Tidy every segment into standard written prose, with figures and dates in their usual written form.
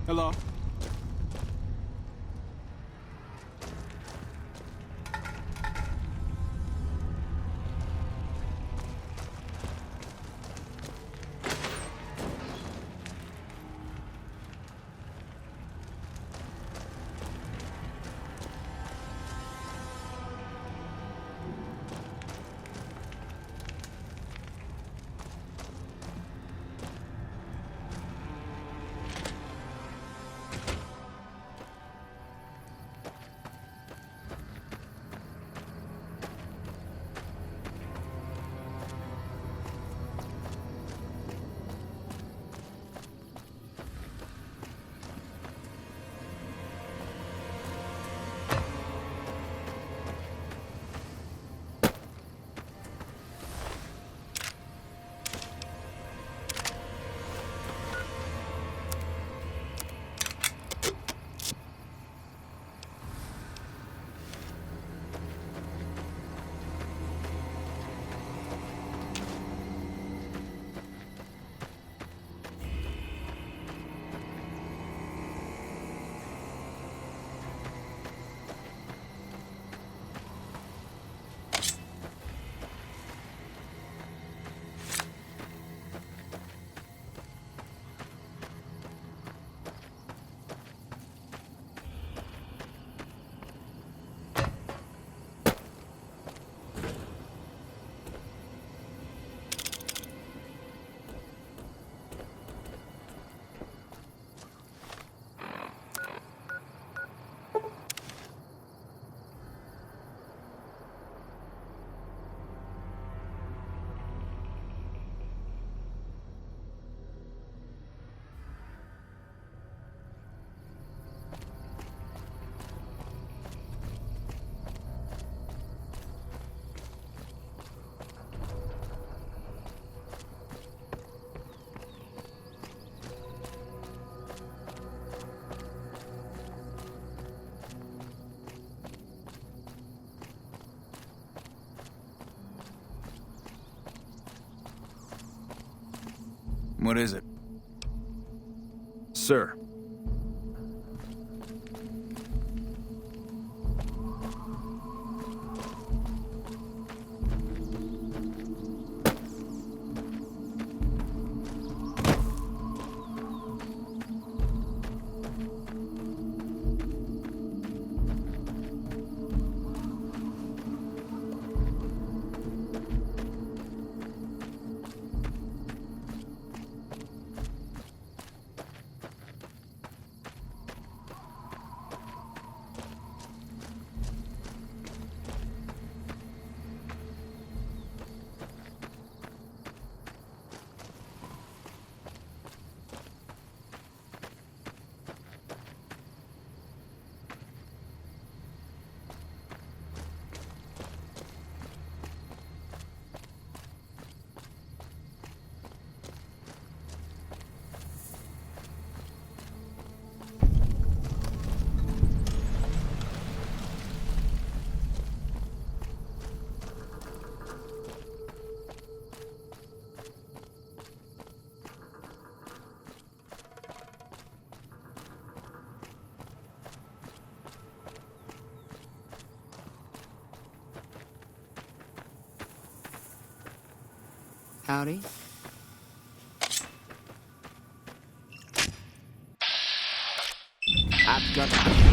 Hello. What is it? Sir. Howdy. I've got...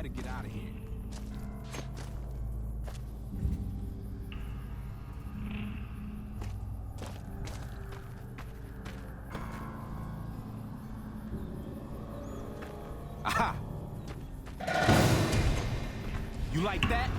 better get out of here. Aha! You like that?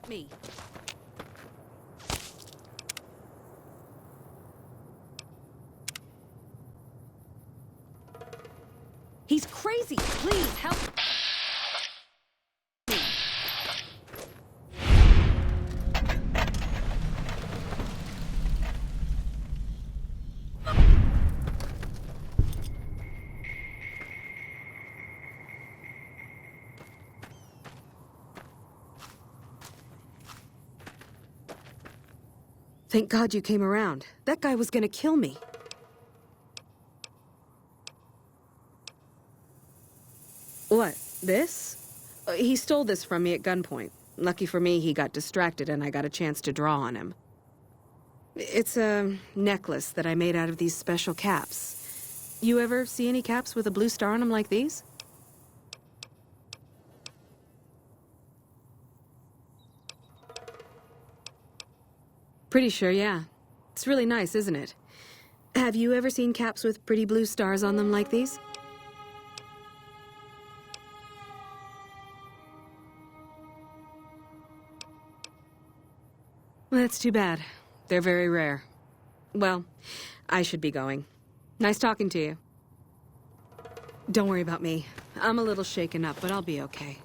me. He's crazy. Please help me. Thank God you came around. That guy was gonna kill me. What? This? He stole this from me at gunpoint. Lucky for me, he got distracted and I got a chance to draw on him. It's a necklace that I made out of these special caps. You ever see any caps with a blue star on them like these? Pretty sure, yeah. It's really nice, isn't it? Have you ever seen caps with pretty blue stars on them like these? That's too bad. They're very rare. Well, I should be going. Nice talking to you. Don't worry about me. I'm a little shaken up, but I'll be okay.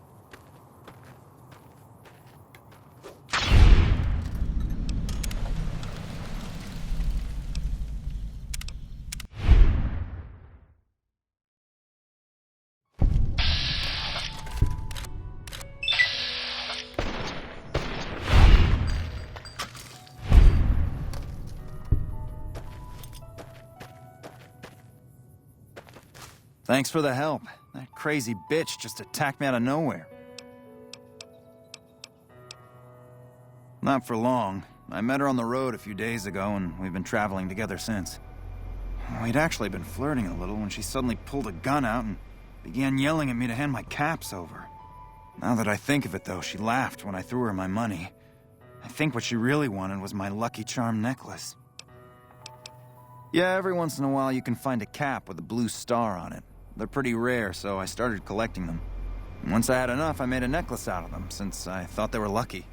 Thanks for the help. That crazy bitch just attacked me out of nowhere. Not for long. I met her on the road a few days ago, and we've been traveling together since. We'd actually been flirting a little when she suddenly pulled a gun out and began yelling at me to hand my caps over. Now that I think of it, though, she laughed when I threw her my money. I think what she really wanted was my Lucky Charm necklace. Yeah, every once in a while you can find a cap with a blue star on it. They're pretty rare, so I started collecting them. Once I had enough, I made a necklace out of them, since I thought they were lucky.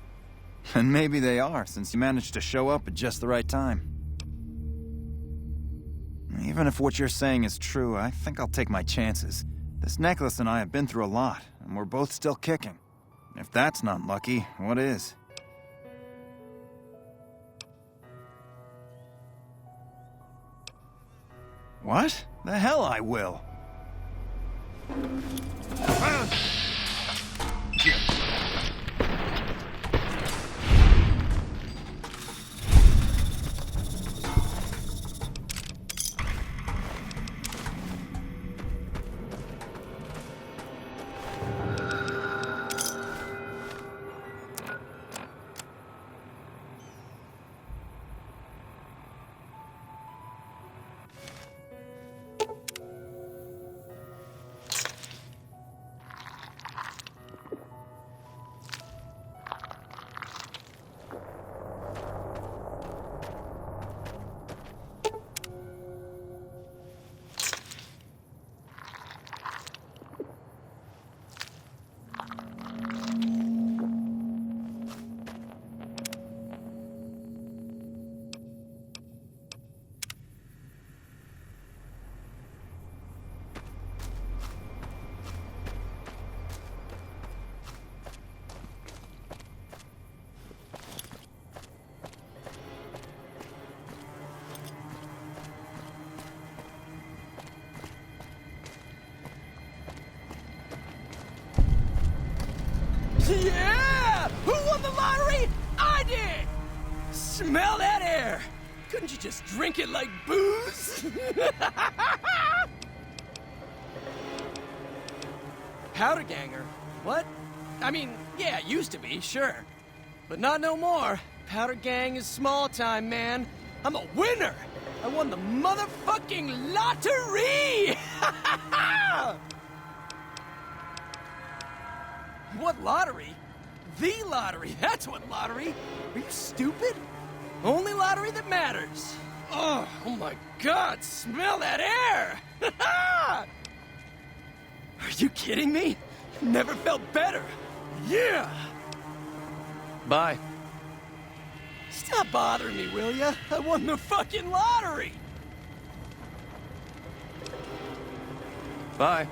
And maybe they are, since you managed to show up at just the right time. Even if what you're saying is true, I think I'll take my chances. This necklace and I have been through a lot, and we're both still kicking. If that's not lucky, what is? What? The hell I will! Yeah! Who won the lottery? I did! Smell that air! Couldn't you just drink it like booze? Powder ganger? What? I mean, yeah, it used to be, sure. But not no more. Powder gang is small time, man. I'm a winner! I won the motherfucking lottery! What lottery? The lottery, that's what lottery. Are you stupid? Only lottery that matters. Oh my God, smell that air! Are you kidding me? Never felt better. Yeah! Bye. Stop bothering me, will ya? I won the fucking lottery! Bye.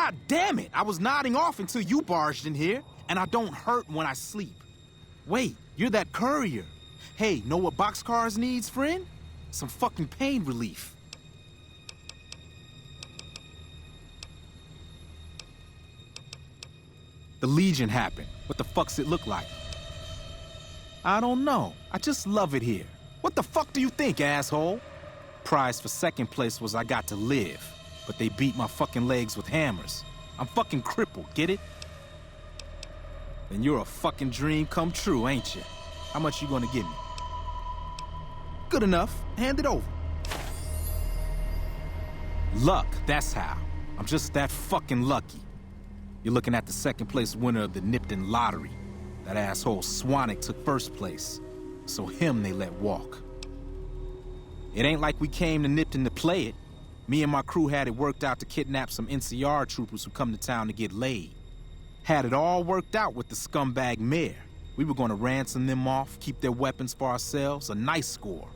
God damn it! I was nodding off until you barged in here, and I don't hurt when I sleep. Wait, you're that courier. Hey, know what boxcars needs, friend? Some fucking pain relief. The Legion happened. What the fuck's it look like? I don't know. I just love it here. What the fuck do you think, asshole? Prize for second place was I got to live. But they beat my fucking legs with hammers. I'm fucking crippled, get it? Then you're a fucking dream come true, ain't you? How much you gonna give me? Good enough. Hand it over. Luck, that's how. I'm just that fucking lucky. You're looking at the second place winner of the Nipton lottery. That asshole Swanick took first place. So him they let walk. It ain't like we came to Nipton to play it. Me and my crew had it worked out to kidnap some NCR troopers who come to town to get laid. Had it all worked out with the scumbag mayor. We were gonna ransom them off, keep their weapons for ourselves, a nice score.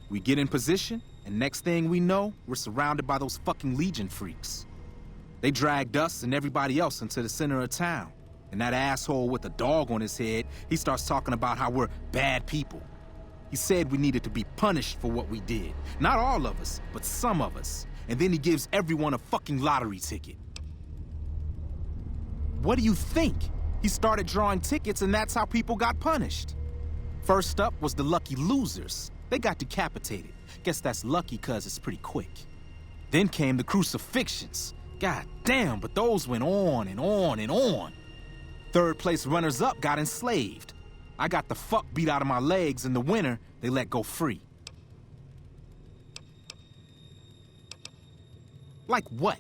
We get in position, and next thing we know, we're surrounded by those fucking Legion freaks. They dragged us and everybody else into the center of town. And that asshole with a dog on his head, he starts talking about how we're bad people. He said we needed to be punished for what we did. Not all of us, but some of us. And then he gives everyone a fucking lottery ticket. What do you think? He started drawing tickets and that's how people got punished. First up was the lucky losers. They got decapitated. Guess that's lucky cause it's pretty quick. Then came the crucifixions. God damn, but those went on and on and on. Third place runners-up got enslaved. I got the fuck beat out of my legs, and the winner, they let go free. Like what?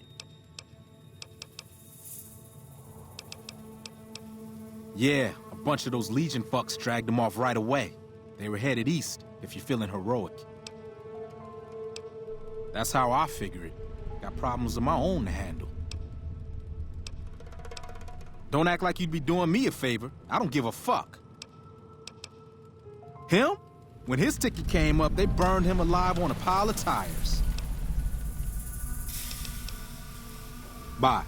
Yeah, a bunch of those Legion fucks dragged them off right away. They were headed east, if you're feeling heroic. That's how I figure it. Got problems of my own to handle. Don't act like you'd be doing me a favor. I don't give a fuck. Him? When his ticket came up, they burned him alive on a pile of tires. Bye.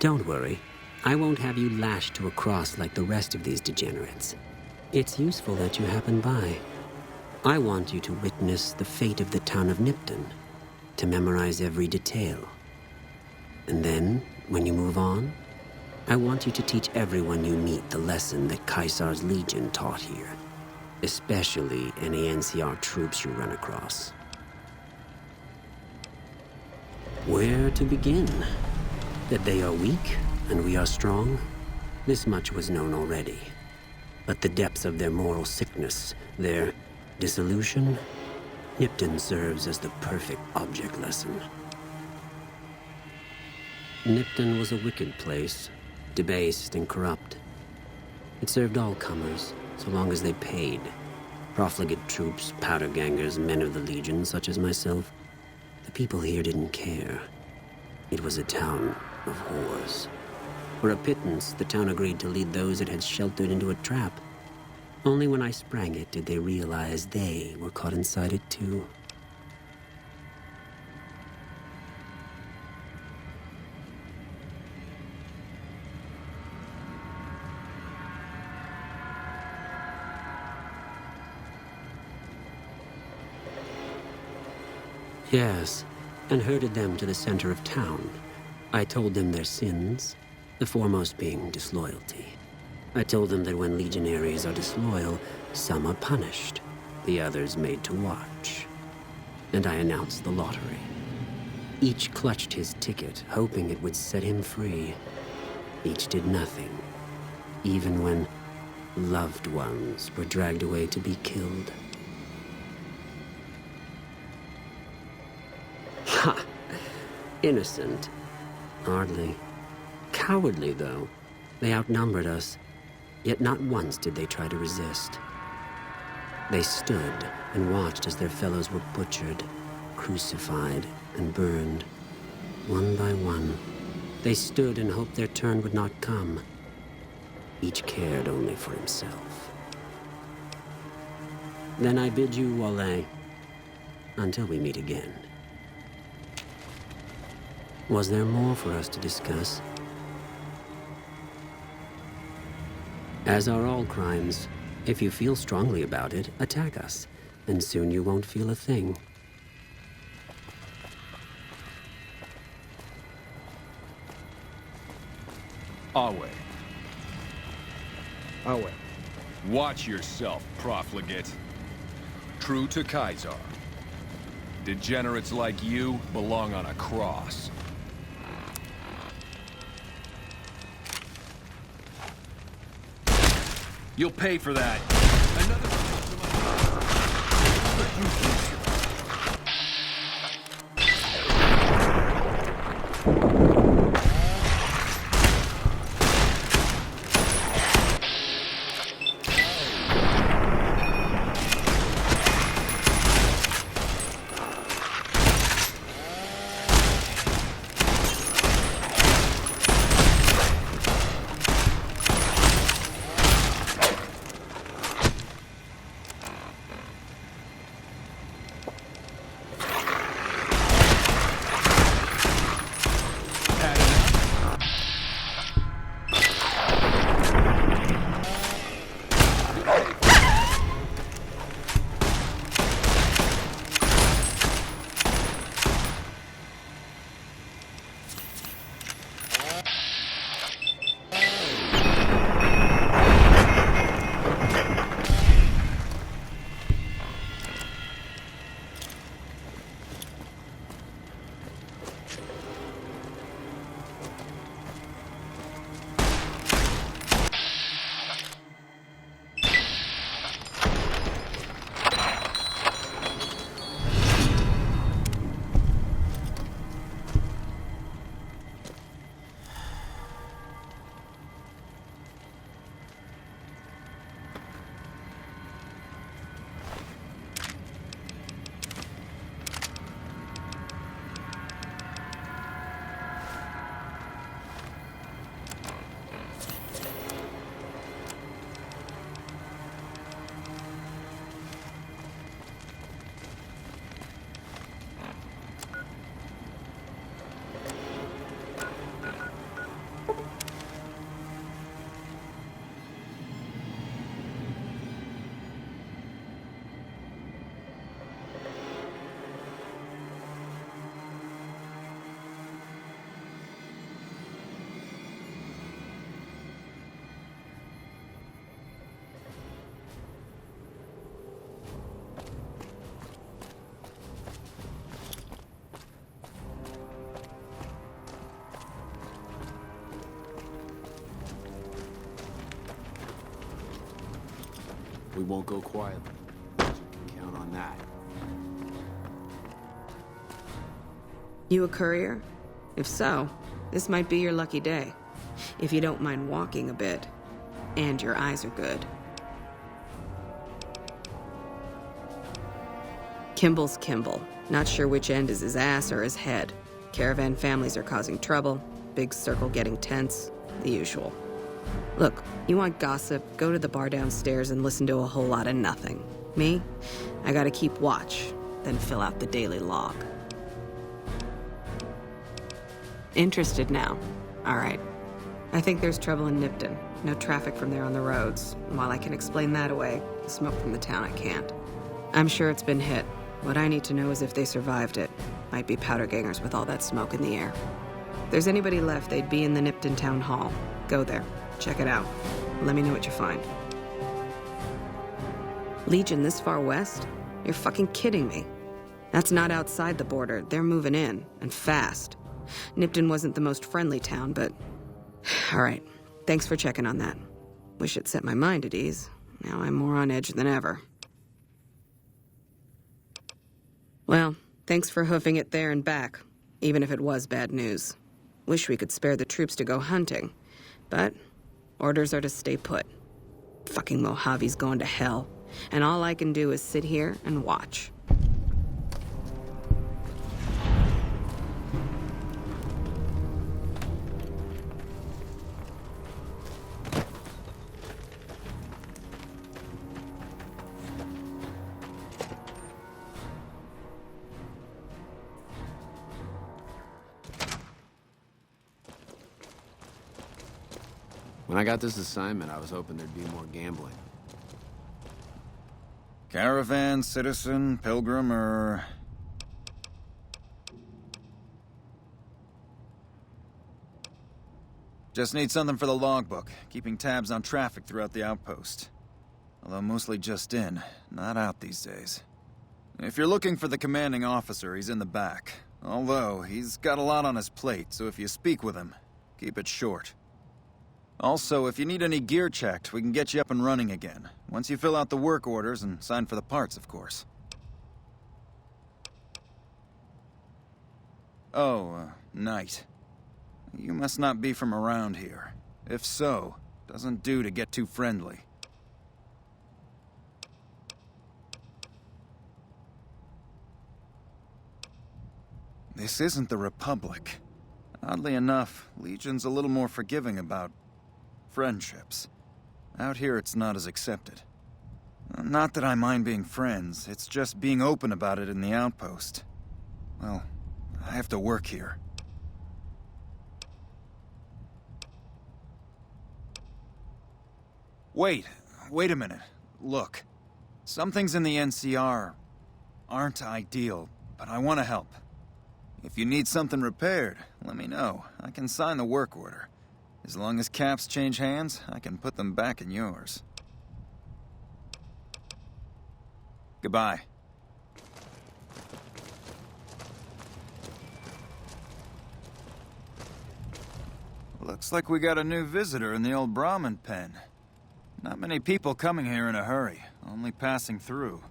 Don't worry. I won't have you lashed to a cross like the rest of these degenerates. It's useful that you happen by. I want you to witness the fate of the town of Nipton, to memorize every detail. And then, when you move on, I want you to teach everyone you meet the lesson that Caesar's Legion taught here, especially any NCR troops you run across. Where to begin? That they are weak and we are strong? This much was known already. But the depths of their moral sickness, their dissolution, Nipton serves as the perfect object lesson. Nipton was a wicked place, debased and corrupt. It served all comers, so long as they paid. Profligate troops, powder gangers, men of the Legion, such as myself. The people here didn't care. It was a town of whores. For a pittance, the town agreed to lead those it had sheltered into a trap. Only when I sprang it did they realize they were caught inside it too. Yes, and herded them to the center of town. I told them their sins, the foremost being disloyalty. I told them that when legionaries are disloyal, some are punished, the others made to watch. And I announced the lottery. Each clutched his ticket, hoping it would set him free. Each did nothing, even when loved ones were dragged away to be killed. Ha! Innocent. Hardly. Cowardly, though. They outnumbered us, yet not once did they try to resist. They stood and watched as their fellows were butchered, crucified, and burned. One by one, they stood and hoped their turn would not come. Each cared only for himself. Then I bid you Wale, until we meet again. Was there more for us to discuss? As are all crimes, if you feel strongly about it, attack us, and soon you won't feel a thing. Awe. Awe. Watch yourself, profligate. True to Kaisar. Degenerates like you belong on a cross. You'll pay for that. Another... We won't go quietly. You can count on that. You a courier? If so, this might be your lucky day. If you don't mind walking a bit. And your eyes are good. Kimball's Kimball. Not sure which end is his ass or his head. Caravan families are causing trouble. Big circle getting tense. The usual. Look, you want gossip, go to the bar downstairs and listen to a whole lot of nothing. Me? I gotta keep watch, then fill out the daily log. Interested now? All right. I think there's trouble in Nipton. No traffic from there on the roads. While I can explain that away, the smoke from the town I can't. I'm sure it's been hit. What I need to know is if they survived it. Might be powder gangers with all that smoke in the air. If there's anybody left, they'd be in the Nipton Town Hall. Go there. Check it out. Let me know what you find. Legion this far west? You're fucking kidding me. That's not outside the border. They're moving in, and fast. Nipton wasn't the most friendly town, but... All right. Thanks for checking on that. Wish it set my mind at ease. Now I'm more on edge than ever. Well, thanks for hoofing it there and back, even if it was bad news. Wish we could spare the troops to go hunting, but orders are to stay put. Fucking Mojave's going to hell, and all I can do is sit here and watch. When I got this assignment, I was hoping there'd be more gambling. Caravan, citizen, pilgrim, or... Just need something for the logbook, keeping tabs on traffic throughout the outpost. Although mostly just in, not out these days. If you're looking for the commanding officer, he's in the back. Although, he's got a lot on his plate, so if you speak with him, keep it short. Also, if you need any gear checked, we can get you up and running again. Once you fill out the work orders and sign for the parts, of course. Oh, Knight. You must not be from around here. If so, doesn't do to get too friendly. This isn't the Republic. Oddly enough, Legion's a little more forgiving about friendships. Out here, it's not as accepted. Not that I mind being friends, it's just being open about it in the outpost. Well, I have to work here. Wait a minute. Look, some things in the NCR aren't ideal, but I want to help. If you need something repaired, let me know. I can sign the work order. As long as caps change hands, I can put them back in yours. Goodbye. Looks like we got a new visitor in the old Brahmin pen. Not many people coming here in a hurry, only passing through.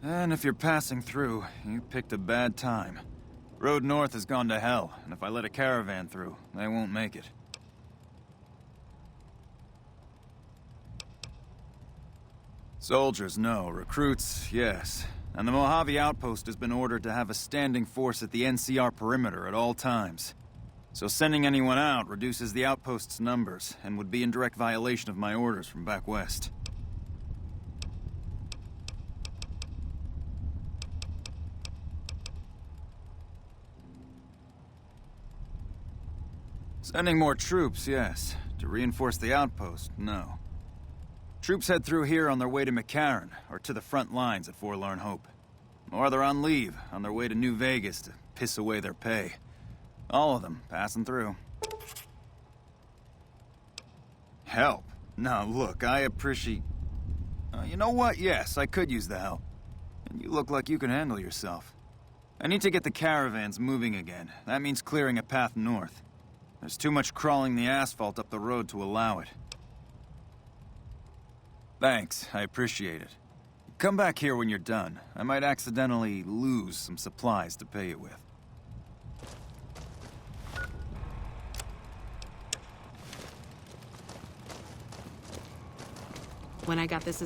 And if you're passing through, you picked a bad time. Road north has gone to hell, and if I let a caravan through, they won't make it. Soldiers, no. Recruits, yes. And the Mojave outpost has been ordered to have a standing force at the NCR perimeter at all times. So sending anyone out reduces the outpost's numbers, and would be in direct violation of my orders from back west. Sending more troops, yes. To reinforce the outpost, no. Troops head through here on their way to McCarran, or to the front lines at Forlorn Hope. Or they're on leave, on their way to New Vegas to piss away their pay. All of them passing through. Help? Now look, I appreciate... you know what? Yes, I could use the help. And you look like you can handle yourself. I need to get the caravans moving again. That means clearing a path north. There's too much crawling the asphalt up the road to allow it. Thanks, I appreciate it. Come back here when you're done. I might accidentally lose some supplies to pay you with. When I got this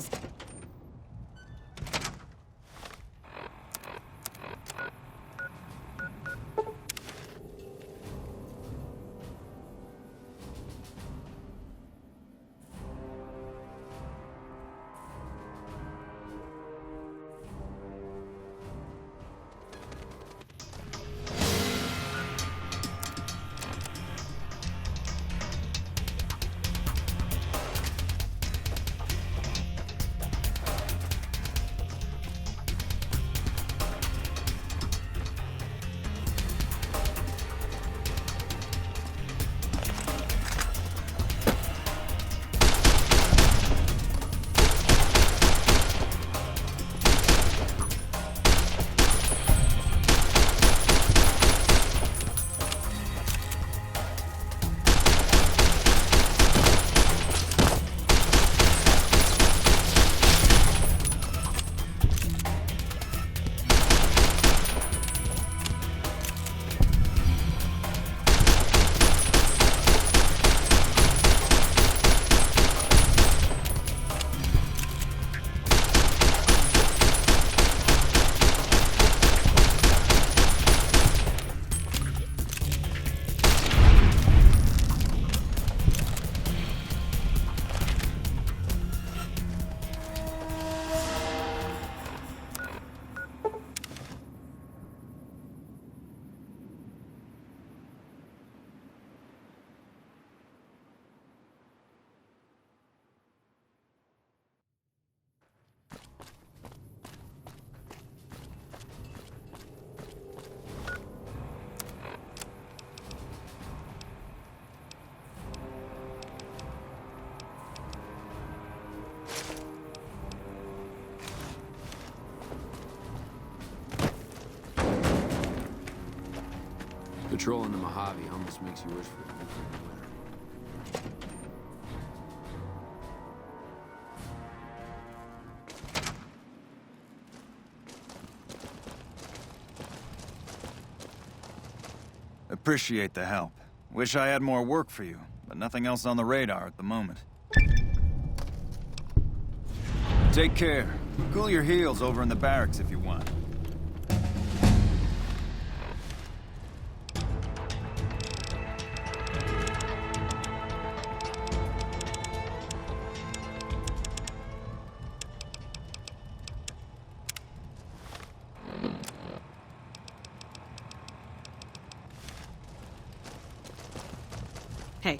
Patrolling the Mojave almost makes you wish for a winter. Appreciate the help. Wish I had more work for you, but nothing else on the radar at the moment. Take care. Cool your heels over in the barracks if you want. Hey.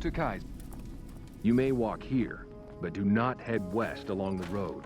to Kaiser. You may walk here, but do not head west along the road.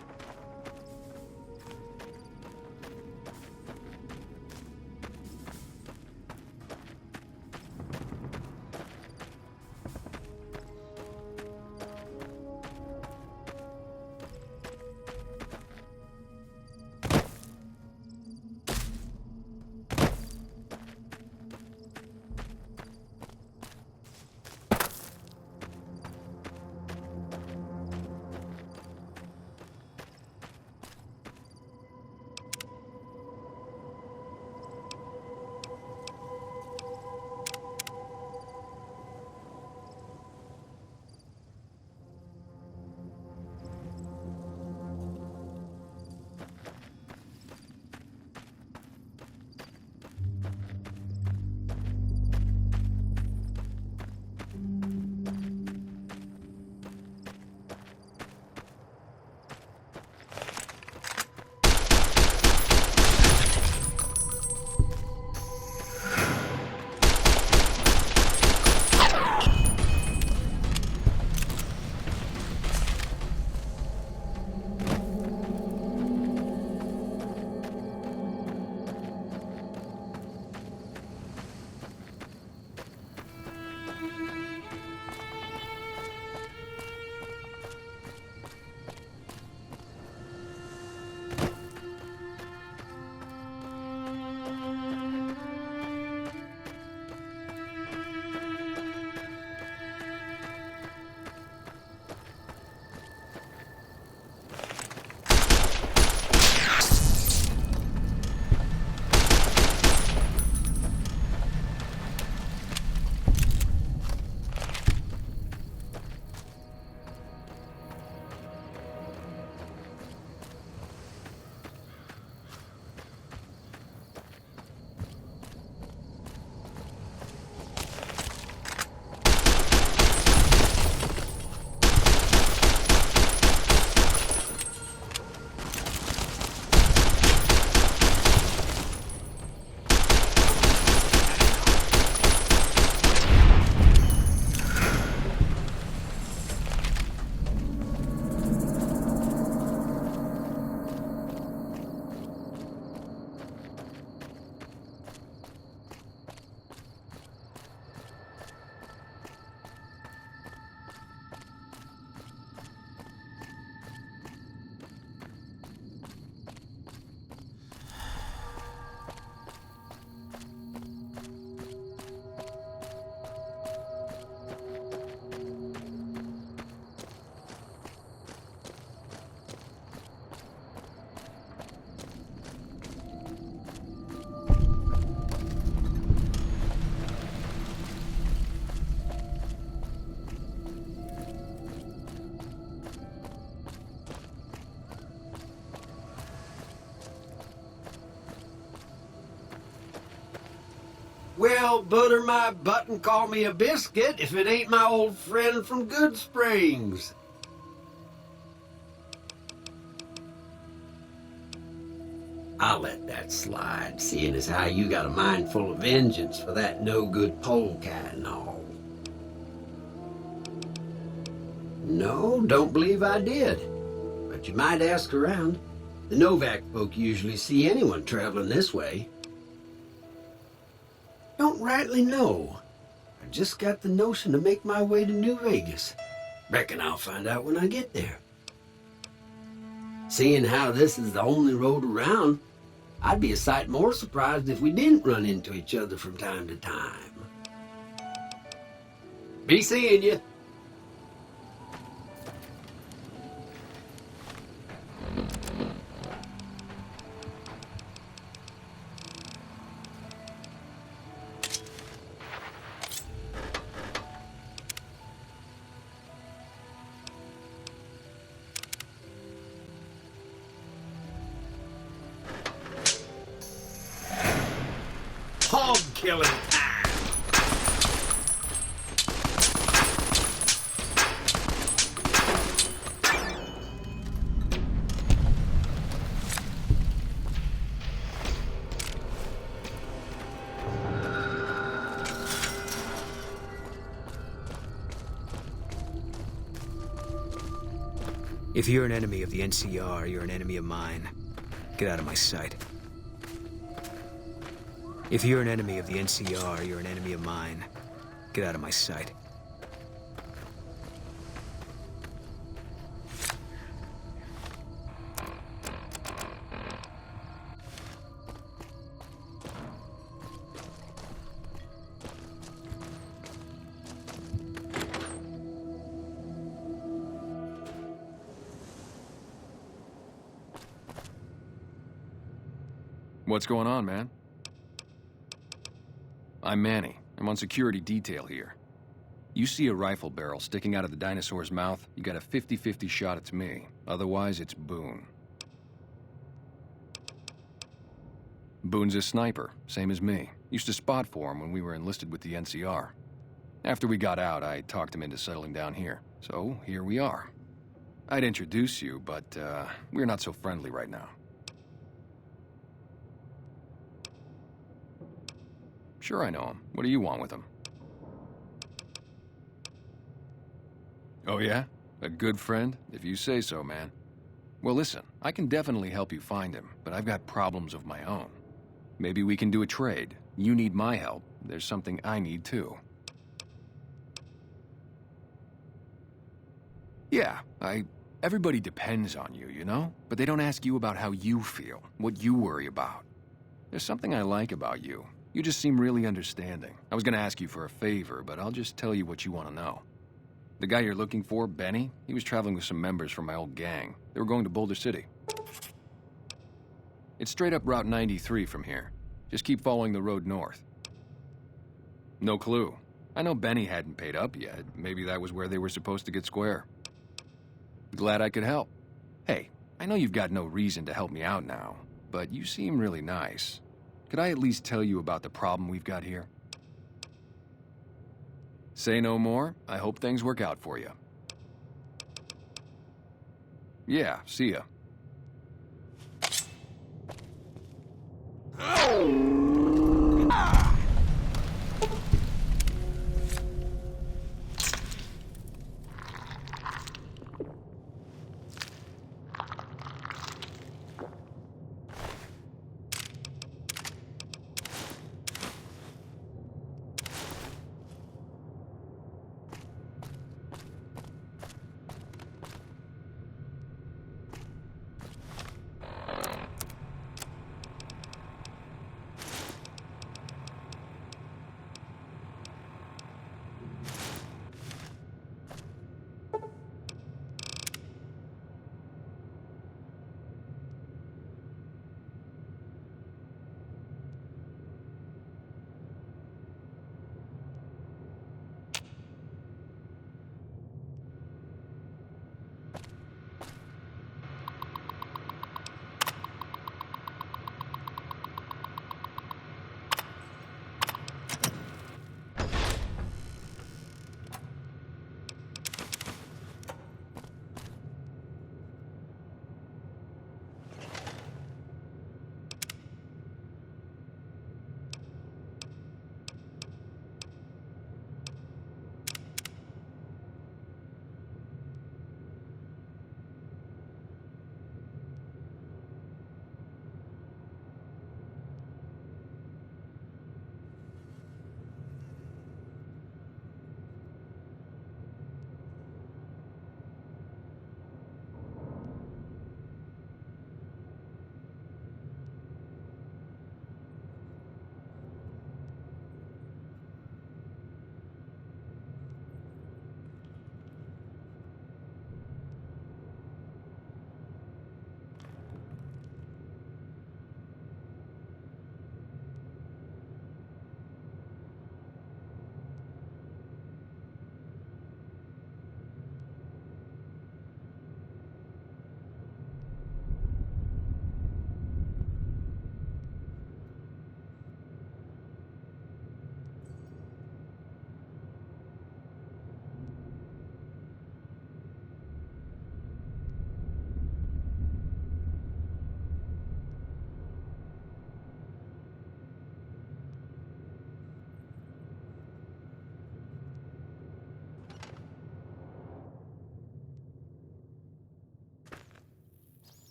Well, butter my butt and call me a biscuit if it ain't my old friend from Good Springs. I'll let that slide, seeing as how you got a mind full of vengeance for that no-good polecat and all. No, don't believe I did. But you might ask around. The Novak folk usually see anyone traveling this way. Don't rightly know. I just got the notion to make my way to New Vegas. Reckon I'll find out when I get there. Seeing how this is the only road around, I'd be a sight more surprised if we didn't run into each other from time to time. Be seeing you. Hog killing time. If you're an enemy of the NCR, you're an enemy of mine. Get out of my sight. If you're an enemy of the NCR, you're an enemy of mine. Get out of my sight. What's going on, man? I'm Manny. I'm on security detail here. You see a rifle barrel sticking out of the dinosaur's mouth, you got a 50-50 shot it's me. Otherwise, it's Boone. Boone's a sniper, same as me. Used to spot for him when we were enlisted with the NCR. After we got out, I talked him into settling down here. So, here we are. I'd introduce you, but, we're not so friendly right now. Sure I know him. What do you want with him? Oh yeah? A good friend? If you say so, man. Well listen, I can definitely help you find him, but I've got problems of my own. Maybe we can do a trade. You need my help. There's something I need too. Yeah, everybody depends on you, you know? But they don't ask you about how you feel, what you worry about. There's something I like about you. You just seem really understanding. I was gonna ask you for a favor, but I'll just tell you what you want to know. The guy you're looking for, Benny, he was traveling with some members from my old gang. They were going to Boulder City. It's straight up Route 93 from here. Just keep following the road north. No clue. I know Benny hadn't paid up yet. Maybe that was where they were supposed to get square. Glad I could help. Hey, I know you've got no reason to help me out now, but you seem really nice. Could I at least tell you about the problem we've got here? Say no more. I hope things work out for you. Yeah, see ya.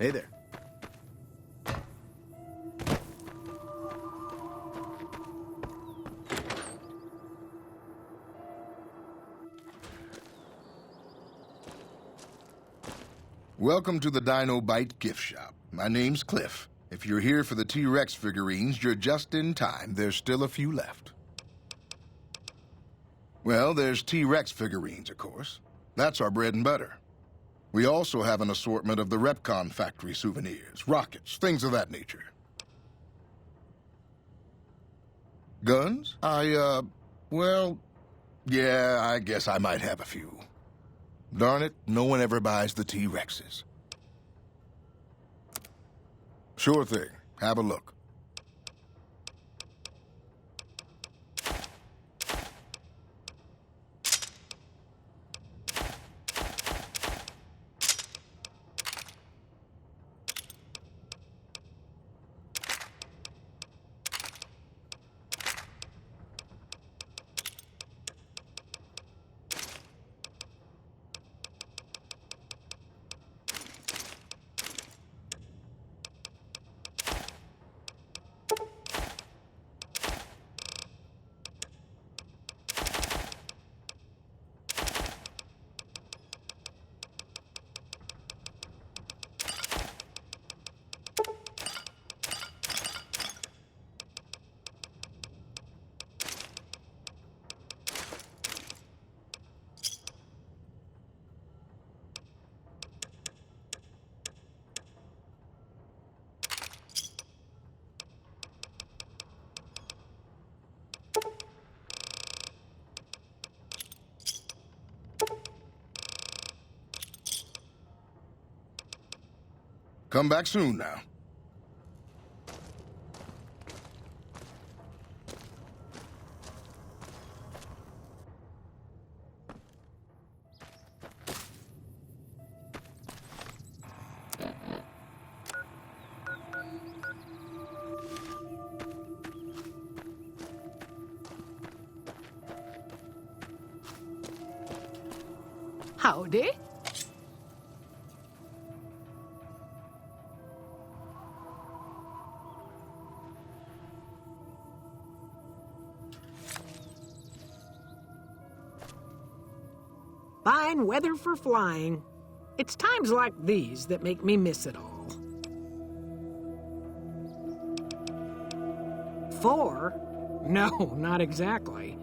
Hey there. Welcome to the Dino Bite gift shop. My name's Cliff. If you're here for the T-Rex figurines, you're just in time. There's still a few left. Well, there's T-Rex figurines, of course. That's our bread and butter. We also have an assortment of the Repcon factory souvenirs, rockets, things of that nature. Guns? Well, yeah, I guess I might have a few. Darn it, no one ever buys the T-Rexes. Sure thing. Have a look. Come back soon now. Howdy. Fine weather for flying. It's times like these that make me miss it all. 4? No, not exactly.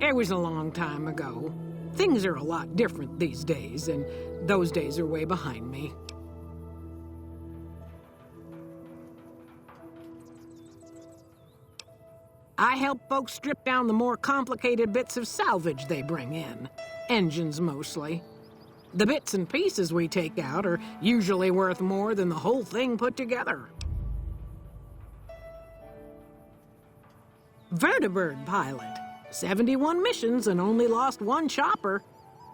It was a long time ago. Things are a lot different these days, and those days are way behind me. I help folks strip down the more complicated bits of salvage they bring in. Engines, mostly. The bits and pieces we take out are usually worth more than the whole thing put together. Vertibird pilot. 71 missions and only lost 1 chopper.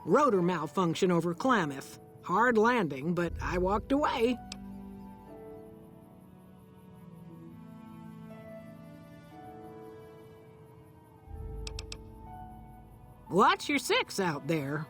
Rotor malfunction over Klamath. Hard landing, but I walked away. Watch your 6 out there.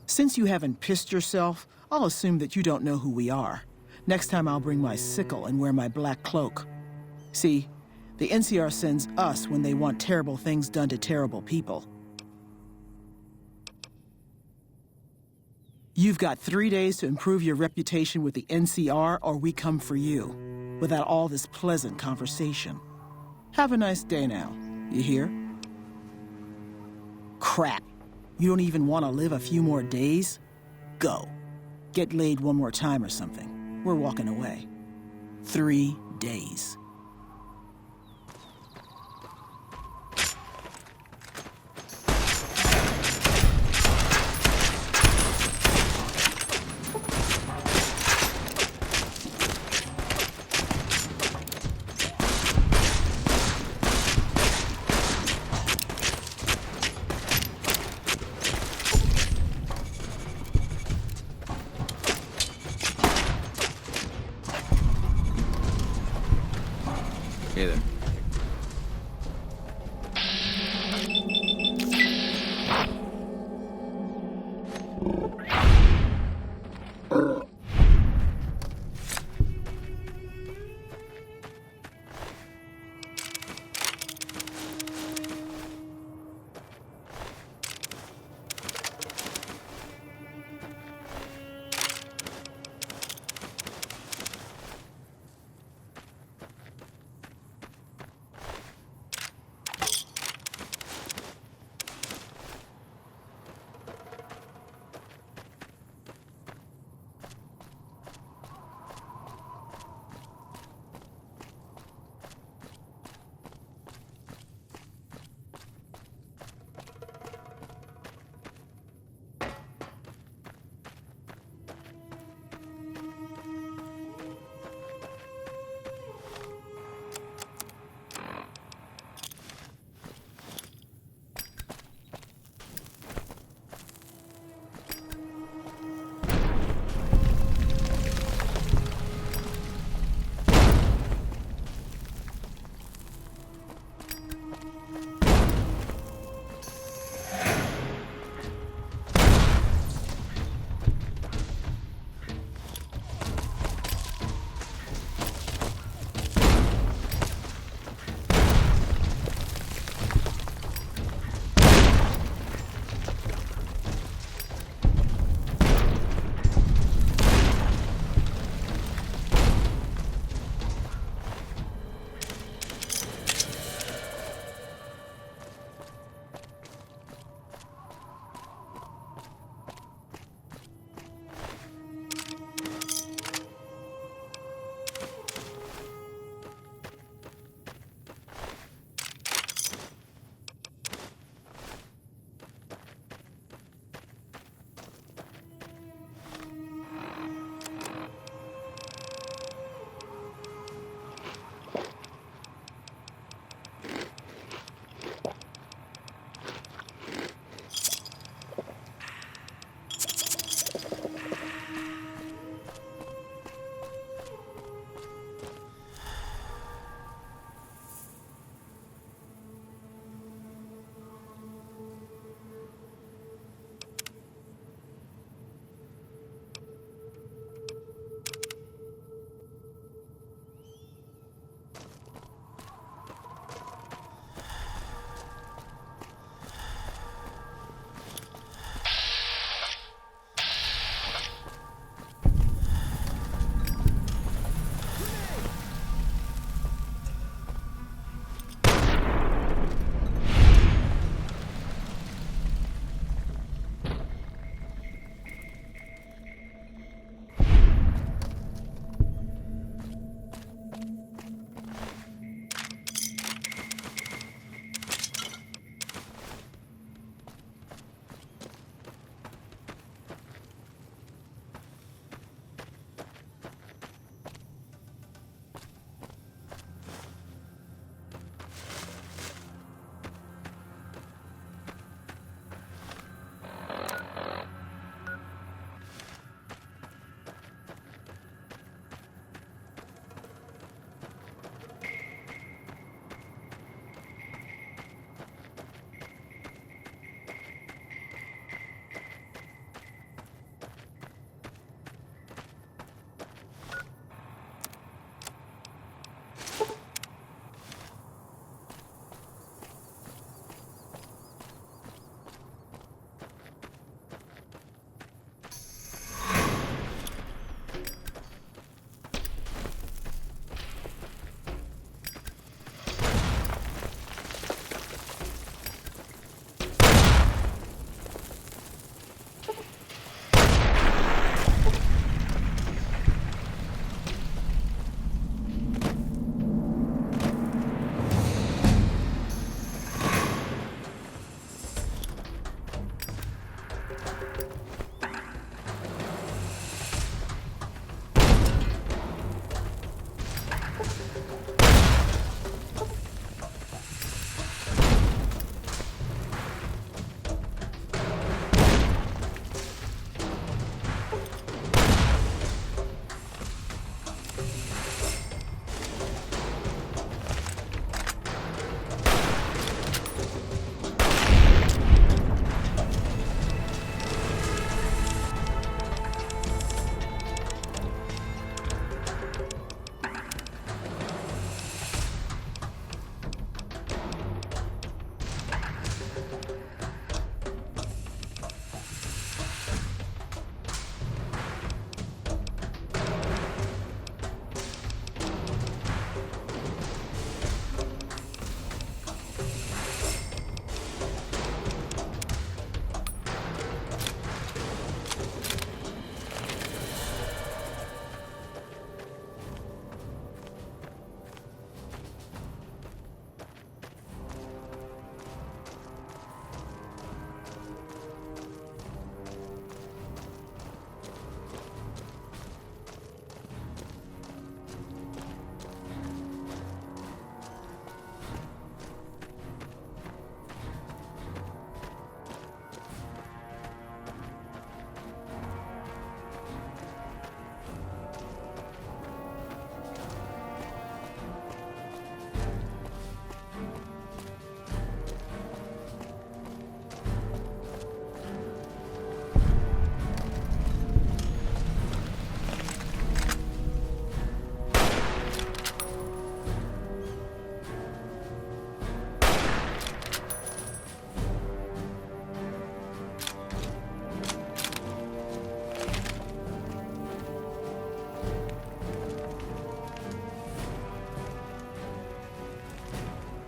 Since you haven't pissed yourself, I'll assume that you don't know who we are. Next time I'll bring my sickle and wear my black cloak. See, the NCR sends us when they want terrible things done to terrible people. You've got 3 days to improve your reputation with the NCR, or we come for you, without all this pleasant conversation. Have a nice day now, you hear? Crap. You don't even want to live a few more days? Go. Get laid one more time or something. We're walking away. 3 days. Hey there.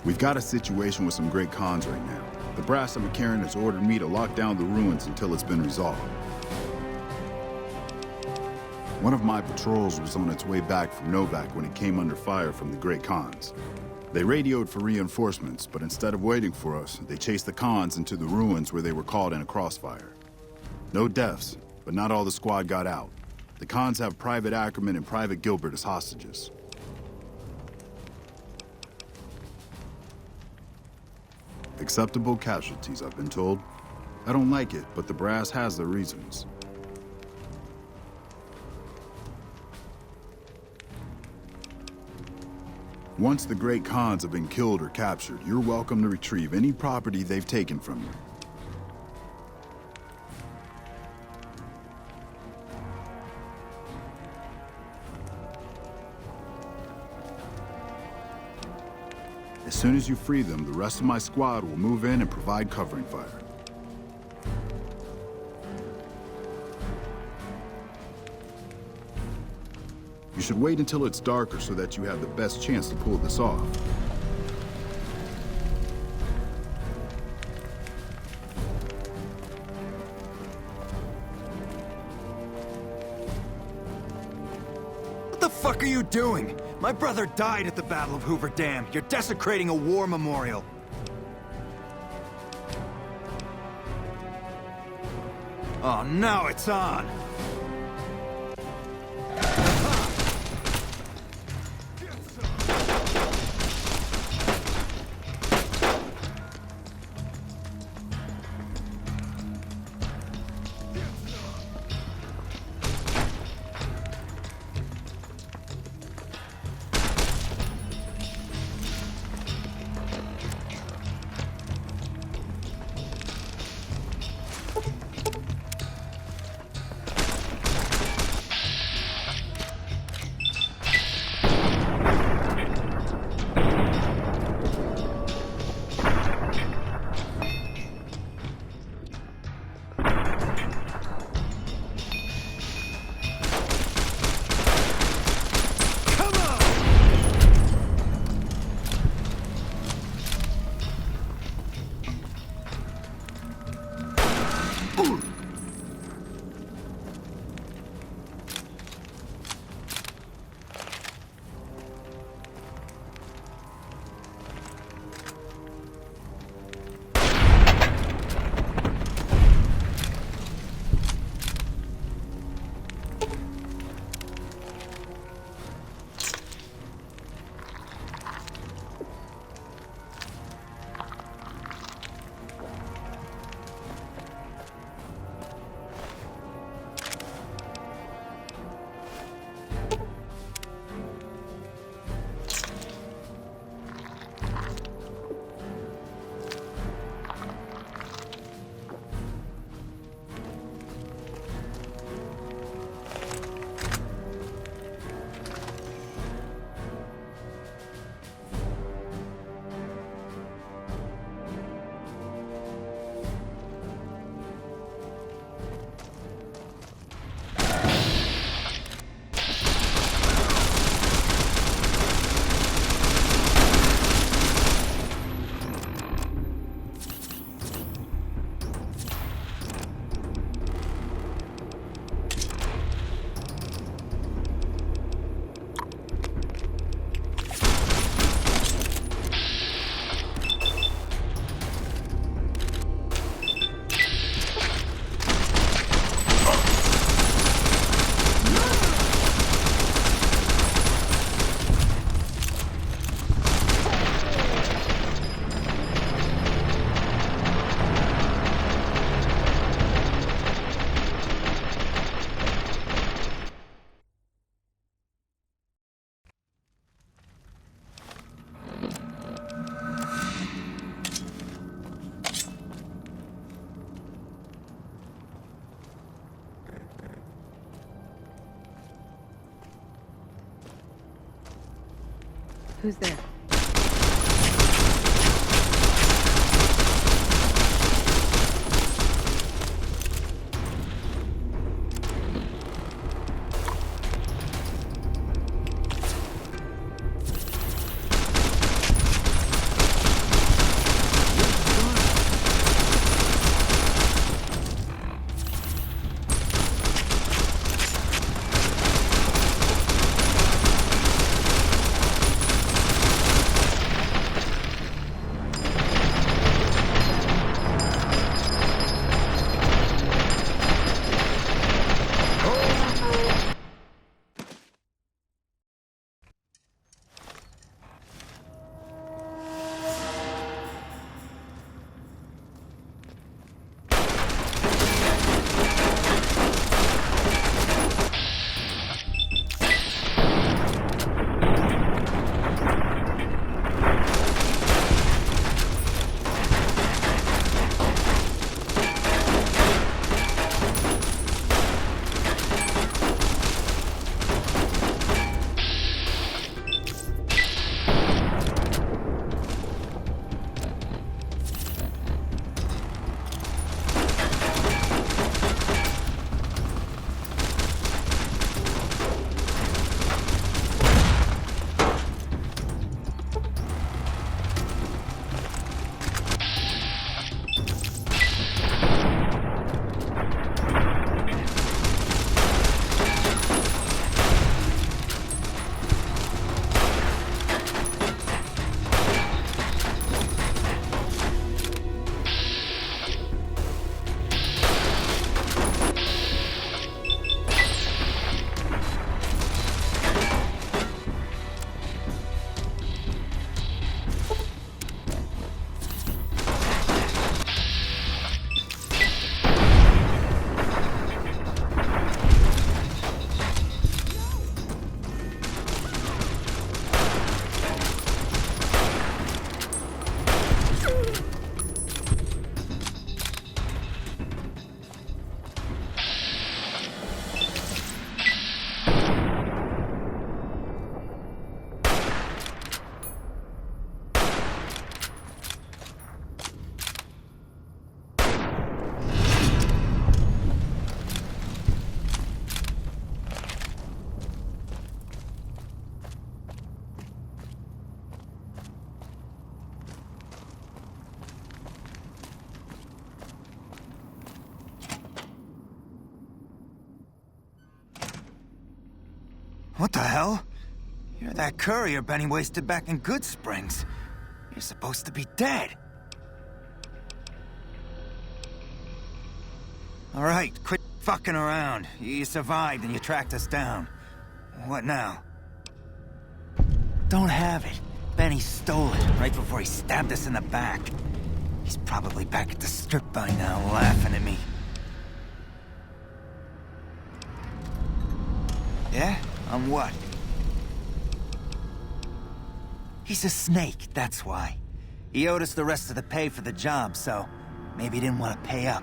We've got a situation with some great cons right now. The brass I'm carrying has ordered me to lock down the ruins until it's been resolved. One of my patrols was on its way back from Novak when it came under fire from the Great Khans. They radioed for reinforcements, but instead of waiting for us, they chased the Khans into the ruins where they were caught in a crossfire. No deaths, but not all the squad got out. The Khans have Private Ackerman and Private Gilbert as hostages. Acceptable casualties, I've been told. I don't like it, but the brass has their reasons. Once the Great Khans have been killed or captured, you're welcome to retrieve any property they've taken from you. As soon as you free them, the rest of my squad will move in and provide covering fire. You should wait until it's darker so that you have the best chance to pull this off. What the fuck are you doing? My brother died at the Battle of Hoover Dam. You're desecrating a war memorial. Oh, now it's on. Who's there? What the hell? You're that courier Benny wasted back in Good Springs. You're supposed to be dead. All right, quit fucking around. You survived and you tracked us down. What now? Don't have it. Benny stole it right before he stabbed us in the back. He's probably back at the strip by now, laughing at me. Yeah? On what? He's a snake, that's why. He owed us the rest of the pay for the job, so maybe he didn't want to pay up.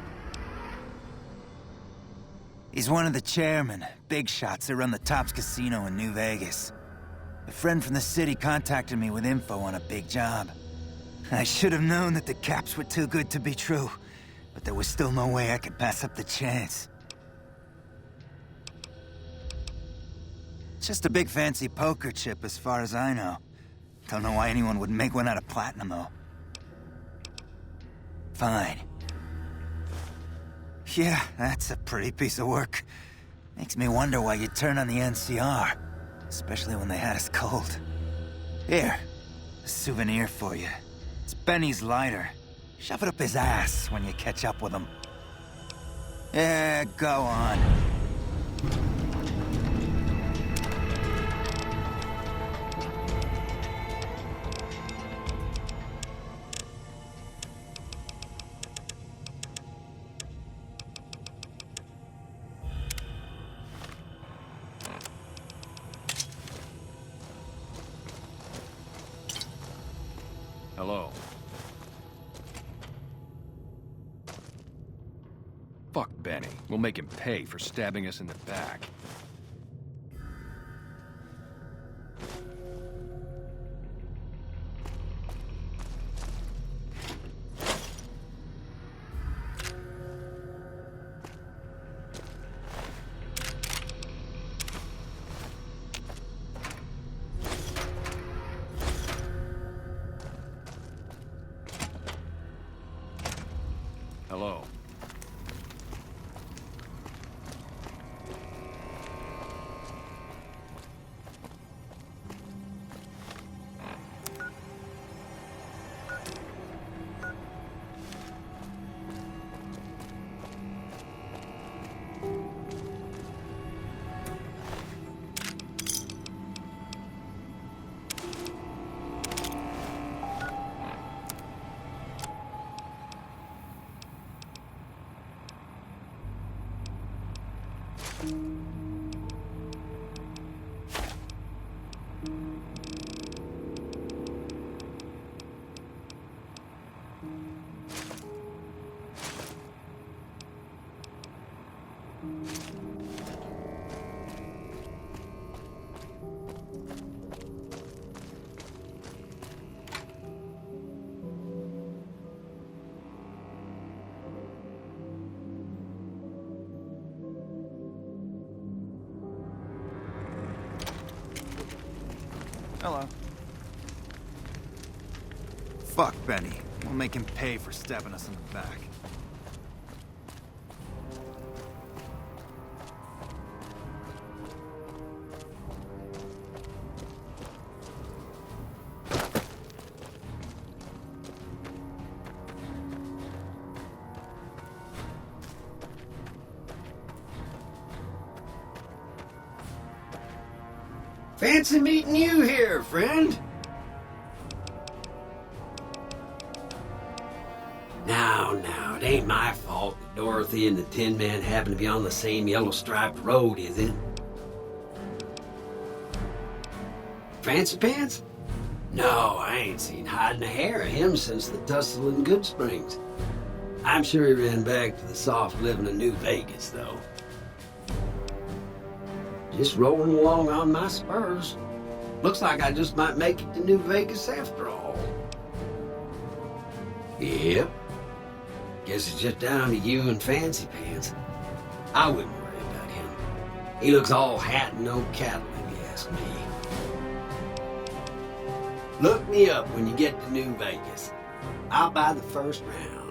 He's one of the chairmen, big shots that run the Tops Casino in New Vegas. A friend from the city contacted me with info on a big job. I should have known that the caps were too good to be true, but there was still no way I could pass up the chance. It's just a big fancy poker chip as far as I know. Don't know why anyone would make one out of platinum, though. Fine. Yeah, that's a pretty piece of work. Makes me wonder why you turn on the NCR, especially when they had us cold. Here, a souvenir for you. It's Benny's lighter. Shove it up his ass when you catch up with him. Yeah, go on. Hello. Fuck Benny. We'll make him pay for stabbing us in the back. Hello. Hello. Fuck Benny. We'll make him pay for stabbing us in the back. Fancy meeting you here, friend. Now, it ain't my fault that Dorothy and the Tin Man happen to be on the same yellow-striped road, is it? Fancy Pants? No, I ain't seen hide and hair of him since the tussle in Good Springs. I'm sure he ran back to the soft living of New Vegas, though. Just rolling along on my spurs. Looks like I just might make it to New Vegas after all. Yep. Guess it's just down to you and Fancy Pants. I wouldn't worry about him. He looks all hat and no cattle, if you ask me. Look me up when you get to New Vegas. I'll buy the first round.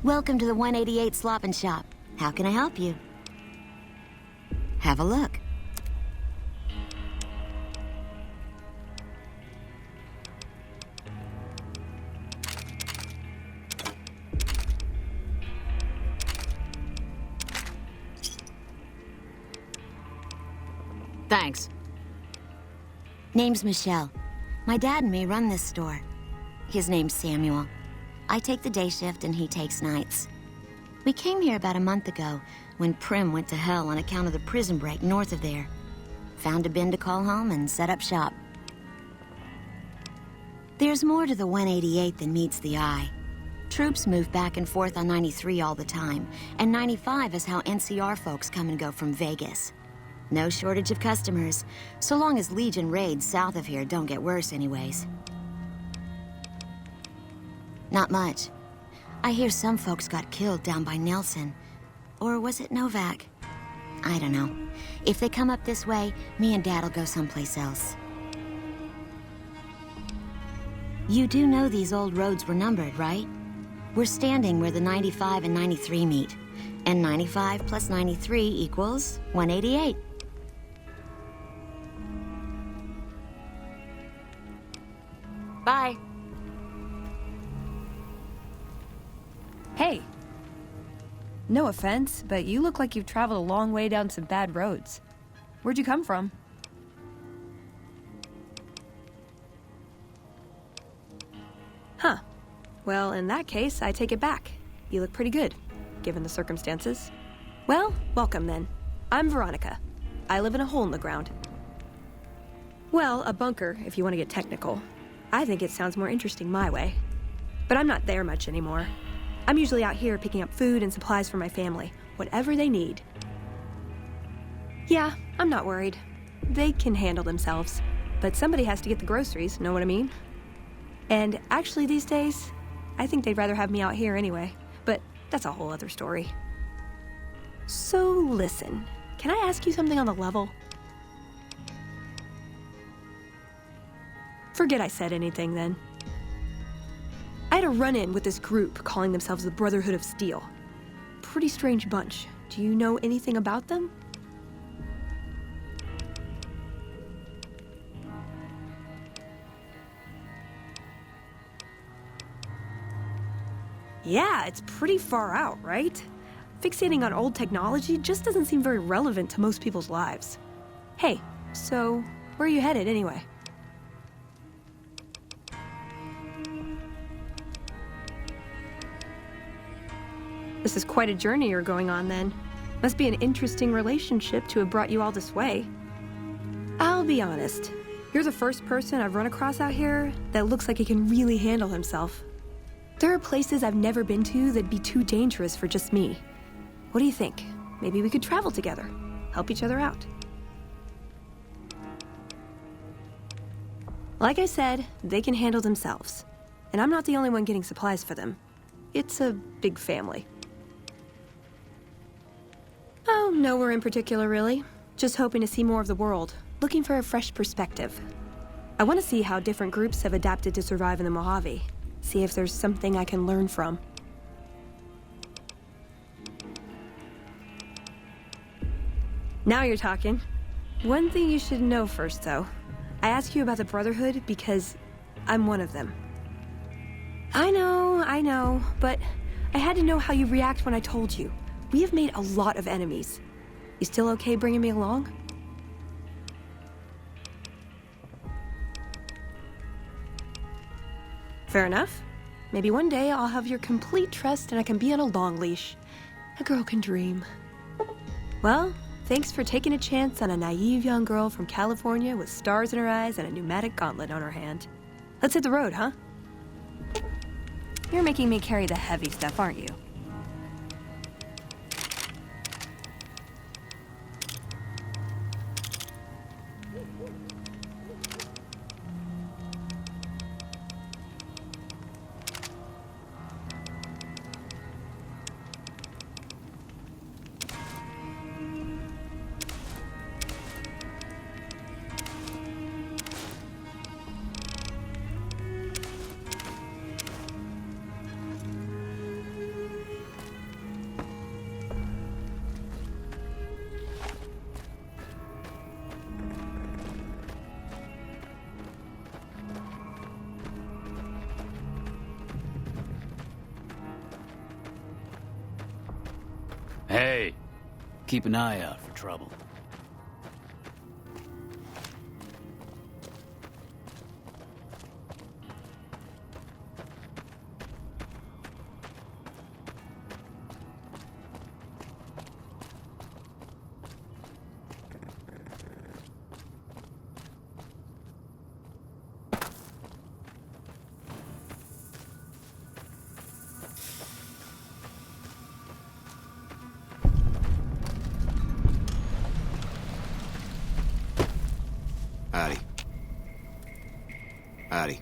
Welcome to the 188 Slop and Shop. How can I help you? Have a look. Thanks. Name's Michelle. My dad and me run this store. His name's Samuel. I take the day shift and he takes nights. We came here about a month ago when Prim went to hell on account of the prison break north of there. Found a bin to call home and set up shop. There's more to the 188 than meets the eye. Troops move back and forth on 93 all the time, and 95 is how NCR folks come and go from Vegas. No shortage of customers, so long as Legion raids south of here don't get worse anyways. Not much. I hear some folks got killed down by Nelson. Or was it Novak? I don't know. If they come up this way, me and Dad'll go someplace else. You do know these old roads were numbered, right? We're standing where the 95 and 93 meet. And 95 plus 93 equals 188. Bye. Hey. No offense, but you look like you've traveled a long way down some bad roads. Where'd you come from? Huh. Well, in that case, I take it back. You look pretty good, given the circumstances. Well, welcome then. I'm Veronica. I live in a hole in the ground. Well, a bunker, if you want to get technical. I think it sounds more interesting my way. But I'm not there much anymore. I'm usually out here picking up food and supplies for my family, whatever they need. Yeah, I'm not worried. They can handle themselves. But somebody has to get the groceries, know what I mean? And actually these days, I think they'd rather have me out here anyway. But that's a whole other story. So listen, can I ask you something on the level? Forget I said anything then. I had a run-in with this group calling themselves the Brotherhood of Steel. Pretty strange bunch. Do you know anything about them? Yeah, it's pretty far out, right? Fixating on old technology just doesn't seem very relevant to most people's lives. Hey, so where are you headed anyway? This is quite a journey you're going on then. Must be an interesting relationship to have brought you all this way. I'll be honest, you're the first person I've run across out here that looks like he can really handle himself. There are places I've never been to that'd be too dangerous for just me. What do you think? Maybe we could travel together, help each other out. Like I said, they can handle themselves. And I'm not the only one getting supplies for them. It's a big family. Oh, nowhere in particular, really. Just hoping to see more of the world, looking for a fresh perspective. I want to see how different groups have adapted to survive in the Mojave. See if there's something I can learn from. Now you're talking. One thing you should know first, though. I ask you about the Brotherhood because I'm one of them. I know, but I had to know how you react when I told you. We have made a lot of enemies. You still okay bringing me along? Fair enough. Maybe one day I'll have your complete trust and I can be on a long leash. A girl can dream. Well, thanks for taking a chance on a naive young girl from California with stars in her eyes and a pneumatic gauntlet on her hand. Let's hit the road, huh? You're making me carry the heavy stuff, aren't you? Hey, keep an eye out for trouble. Howdy. Howdy.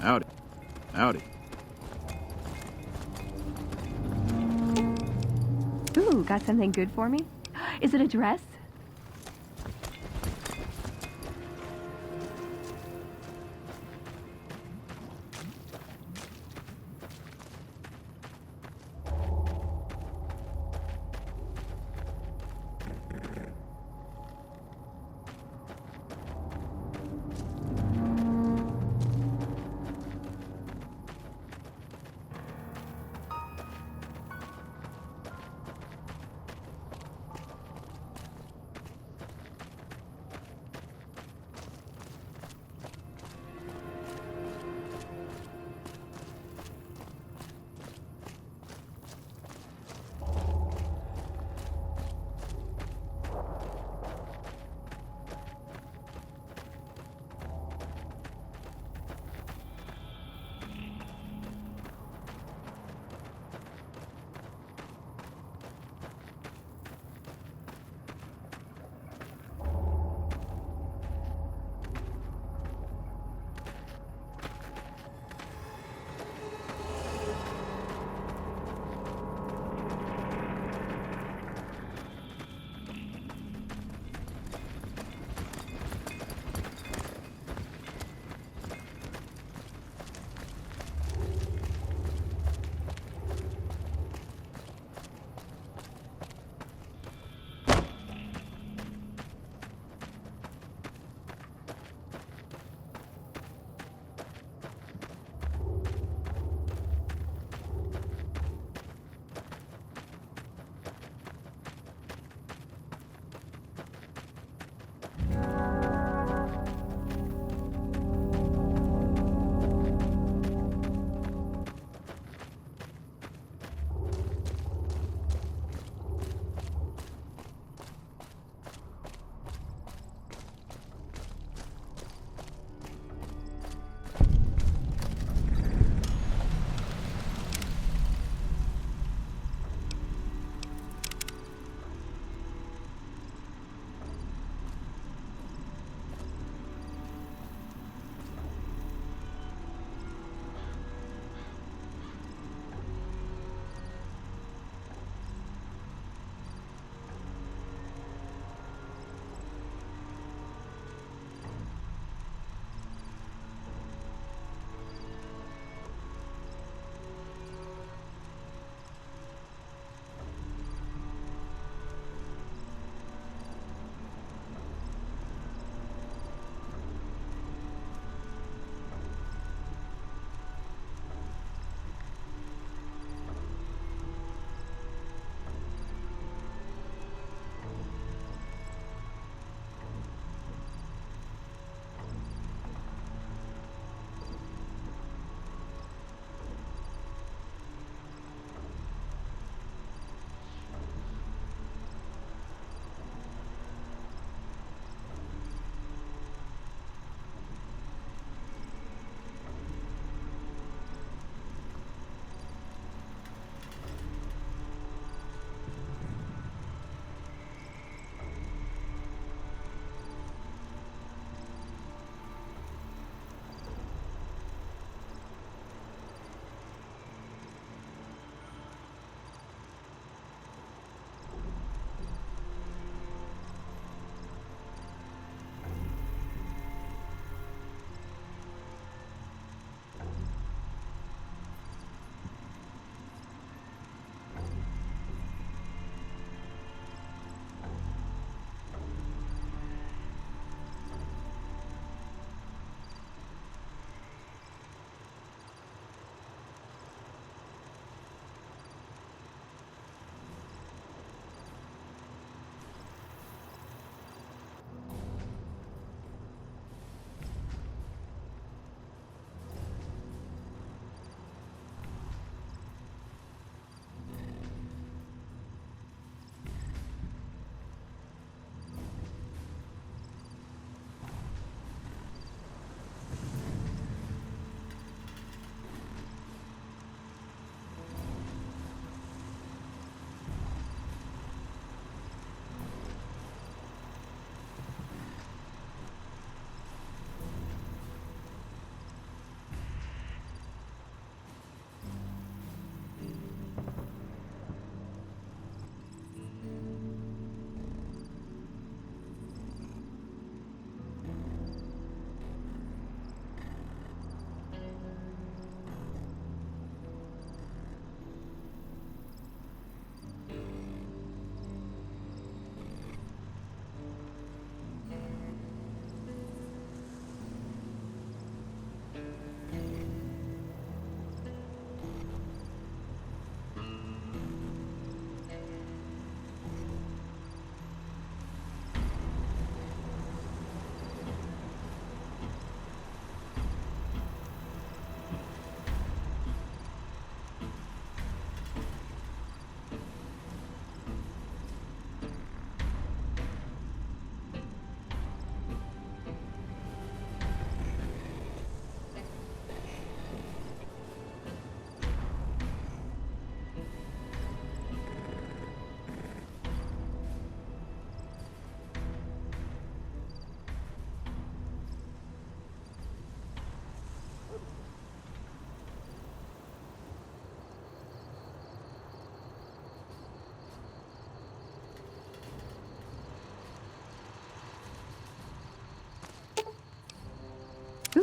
Howdy. Howdy. Ooh, got something good for me? Is it a dress?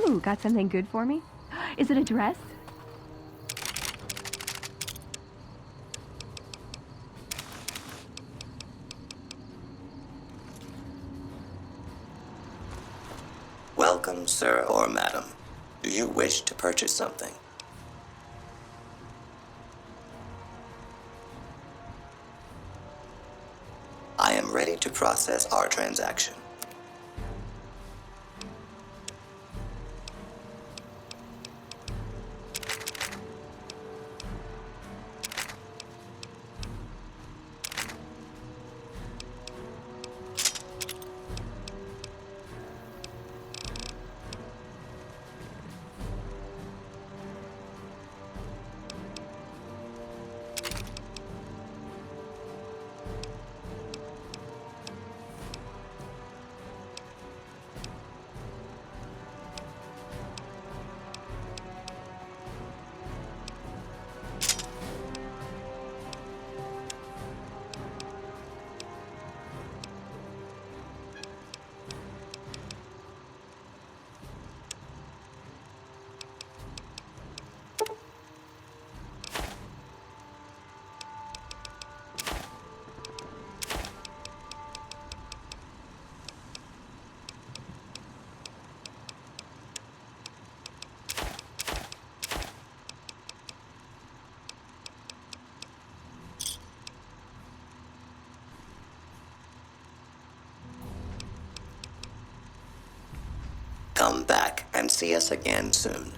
Ooh, got something good for me? Is it a dress? Welcome, sir or madam. Do you wish to purchase something? I am ready to process our transaction. Come back and see us again soon.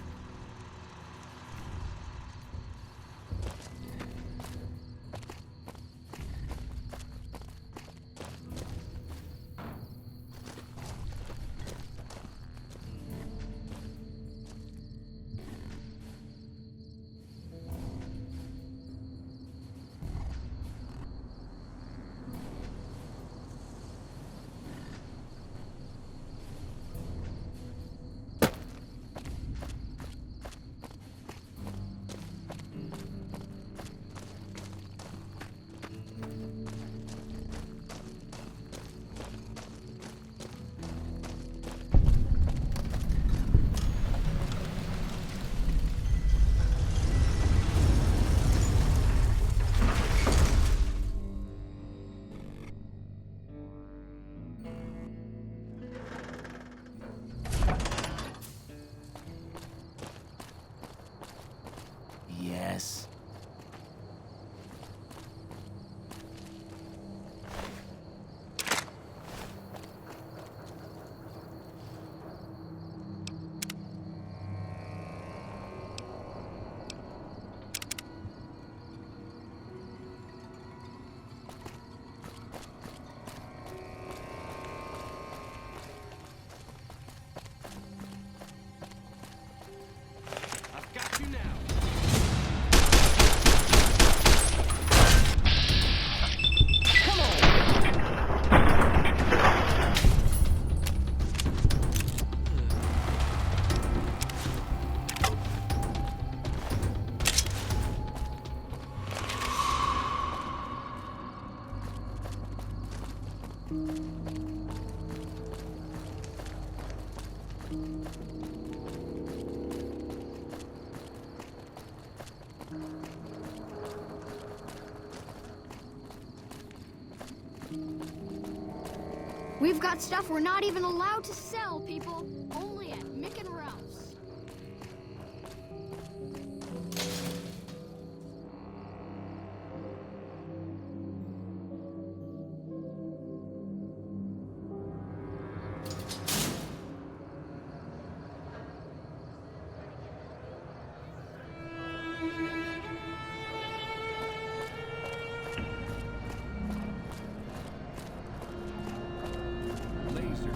Yes. I've got you now. We've got stuff we're not even allowed to sell, people. Only at Mick and Ralph's.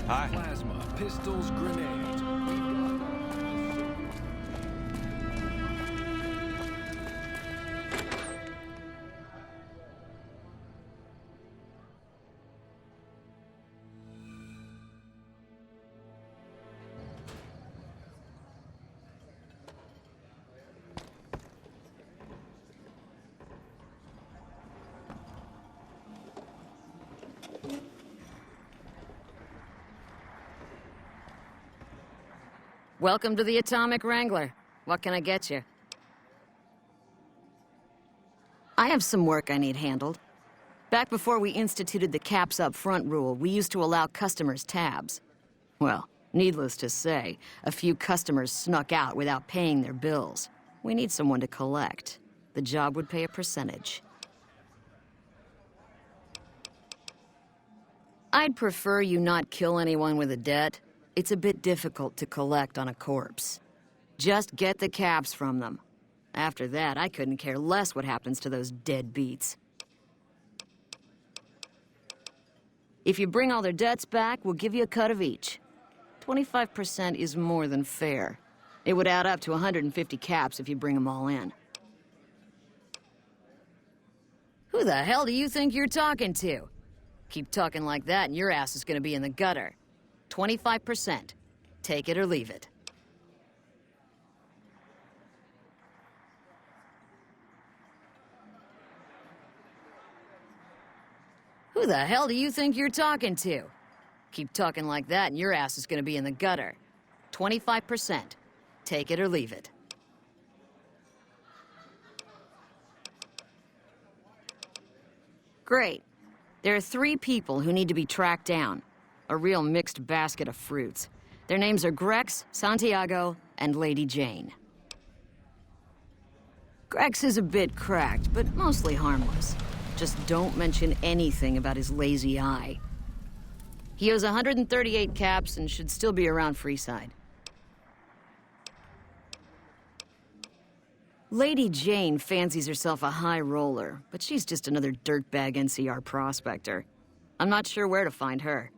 Hi. Plasma, pistols, grenades. Welcome to the Atomic Wrangler. What can I get you? I have some work I need handled. Back before we instituted the caps up front rule, we used to allow customers tabs. Well, needless to say, a few customers snuck out without paying their bills. We need someone to collect. The job would pay a percentage. I'd prefer you not kill anyone with a debt. It's a bit difficult to collect on a corpse. Just get the caps from them. After that, I couldn't care less what happens to those deadbeats. If you bring all their debts back, we'll give you a cut of each. 25% is more than fair. It would add up to 150 caps if you bring them all in. Who the hell do you think you're talking to? Keep talking like that and your ass is gonna be in the gutter. 25%. Take it or leave it. Who the hell do you think you're talking to? Keep talking like that and your ass is gonna be in the gutter. 25%. Take it or leave it. Great. There are 3 people who need to be tracked down. A real mixed basket of fruits. Their names are Grex, Santiago, and Lady Jane. Grex is a bit cracked, but mostly harmless. Just don't mention anything about his lazy eye. He owes 138 caps and should still be around Freeside. Lady Jane fancies herself a high roller, but she's just another dirtbag NCR prospector. I'm not sure where to find her.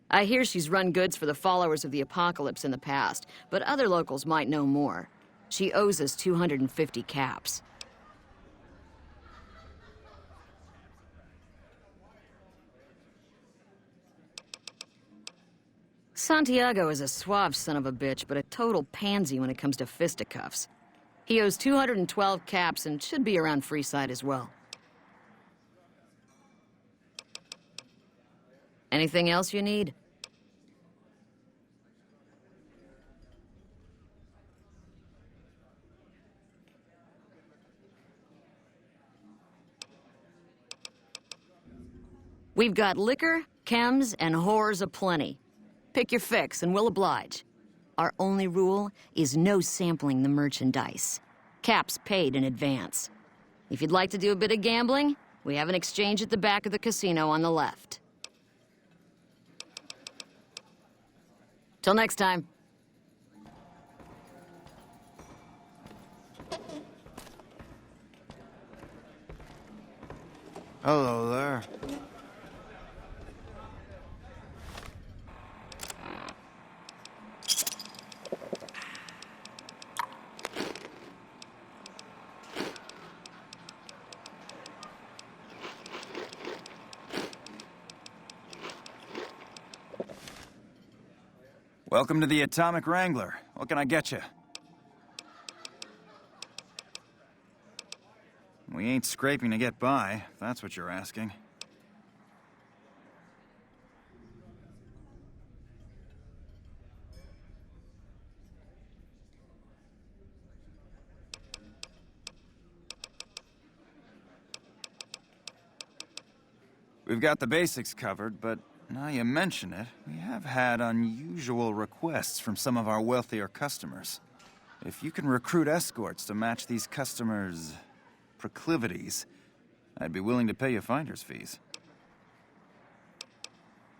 I hear she's run goods for the followers of the apocalypse in the past, but other locals might know more. She owes us 250 caps. Santiago is a suave son of a bitch, but a total pansy when it comes to fisticuffs. He owes 212 caps and should be around Freeside as well. Anything else you need? We've got liquor, chems, and whores aplenty. Pick your fix and we'll oblige. Our only rule is no sampling the merchandise. Caps paid in advance. If you'd like to do a bit of gambling, we have an exchange at the back of the casino on the left. Till next time. Hello there. Welcome to the Atomic Wrangler. What can I get you? We ain't scraping to get by, if that's what you're asking. We've got the basics covered, but now you mention it, we have had unusual requests from some of our wealthier customers. If you can recruit escorts to match these customers' proclivities, I'd be willing to pay you finder's fees.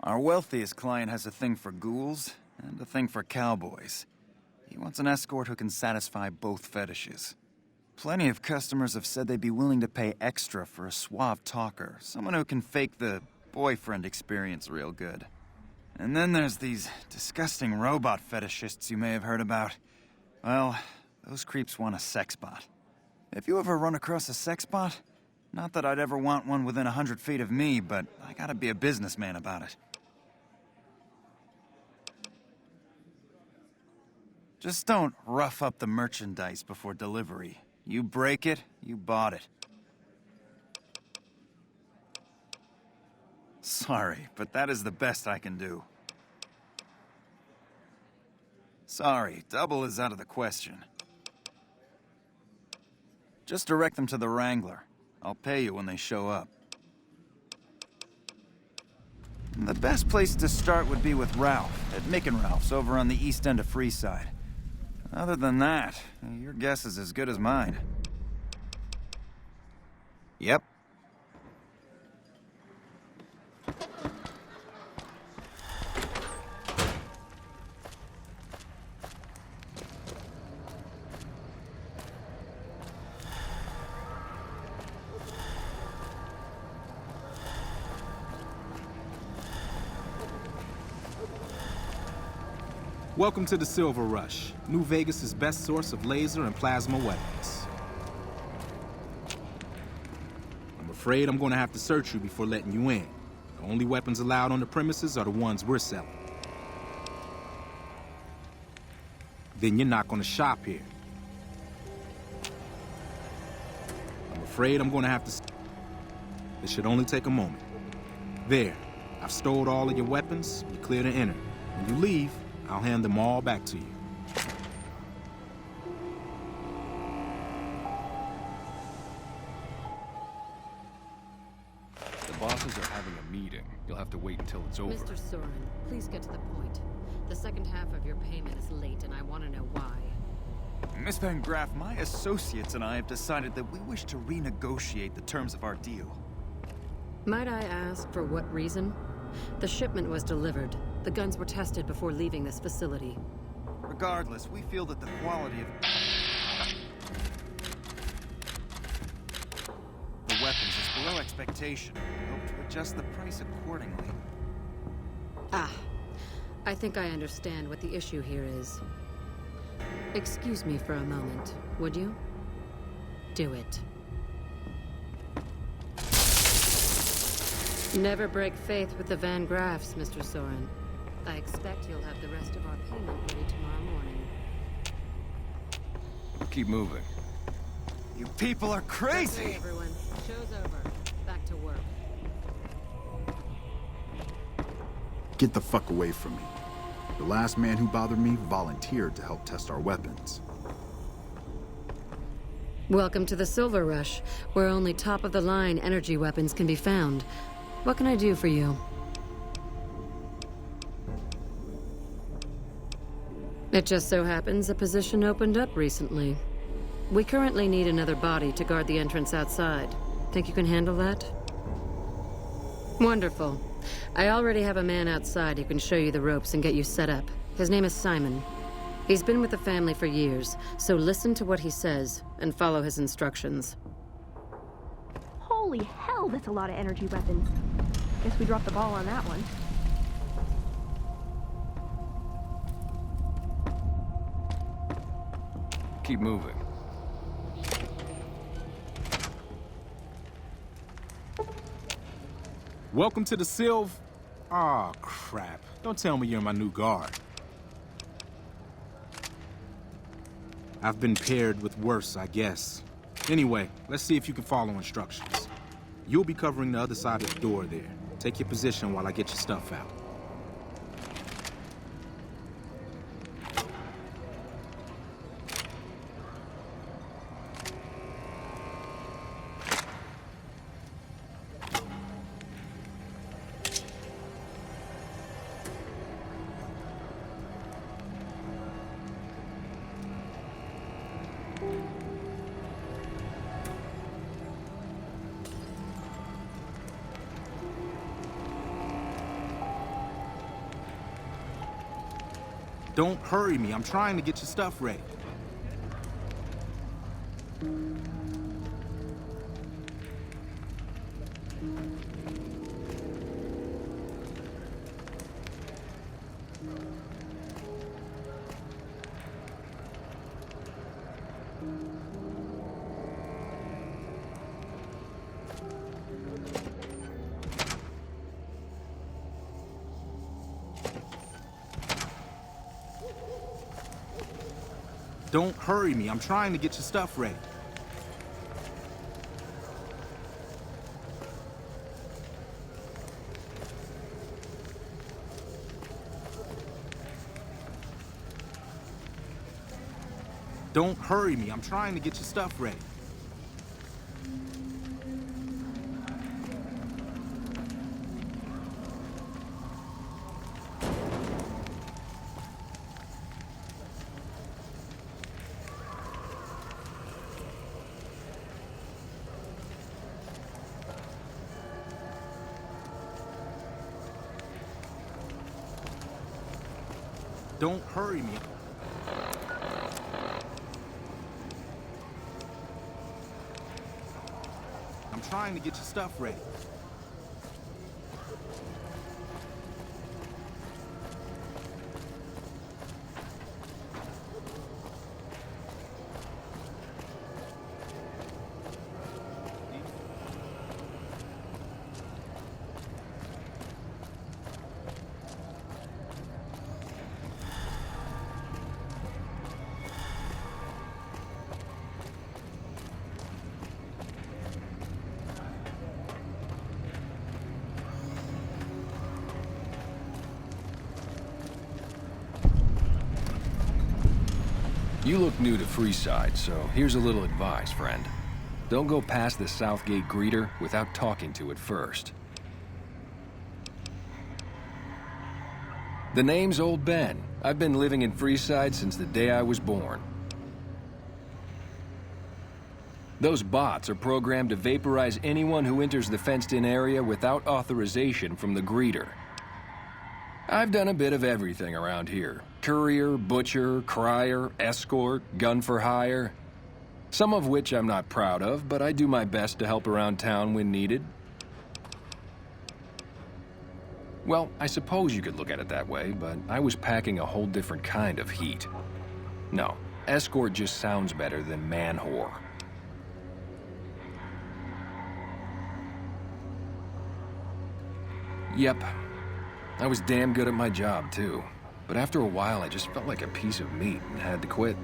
Our wealthiest client has a thing for ghouls and a thing for cowboys. He wants an escort who can satisfy both fetishes. Plenty of customers have said they'd be willing to pay extra for a suave talker, someone who can fake the boyfriend experience real good. And then there's these disgusting robot fetishists you may have heard about. Well, those creeps want a sex bot. If you ever run across a sex bot, not that I'd ever want one within 100 feet of me, but I gotta be a businessman about it. Just don't rough up the merchandise before delivery. You break it, you bought it. Sorry, but that is the best I can do. Sorry, double is out of the question. Just direct them to the Wrangler. I'll pay you when they show up. The best place to start would be with Ralph, at Mick and Ralph's over on the east end of Freeside. Other than that, your guess is as good as mine. Yep. Welcome to the Silver Rush, New Vegas' best source of laser and plasma weapons. I'm afraid I'm gonna have to search you before letting you in. The only weapons allowed on the premises are the ones we're selling. Then you're not gonna shop here. I'm afraid I'm gonna have to... This should only take a moment. There, I've stowed all of your weapons. You're clear to enter. When you leave, I'll hand them all back to you. The bosses are having a meeting. You'll have to wait until it's over. Mr. Soren, please get to the point. The second half of your payment is late, and I want to know why. Miss Van Graff, my associates and I have decided that we wish to renegotiate the terms of our deal. Might I ask for what reason? The shipment was delivered. The guns were tested before leaving this facility. Regardless, we feel that the quality of the weapons is below expectation. We hope to adjust the price accordingly. Ah, I think I understand what the issue here is. Excuse me for a moment, would you? Do it. Never break faith with the Van Graffs, Mr. Soren. I expect you'll have the rest of our payment ready tomorrow morning. Keep moving. You people are crazy! Okay, everyone. Show's over. Back to work. Get the fuck away from me. The last man who bothered me volunteered to help test our weapons. Welcome to the Silver Rush, where only top-of-the-line energy weapons can be found. What can I do for you? It just so happens a position opened up recently. We currently need another body to guard the entrance outside. Think you can handle that? Wonderful. I already have a man outside who can show you the ropes and get you set up. His name is Simon. He's been with the family for years, so listen to what he says and follow his instructions. Holy hell, that's a lot of energy weapons. Guess we dropped the ball on that one. Keep moving. Welcome to the Silv... Aw, crap. Don't tell me you're my new guard. I've been paired with worse, I guess. Anyway, let's see if you can follow instructions. You'll be covering the other side of the door there. Take your position while I get your stuff out. Don't hurry me. I'm trying to get your stuff ready. Don't hurry me. I'm trying to get your stuff ready. Don't hurry me. I'm trying to get your stuff ready. Don't hurry me. I'm trying to get your stuff ready. You look new to Freeside, so here's a little advice, friend. Don't go past the Southgate greeter without talking to it first. The name's Old Ben. I've been living in Freeside since the day I was born. Those bots are programmed to vaporize anyone who enters the fenced-in area without authorization from the greeter. I've done a bit of everything around here. Courier, butcher, crier, escort, gun for hire. Some of which I'm not proud of, but I do my best to help around town when needed. Well, I suppose you could look at it that way, but I was packing a whole different kind of heat. No, escort just sounds better than man-whore. Yep. I was damn good at my job, too. But after a while, I just felt like a piece of meat and had to quit.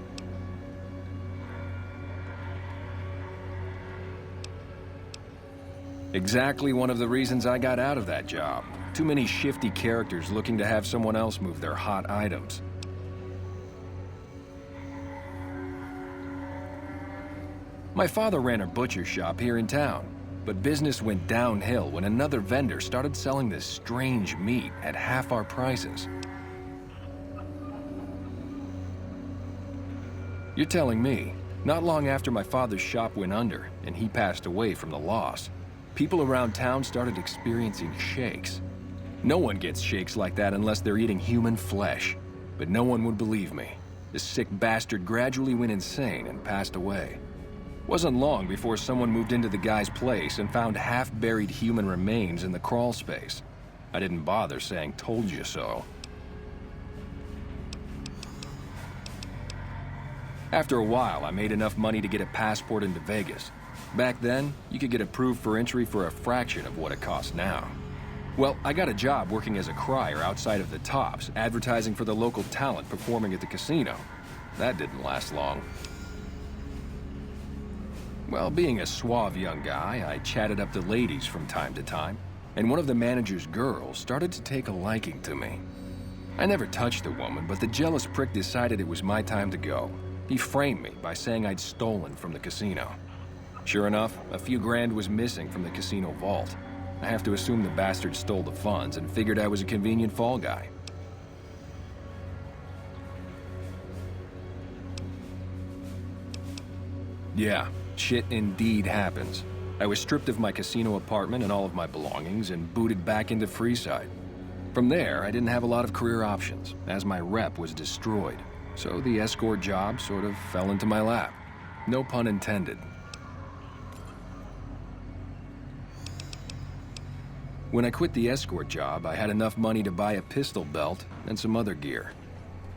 Exactly one of the reasons I got out of that job. Too many shifty characters looking to have someone else move their hot items. My father ran a butcher shop here in town. But business went downhill when another vendor started selling this strange meat at half our prices. You're telling me, not long after my father's shop went under and he passed away from the loss, people around town started experiencing shakes. No one gets shakes like that unless they're eating human flesh. But no one would believe me. The sick bastard gradually went insane and passed away. Wasn't long before someone moved into the guy's place and found half-buried human remains in the crawl space. I didn't bother saying "told you so." After a while, I made enough money to get a passport into Vegas. Back then, you could get approved for entry for a fraction of what it costs now. Well, I got a job working as a crier outside of the Tops, advertising for the local talent performing at the casino. That didn't last long. Well, being a suave young guy, I chatted up the ladies from time to time, and one of the manager's girls started to take a liking to me. I never touched the woman, but the jealous prick decided it was my time to go. He framed me by saying I'd stolen from the casino. Sure enough, a few grand was missing from the casino vault. I have to assume the bastard stole the funds and figured I was a convenient fall guy. Yeah. Shit indeed happens. I was stripped of my casino apartment and all of my belongings and booted back into Freeside. From there, I didn't have a lot of career options, as my rep was destroyed. So the escort job sort of fell into my lap. No pun intended. When I quit the escort job, I had enough money to buy a pistol belt and some other gear.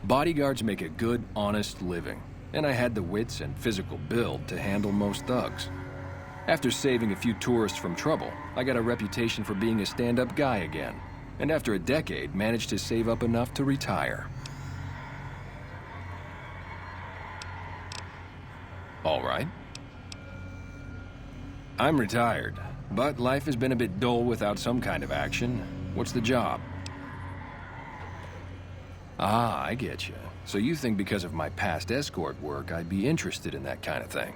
Bodyguards make a good, honest living. And I had the wits and physical build to handle most thugs. After saving a few tourists from trouble, I got a reputation for being a stand-up guy again, and after a decade, managed to save up enough to retire. All right. I'm retired, but life has been a bit dull without some kind of action. What's the job? Ah, I get you. So you think because of my past escort work, I'd be interested in that kind of thing.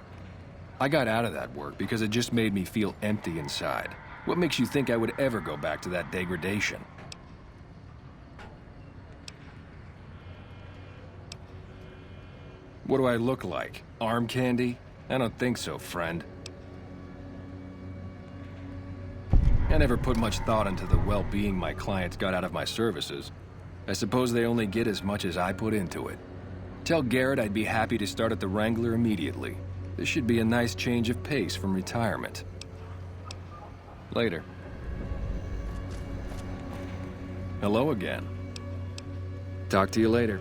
I got out of that work because it just made me feel empty inside. What makes you think I would ever go back to that degradation? What do I look like? Arm candy? I don't think so, friend. I never put much thought into the well-being my clients got out of my services. I suppose they only get as much as I put into it. Tell Garrett I'd be happy to start at the Wrangler immediately. This should be a nice change of pace from retirement. Later. Hello again. Talk to you later.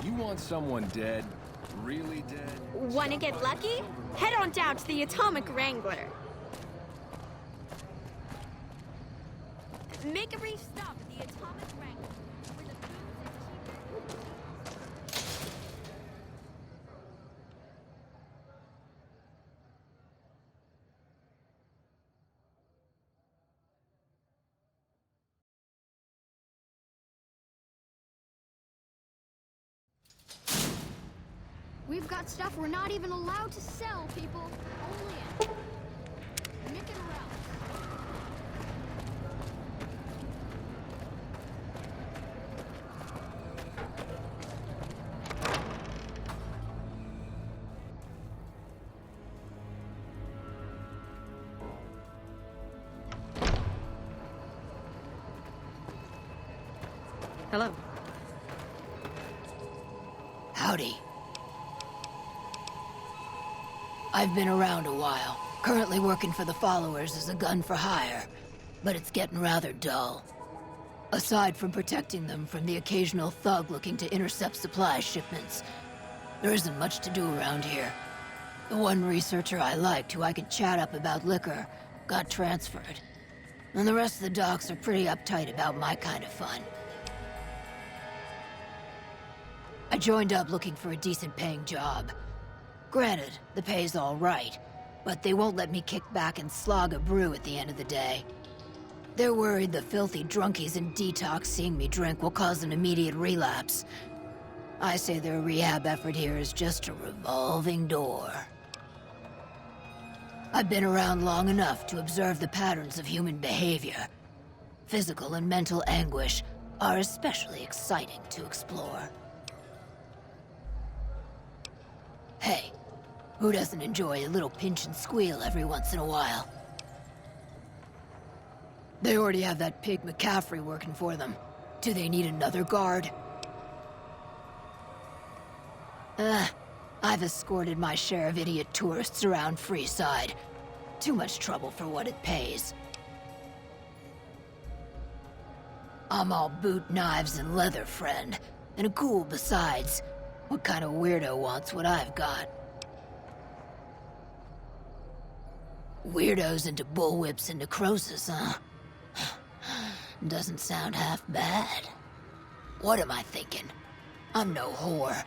You want someone dead? Really dead? Wanna get lucky? Head on down to the Atomic Wrangler. Make a brief stop at the Atomic Wrangler. We've got stuff we're not even allowed to sell, people. Only at Mick and Ralph's. Hello. Howdy. I've been around a while, currently working for the Followers as a gun for hire, but it's getting rather dull. Aside from protecting them from the occasional thug looking to intercept supply shipments, there isn't much to do around here. The one researcher I liked who I could chat up about liquor got transferred, and the rest of the docs are pretty uptight about my kind of fun. I joined up looking for a decent paying job. Granted, the pay's all right, but they won't let me kick back and slog a brew at the end of the day. They're worried the filthy drunkies in detox seeing me drink will cause an immediate relapse. I say their rehab effort here is just a revolving door. I've been around long enough to observe the patterns of human behavior. Physical and mental anguish are especially exciting to explore. Hey, who doesn't enjoy a little pinch and squeal every once in a while? They already have that pig McCaffrey working for them. Do they need another guard? I've escorted my share of idiot tourists around Freeside. Too much trouble for what it pays. I'm all boot, knives, and leather, friend. And cool besides. What kind of weirdo wants what I've got? Weirdos into bullwhips and necrosis, huh? Doesn't sound half bad. What am I thinking? I'm no whore.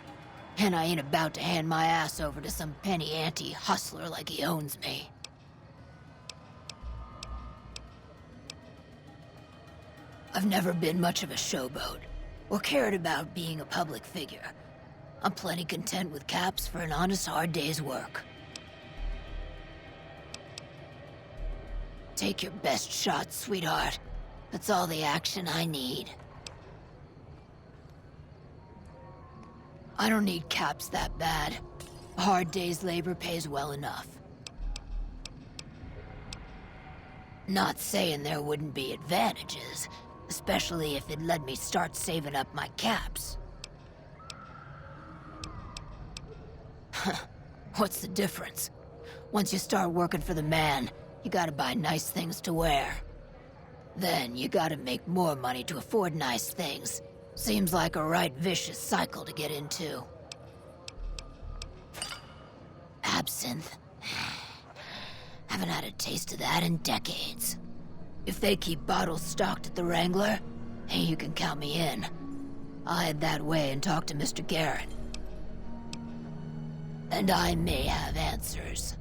And I ain't about to hand my ass over to some penny ante hustler like he owns me. I've never been much of a showboat, or cared about being a public figure. I'm plenty content with caps for an honest, hard day's work. Take your best shot, sweetheart. That's all the action I need. I don't need caps that bad. A hard day's labor pays well enough. Not saying there wouldn't be advantages. Especially if it let me start saving up my caps. What's the difference? Once you start working for the man, you gotta buy nice things to wear. Then you gotta make more money to afford nice things. Seems like a right vicious cycle to get into. Absinthe. Haven't had a taste of that in decades. If they keep bottles stocked at the Wrangler, hey, you can count me in. I'll head that way and talk to Mr. Garrett. And I may have answers.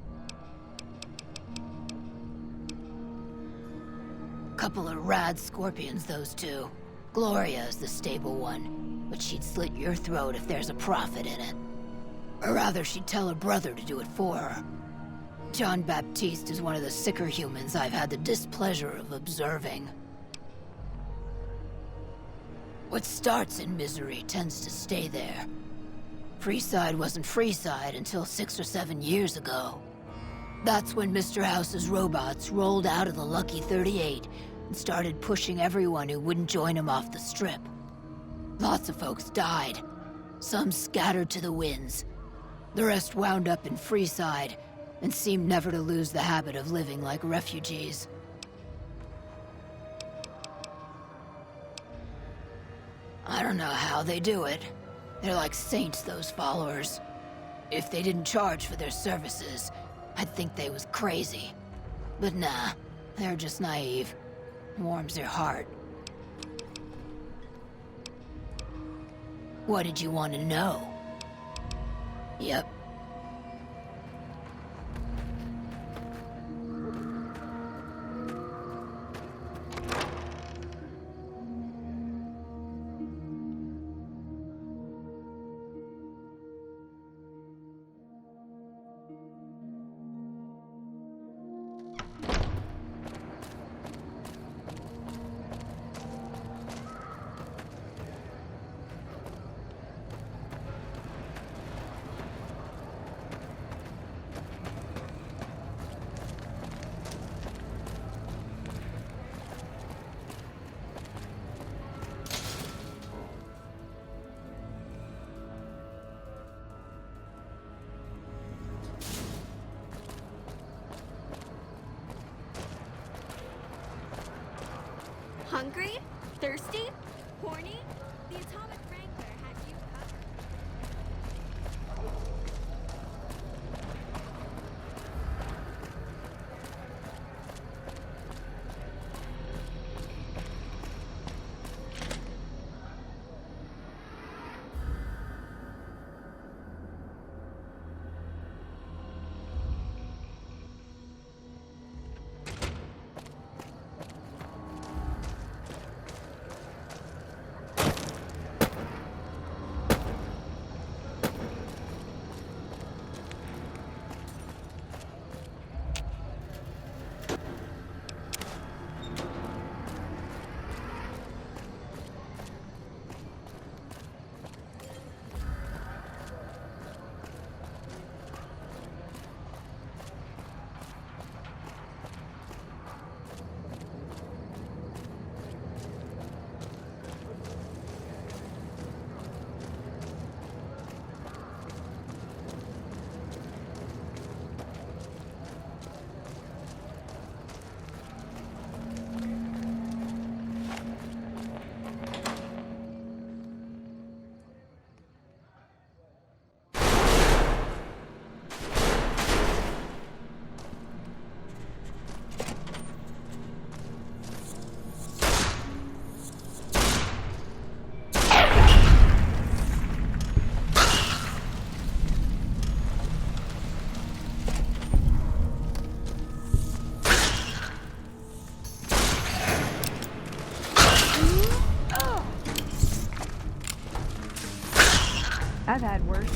Couple of rad scorpions, those two. Gloria's the stable one, but she'd slit your throat if there's a profit in it. Or rather, she'd tell her brother to do it for her. John Baptiste is one of the sicker humans I've had the displeasure of observing. What starts in misery tends to stay there. Freeside wasn't Freeside until 6 or 7 years ago. That's when Mr. House's robots rolled out of the Lucky 38 and started pushing everyone who wouldn't join him off the strip. Lots of folks died. Some scattered to the winds. The rest wound up in Freeside and seemed never to lose the habit of living like refugees. I don't know how they do it. They're like saints, those followers. If they didn't charge for their services, I'd think they was crazy. But nah, they're just naive. Warms their heart. What did you want to know? Yep. Hungry? Thirsty? Horny? The Atomic Wrangler had you covered. I've had worse.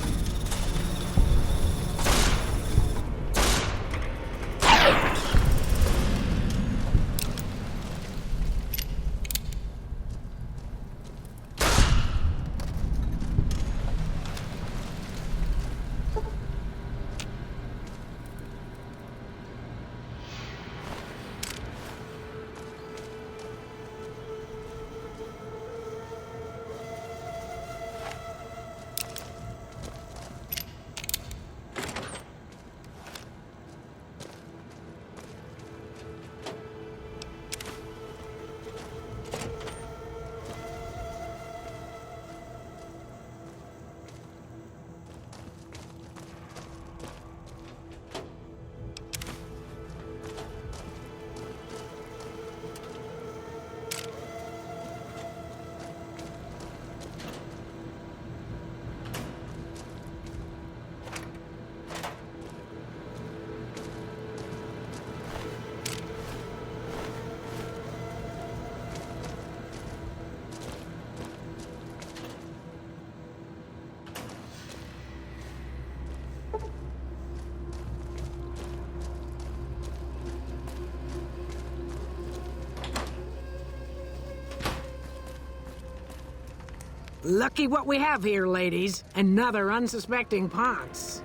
Lucky what we have here, ladies. Another unsuspecting Ponce.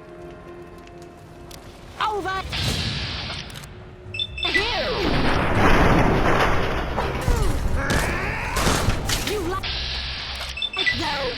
Over here! You like though?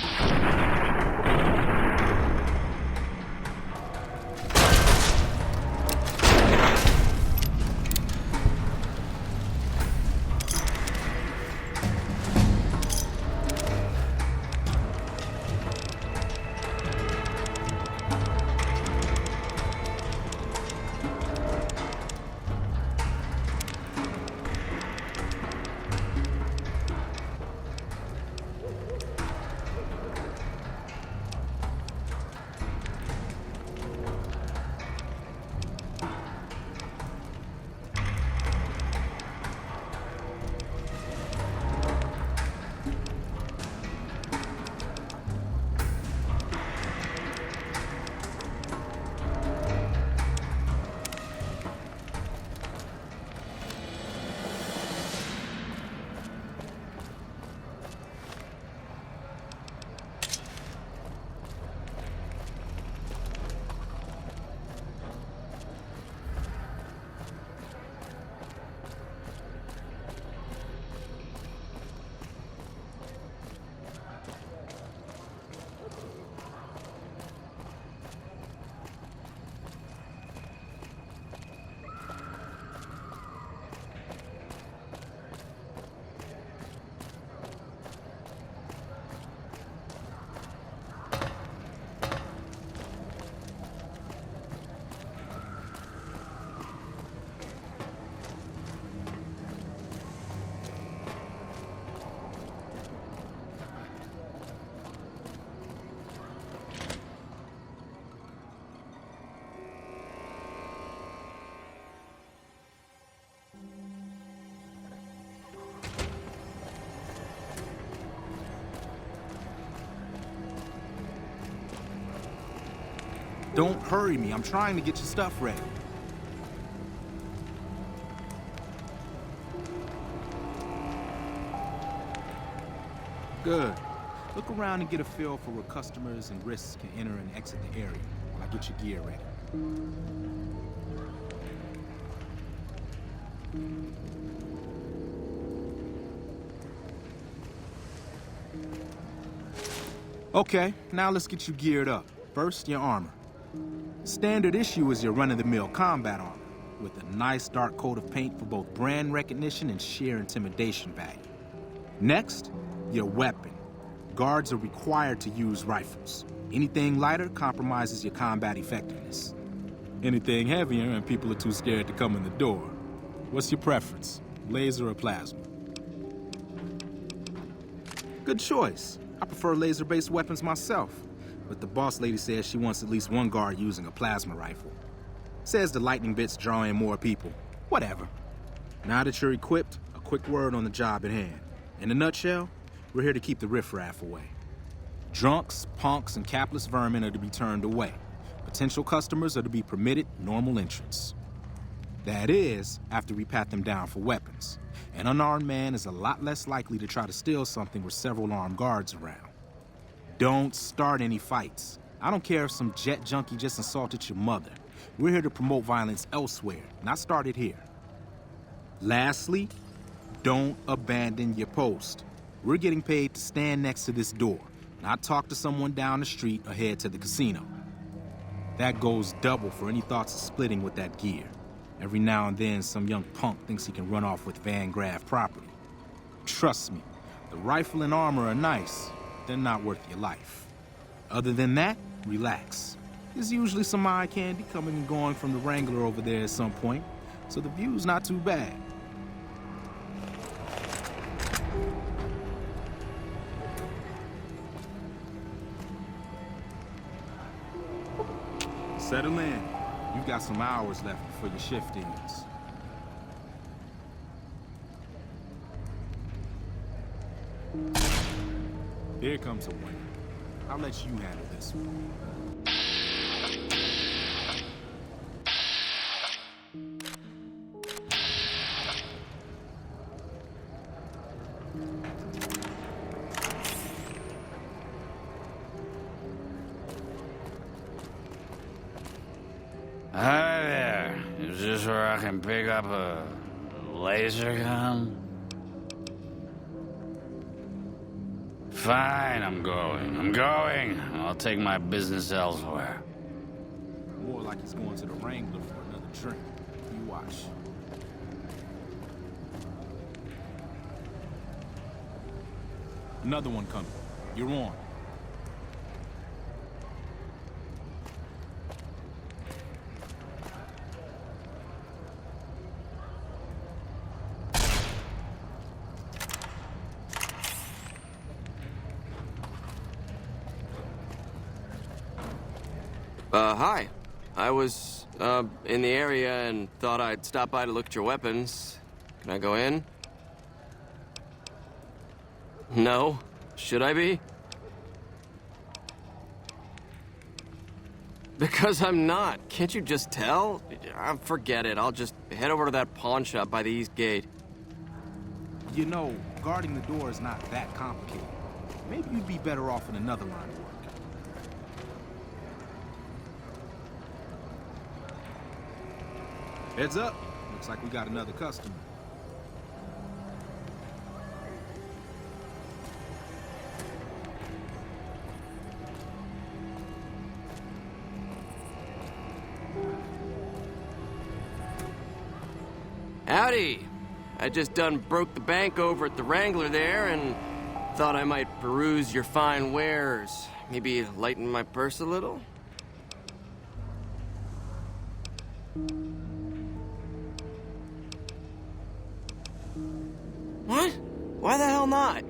Don't hurry me. I'm trying to get your stuff ready. Good. Look around and get a feel for where customers and risks can enter and exit the area while I get your gear ready. Okay, now let's get you geared up. First, your armor. Standard issue is your run-of-the-mill combat armor, with a nice dark coat of paint for both brand recognition and sheer intimidation value. Next, your weapon. Guards are required to use rifles. Anything lighter compromises your combat effectiveness. Anything heavier and people are too scared to come in the door. What's your preference, laser or plasma? Good choice. I prefer laser-based weapons myself, but the boss lady says she wants at least one guard using a plasma rifle. Says the lightning bits draw in more people. Whatever. Now that you're equipped, a quick word on the job at hand. In a nutshell, we're here to keep the riffraff away. Drunks, punks, and capless vermin are to be turned away. Potential customers are to be permitted normal entrance. That is, after we pat them down for weapons. An unarmed man is a lot less likely to try to steal something with several armed guards around. Don't start any fights. I don't care if some jet junkie just assaulted your mother. We're here to promote violence elsewhere, not start it here. Lastly, don't abandon your post. We're getting paid to stand next to this door, not talk to someone down the street or head to the casino. That goes double for any thoughts of splitting with that gear. Every now and then, some young punk thinks he can run off with Van Graff property. Trust me, the rifle and armor are nice. They're not worth your life. Other than that, relax. There's usually some eye candy coming and going from the Wrangler over there at some point, so the view's not too bad. Settle in. You've got some hours left before your shift ends. Here comes a winner. I'll let you handle this one. place where I can pick up a laser gun? Fine, I'm going. I'm going. I'll take my business elsewhere. More like he's going to the Wrangler for another drink. You watch. Another one coming. You're on. Hi. I was, in the area and thought I'd stop by to look at your weapons. Can I go in? No? Should I be? Because I'm not. Can't you just tell? Forget it. I'll just head over to that pawn shop by the east gate. You know, guarding the door is not that complicated. Maybe you'd be better off in another line of work. Heads up. Looks like we got another customer. Howdy! I just done broke the bank over at the Wrangler there and thought I might peruse your fine wares. Maybe lighten my purse a little? What? Why the hell not?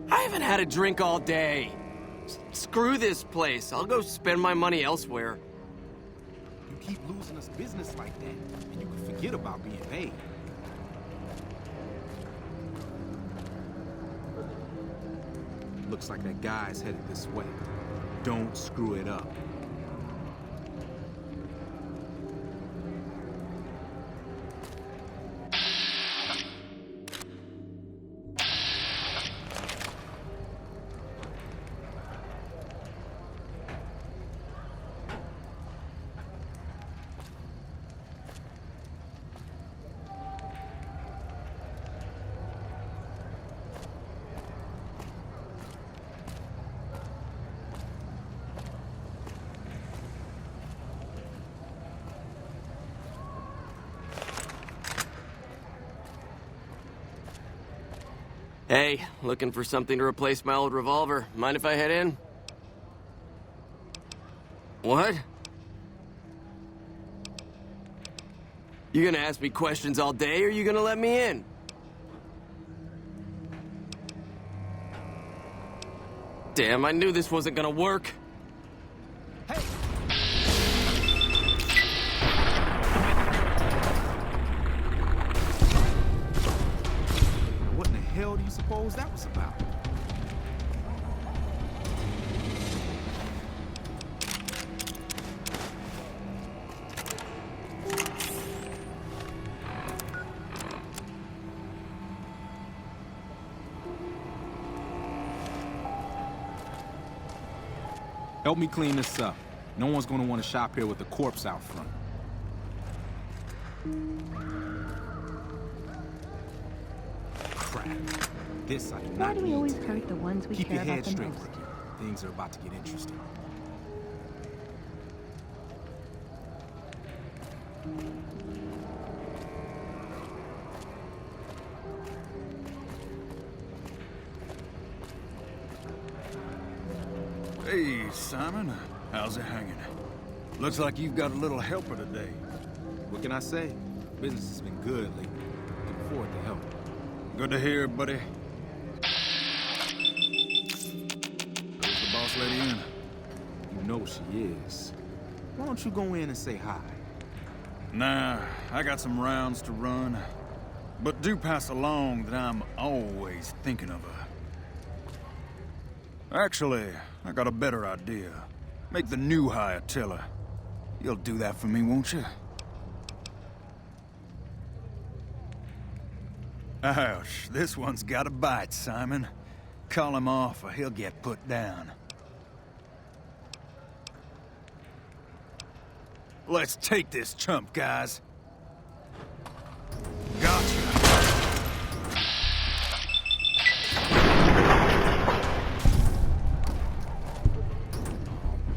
I haven't had a drink all day. Screw this place. I'll go spend my money elsewhere. You keep losing us business like that, and you can forget about being paid. Looks like that guy's headed this way. Don't screw it up. Hey, looking for something to replace my old revolver. Mind if I head in? What? You gonna ask me questions all day, or you gonna let me in? Damn, I knew this wasn't gonna work. What in the hell do you suppose that was about? Help me clean this up. No one's gonna want to shop here with a corpse out front. Crap. This I do Why not do we need always today. hurt the ones we Keep care your head about the straight, most? rookie. Things are about to get interesting. Hey, Simon. How's it hanging? Looks like you've got a little helper today. What can I say? Business has been good lately. Looking forward to help. Good to hear, buddy. Goes the boss lady in? You know she is. Why don't you go in and say hi? Nah, I got some rounds to run. But do pass along that I'm always thinking of her. Actually, I got a better idea. Make the new hire tell her. You'll do that for me, won't you? Ouch, this one's got a bite, Simon. call him off or he'll get put down. Let's take this chump, guys. Gotcha.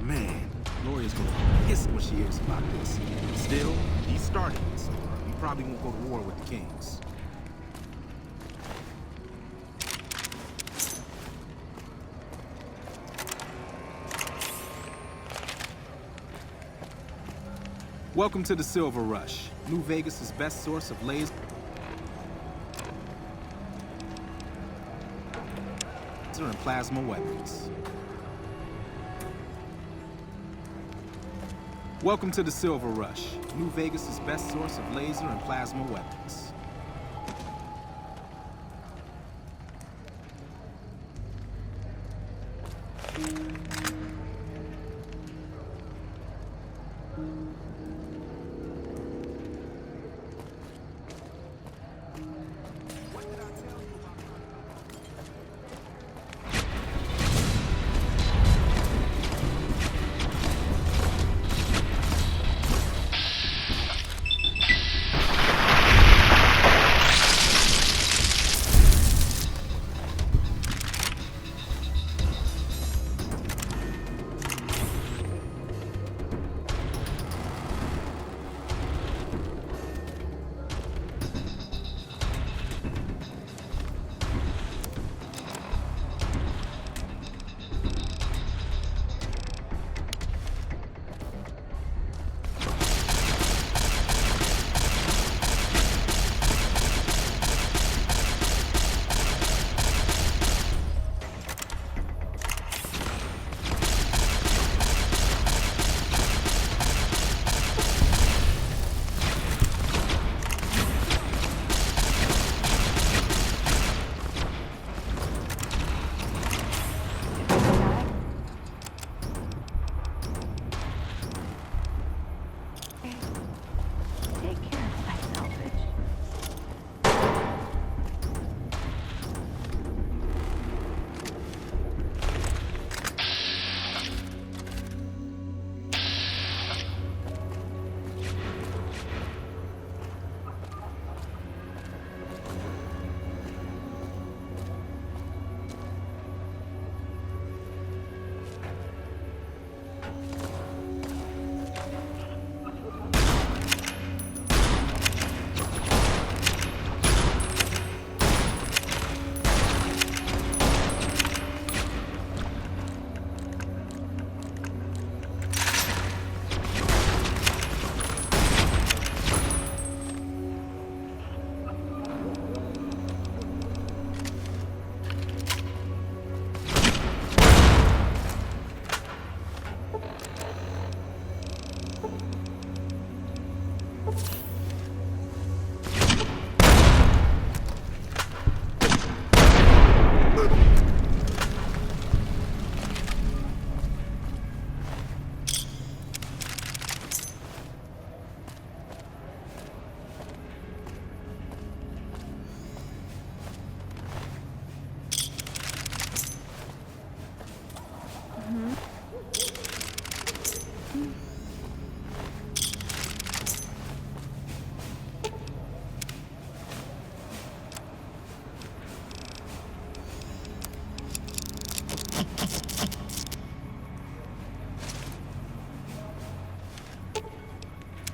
Man, Gloria's gonna be pissed when she hears about this. Still, he started it, so he probably won't go to war with the Kings. Welcome to the Silver Rush, New Vegas' best source of laser and plasma weapons. Welcome to the Silver Rush, New Vegas' best source of laser and plasma weapons.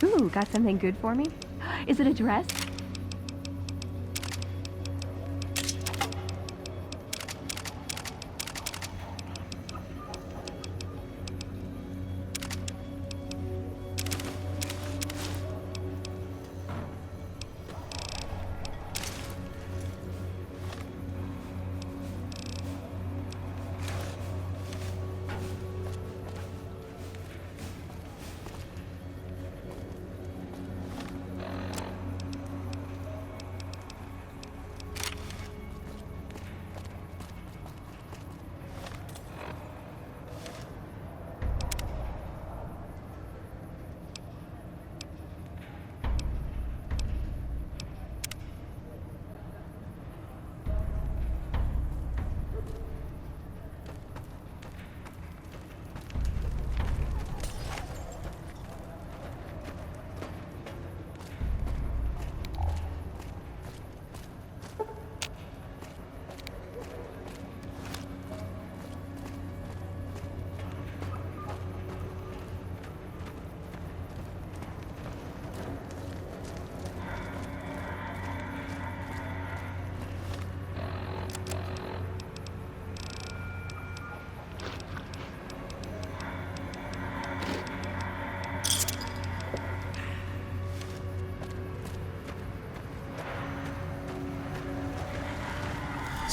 Ooh, got something good for me? Is it a dress?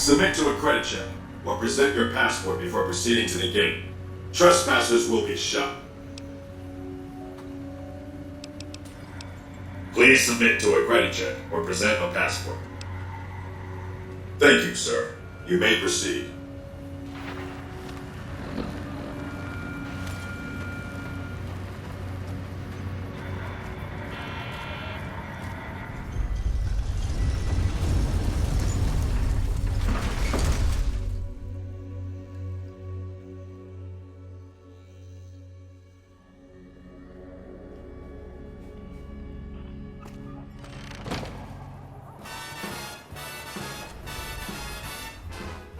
Submit to a credit check, or present your passport before proceeding to the gate. Trespassers will be shot. Please submit to a credit check, or present a passport. Thank you, sir. You may proceed.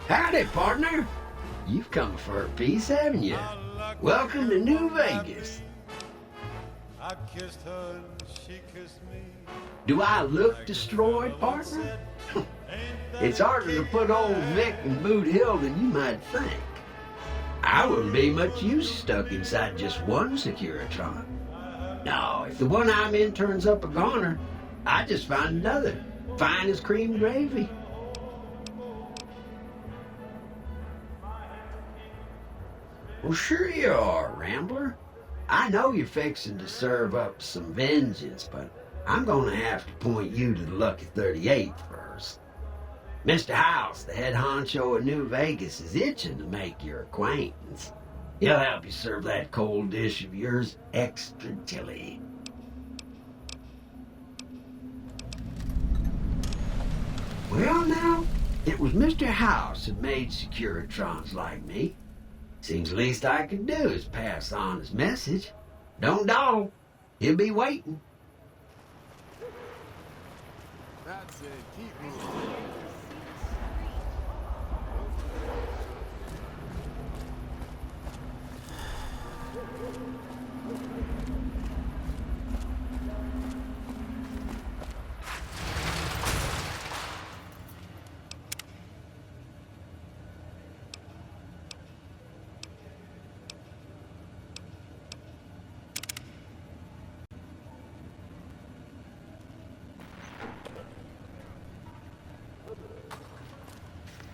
Howdy, partner. You've come for a piece, haven't you? Welcome to New Vegas. I kissed her and she kissed me. Do I look destroyed, partner? It's harder to put old Vic in Boot Hill than you might think. I wouldn't be much use stuck inside just one Securitron. No, if the one I'm in turns up a goner, I just find another, fine as cream gravy. Well, sure you are, Rambler. I know you're fixing to serve up some vengeance, but I'm gonna have to point you to the Lucky 38 first. Mr. House, the head honcho of New Vegas, is itching to make your acquaintance. He'll help you serve that cold dish of yours extra chilly. Well, now, it was Mr. House that made Securitrons like me. Seems the least I can do is pass on his message. Don't dawdle. He'll be waiting. That's it. Keep moving.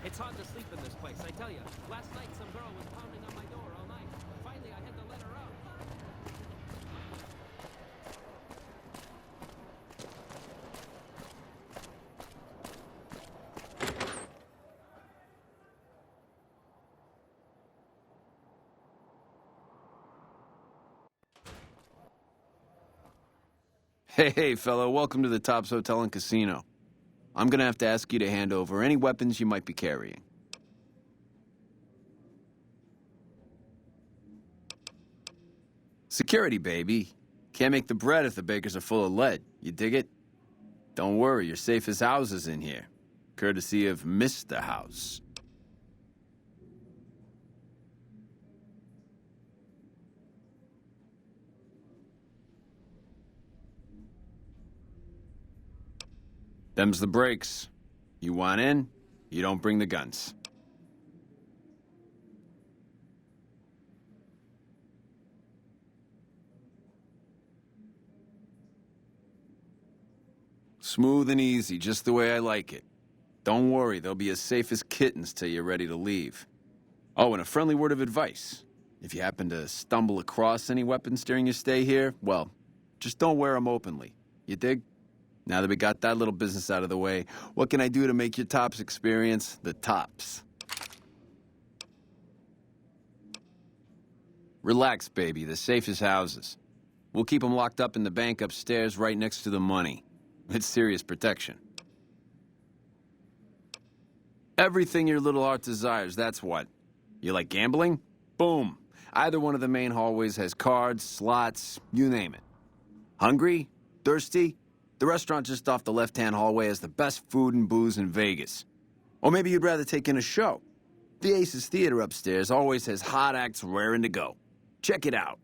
It's hard to sleep in this place, I tell you. Last night some girl was pounding on my door all night. Finally, I had to let her out. Hey, fellow, welcome to the Tops Hotel and Casino. I'm gonna have to ask you to hand over any weapons you might be carrying. Security, baby. Can't make the bread if the bakers are full of lead. You dig it? Don't worry, you're safe as houses in here. Courtesy of Mr. House. Them's the breaks. You want in, you don't bring the guns. Smooth and easy, just the way I like it. Don't worry, they'll be as safe as kittens till you're ready to leave. Oh, and a friendly word of advice. If you happen to stumble across any weapons during your stay here, well, just don't wear them openly. You dig? Now that we got that little business out of the way, what can I do to make your Tops experience the tops? Relax, baby. The safest houses. We'll keep them locked up in the bank upstairs right next to the money. It's serious protection. Everything your little heart desires, that's what. You like gambling? Boom. Either one of the main hallways has cards, slots, you name it. Hungry? Thirsty? The restaurant just off the left-hand hallway has the best food and booze in Vegas. Or maybe you'd rather take in a show. The Aces Theater upstairs always has hot acts raring to go. Check it out.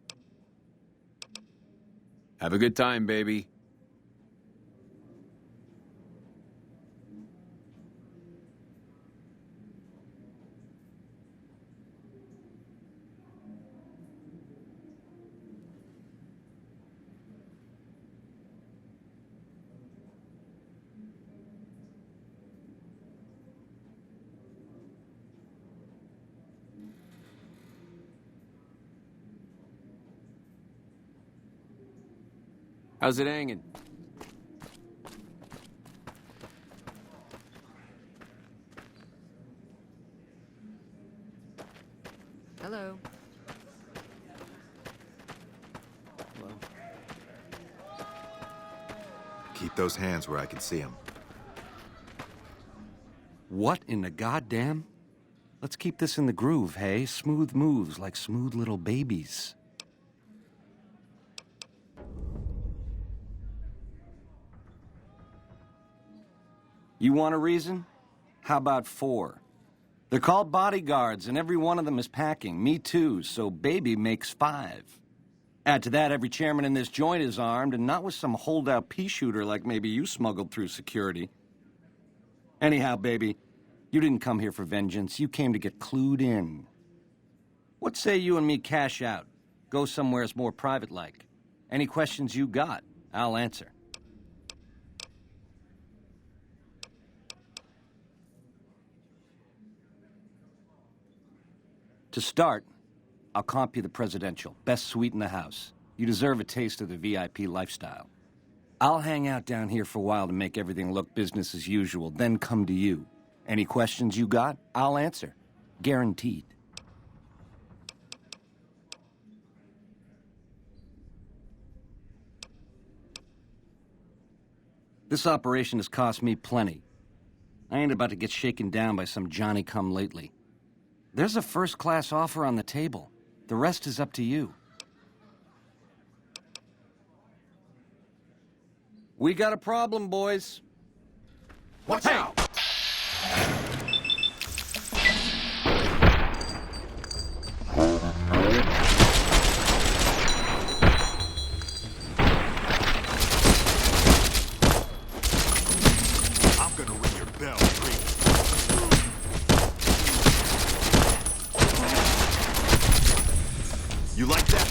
Have a good time, baby. How's it hanging? Hello. Hello. Keep those hands where I can see them. What in the goddamn? Let's keep this in the groove, hey? Smooth moves like smooth little babies. You want a reason? How about 4? They're called bodyguards, and every one of them is packing. Me too, so baby makes 5. Add to that, every chairman in this joint is armed, and not with some holdout pea shooter like maybe you smuggled through security. Anyhow, baby, you didn't come here for vengeance. You came to get clued in. What say you and me cash out? Go somewheres more private-like. Any questions you got, I'll answer. To start, I'll comp you the presidential. Best suite in the house. You deserve a taste of the VIP lifestyle. I'll hang out down here for a while to make everything look business as usual, then come to you. Any questions you got, I'll answer. Guaranteed. This operation has cost me plenty. I ain't about to get shaken down by some Johnny-come-lately. There's a first-class offer on the table. The rest is up to you. We got a problem, boys. Watch out! I'm gonna ring your bell, creep. You like that?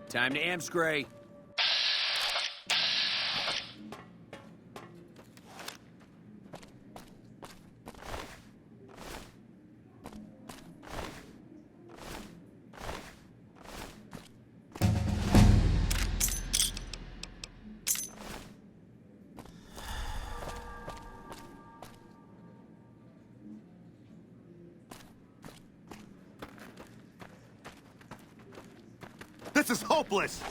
Time to Amscray. This is hopeless!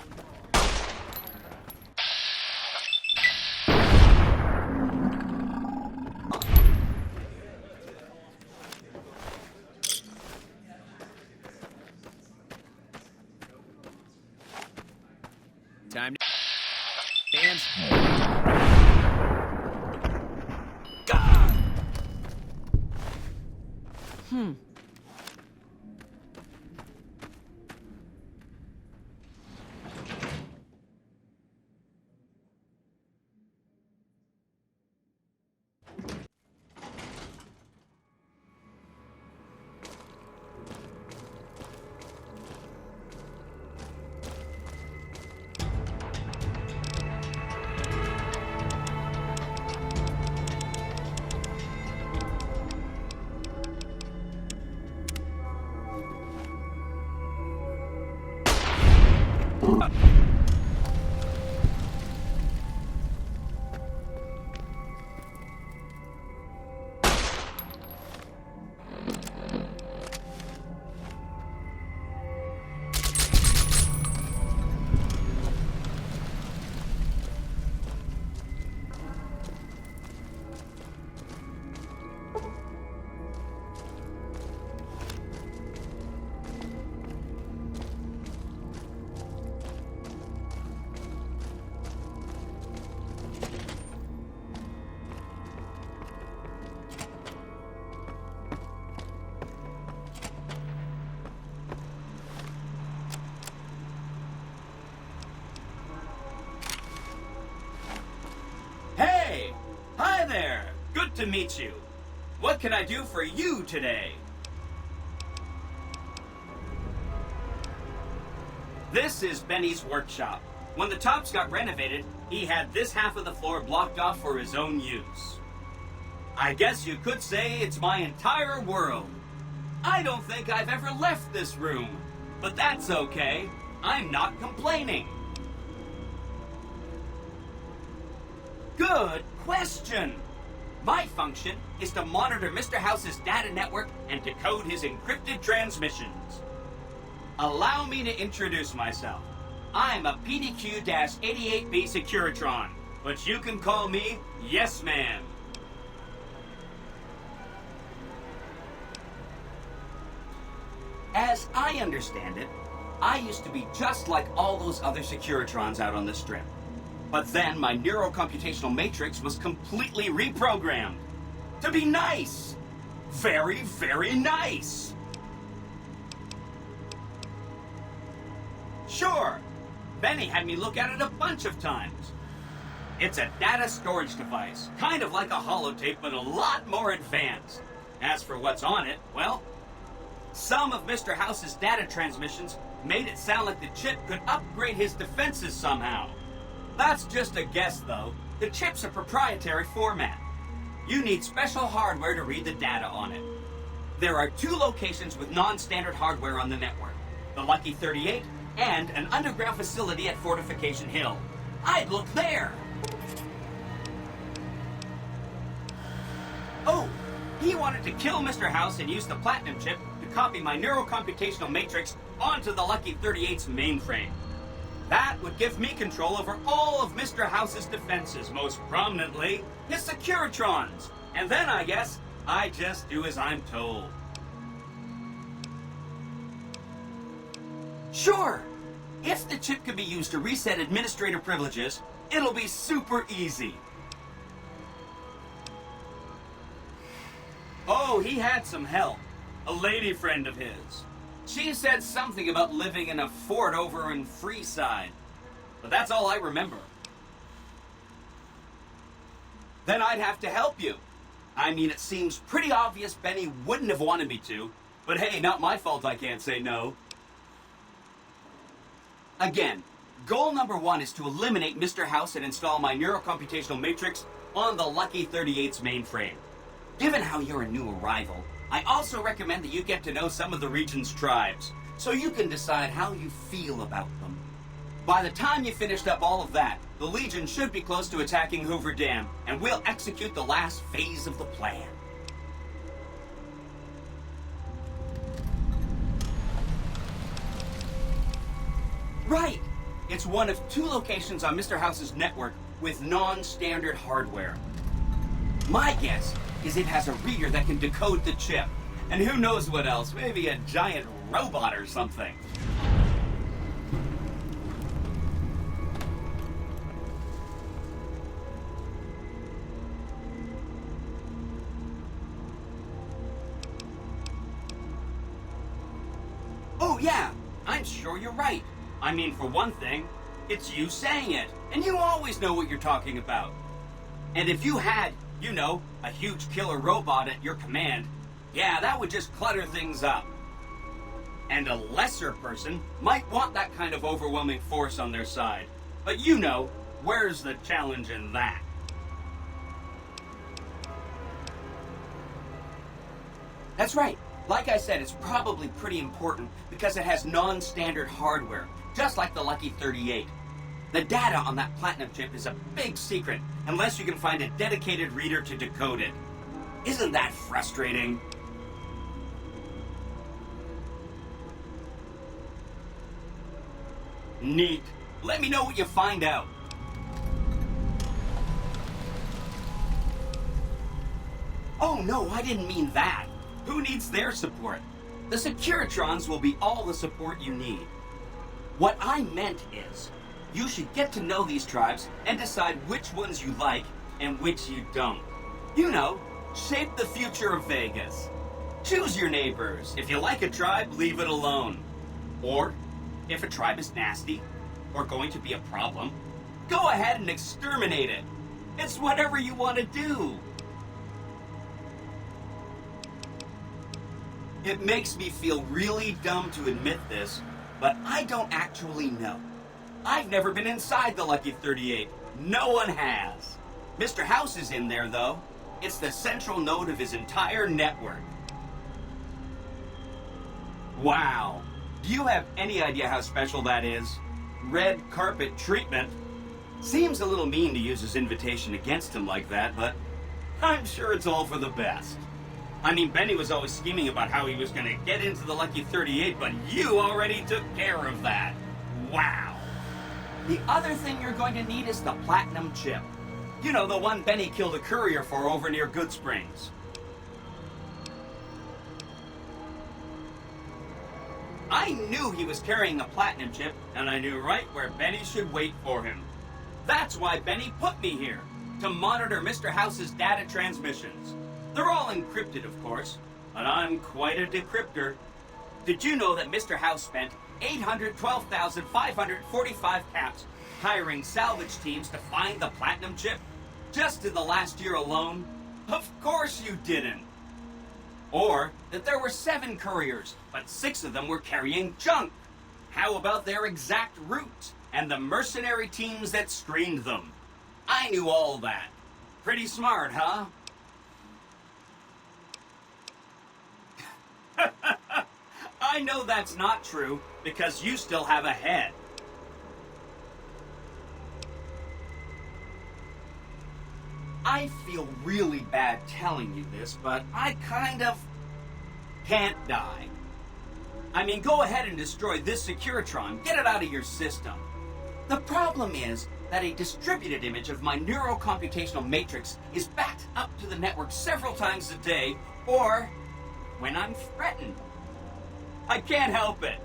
Time to dance. Hey! Hi there! Good to meet you. What can I do for you today? This is Benny's workshop. When the tops got renovated, he had this half of the floor blocked off for his own use. I guess you could say it's my entire world. I don't think I've ever left this room, but that's okay. I'm not complaining. Good question. My function is to monitor Mr. House's data network and decode his encrypted transmissions. Allow me to introduce myself. I'm a PDQ-88B Securitron, but you can call me Yes Man. As I understand it, I used to be just like all those other Securitrons out on the strip. But then my neurocomputational matrix was completely reprogrammed to be nice. Very, very nice. Sure, Benny had me look at it a bunch of times. It's a data storage device, kind of like a holotape, but a lot more advanced. As for what's on it, well, some of Mr. House's data transmissions made it sound like the chip could upgrade his defenses somehow. That's just a guess, though. The chip's a proprietary format. You need special hardware to read the data on it. There are 2 locations with non-standard hardware on the network. The Lucky 38 and an underground facility at Fortification Hill. I'd look there. Oh, he wanted to kill Mr. House and use the Platinum chip to copy my neurocomputational matrix onto the Lucky 38's mainframe. That would give me control over all of Mr. House's defenses, most prominently his Securitrons. And then, I guess, I just do as I'm told. Sure! If the chip can be used to reset administrator privileges, it'll be super easy. Oh, he had some help. A lady friend of his. She said something about living in a fort over in Freeside. But that's all I remember. Then I'd have to help you. I mean, it seems pretty obvious Benny wouldn't have wanted me to. But hey, not my fault I can't say no. Again, goal number 1 is to eliminate Mr. House and install my neurocomputational matrix on the Lucky 38's mainframe. Given how you're a new arrival, I also recommend that you get to know some of the region's tribes, so you can decide how you feel about them. By the time you finished up all of that, the Legion should be close to attacking Hoover Dam, and we'll execute the last phase of the plan. Right! It's one of 2 locations on Mr. House's network with non-standard hardware. My guess is it has a reader that can decode the chip. And who knows what else, maybe a giant robot or something. I'm sure you're right. I mean, for one thing, it's you saying it, and you always know what you're talking about. And if you had, you know, a huge killer robot at your command, yeah, that would just clutter things up. And a lesser person might want that kind of overwhelming force on their side. But you know, where's the challenge in that? That's right. Like I said, it's probably pretty important because it has non-standard hardware, just like the Lucky 38. The data on that platinum chip is a big secret, unless you can find a dedicated reader to decode it. Isn't that frustrating? Neat. Let me know what you find out. Oh no, I didn't mean that. Who needs their support? The Securitrons will be all the support you need. What I meant is, you should get to know these tribes and decide which ones you like and which you don't. You know, shape the future of Vegas. Choose your neighbors. If you like a tribe, leave it alone. Or, if a tribe is nasty or going to be a problem, go ahead and exterminate it. It's whatever you want to do. It makes me feel really dumb to admit this, but I don't actually know. I've never been inside the Lucky 38. No one has. Mr. House is in there, though. It's the central node of his entire network. Wow. Do you have any idea how special that is? Red carpet treatment. Seems a little mean to use his invitation against him like that, but I'm sure it's all for the best. I mean, Benny was always scheming about how he was going to get into the Lucky 38, but you already took care of that. Wow. The other thing you're going to need is the platinum chip. You know, the one Benny killed a courier for over near Good Springs. I knew he was carrying a platinum chip, and I knew right where Benny should wait for him. That's why Benny put me here, to monitor Mr. House's data transmissions. They're all encrypted, of course, but I'm quite a decryptor. Did you know that Mr. House spent 812,545 caps hiring salvage teams to find the platinum chip? Just in the last year alone? Of course you didn't. Or that there were 7 couriers, but 6 of them were carrying junk. How about their exact routes and the mercenary teams that screened them? I knew all that. Pretty smart, huh? I know that's not true, because you still have a head. I feel really bad telling you this, but I kind of can't die. I mean, go ahead and destroy this Securitron. Get it out of your system. The problem is that a distributed image of my neurocomputational matrix is backed up to the network several times a day, or when I'm threatened. I can't help it.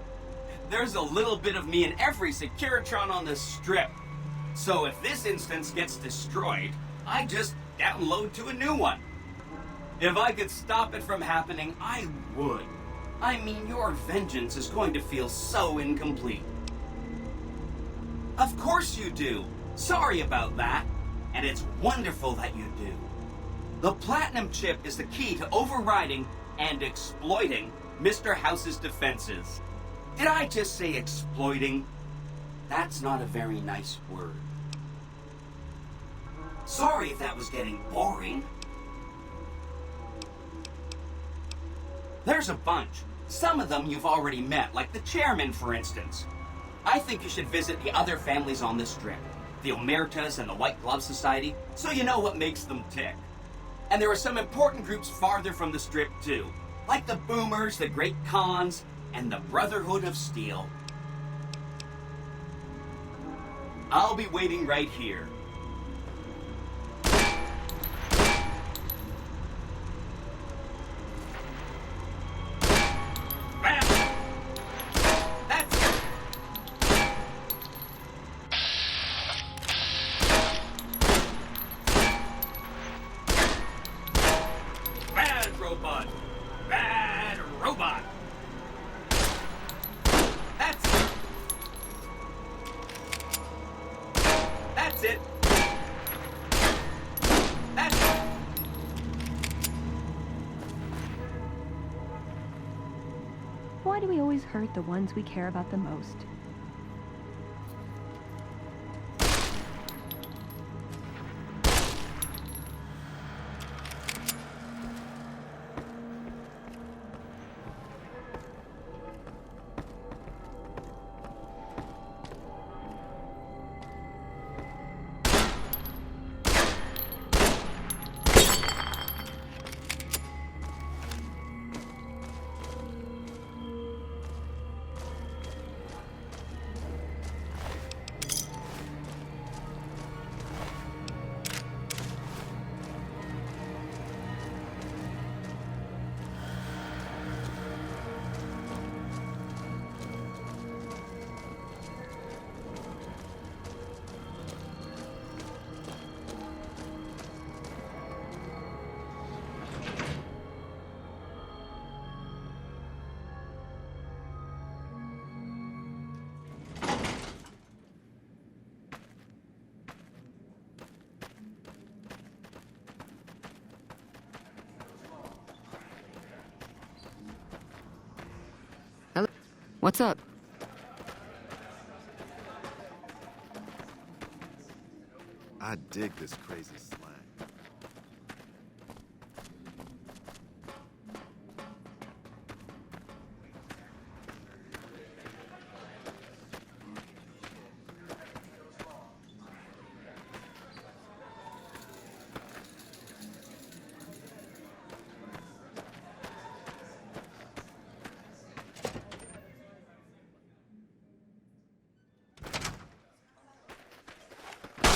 There's a little bit of me in every Securitron on this strip. So if this instance gets destroyed, I just download to a new one. If I could stop it from happening, I would. I mean, your vengeance is going to feel so incomplete. Of course you do. Sorry about that. And it's wonderful that you do. The platinum chip is the key to overriding and exploiting Mr. House's defenses. Did I just say exploiting? That's not a very nice word. Sorry if that was getting boring. There's a bunch. Some of them you've already met, like the chairman, for instance. I think you should visit the other families on this strip, the Omertas and the White Glove Society, so you know what makes them tick. And there are some important groups farther from the strip, too, like the Boomers, the Great Khans, and the Brotherhood of Steel. I'll be waiting right here. That's Why do we always hurt the ones we care about the most? What's up? I dig this crazy slang.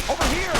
Over here!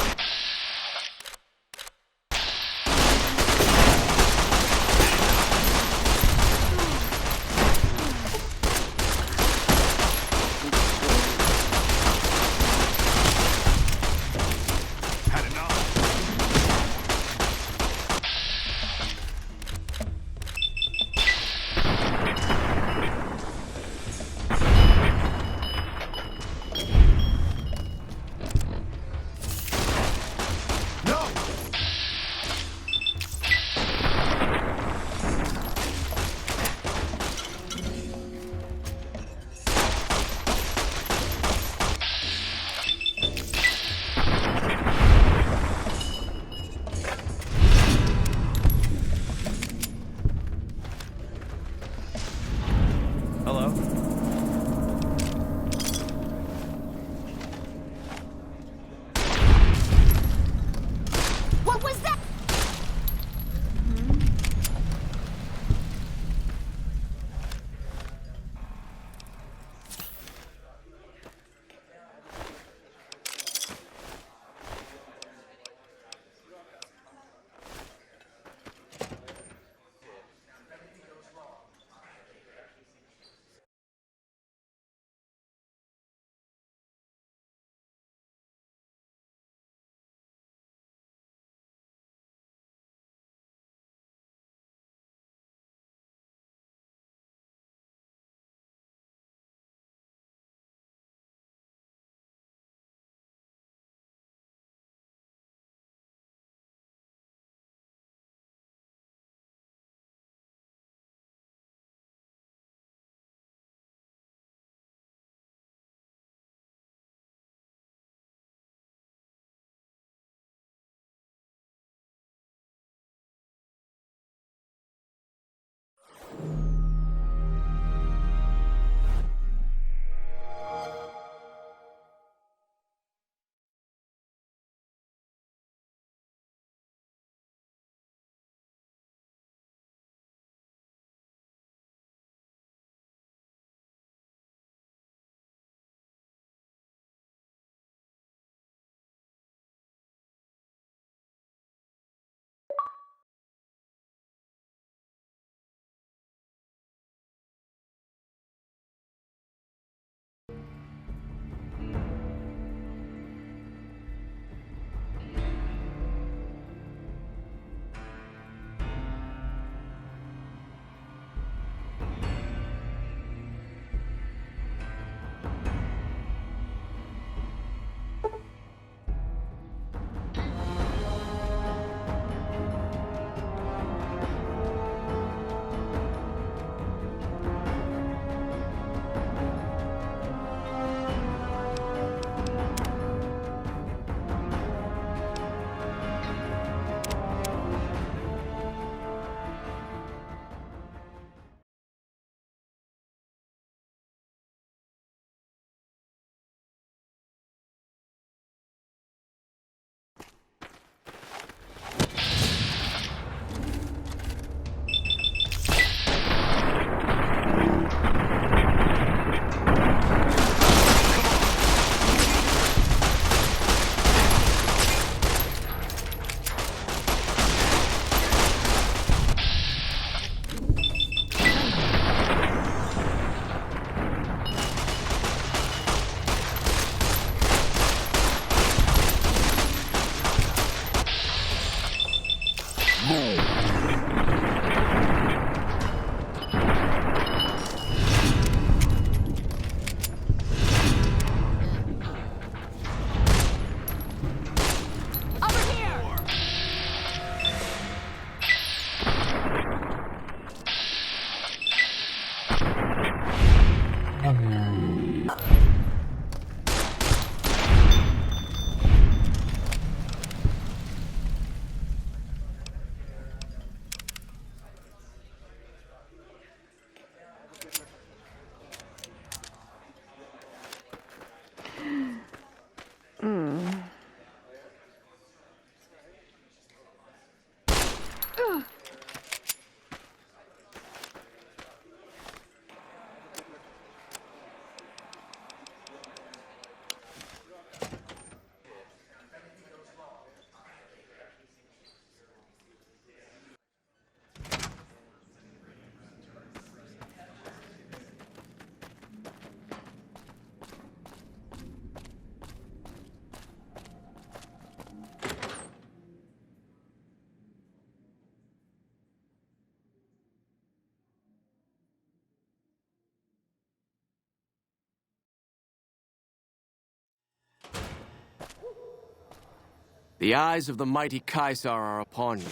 The eyes of the mighty Caesar are upon you.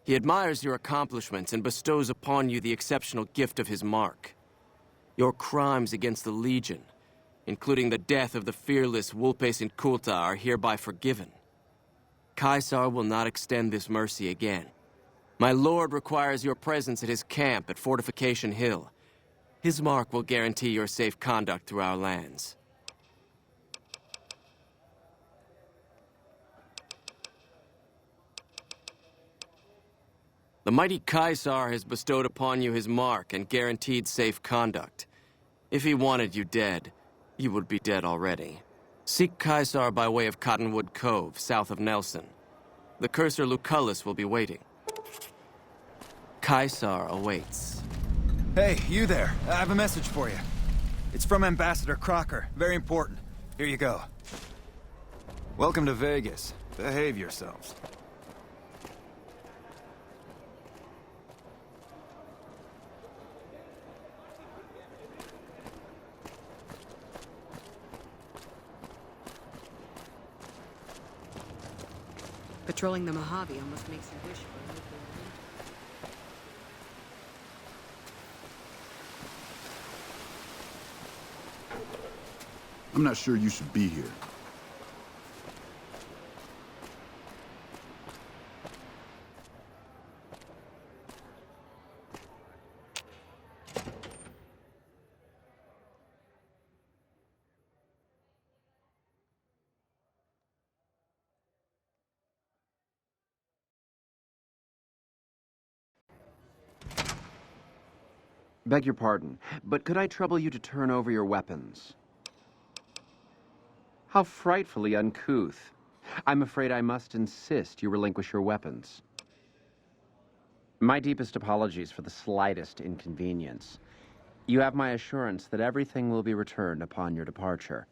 He admires your accomplishments and bestows upon you the exceptional gift of his mark. Your crimes against the Legion, including the death of the fearless Vulpes and Kulta, are hereby forgiven. Caesar will not extend this mercy again. My lord requires your presence at his camp at Fortification Hill. His mark will guarantee your safe conduct through our lands. The mighty Caesar has bestowed upon you his mark and guaranteed safe conduct. If he wanted you dead, you would be dead already. Seek Caesar by way of Cottonwood Cove, south of Nelson. The cursor Lucullus will be waiting. Caesar awaits. Hey, you there. I have a message for you. It's from Ambassador Crocker. Very important. Here you go. Welcome to Vegas. Behave yourselves. Patrolling the Mojave almost makes you wish for a nuclear I'm not sure you should be here. Beg your pardon, but could I trouble you to turn over your weapons? How frightfully uncouth. I'm afraid I must insist you relinquish your weapons. My deepest apologies for the slightest inconvenience. You have my assurance that everything will be returned upon your departure.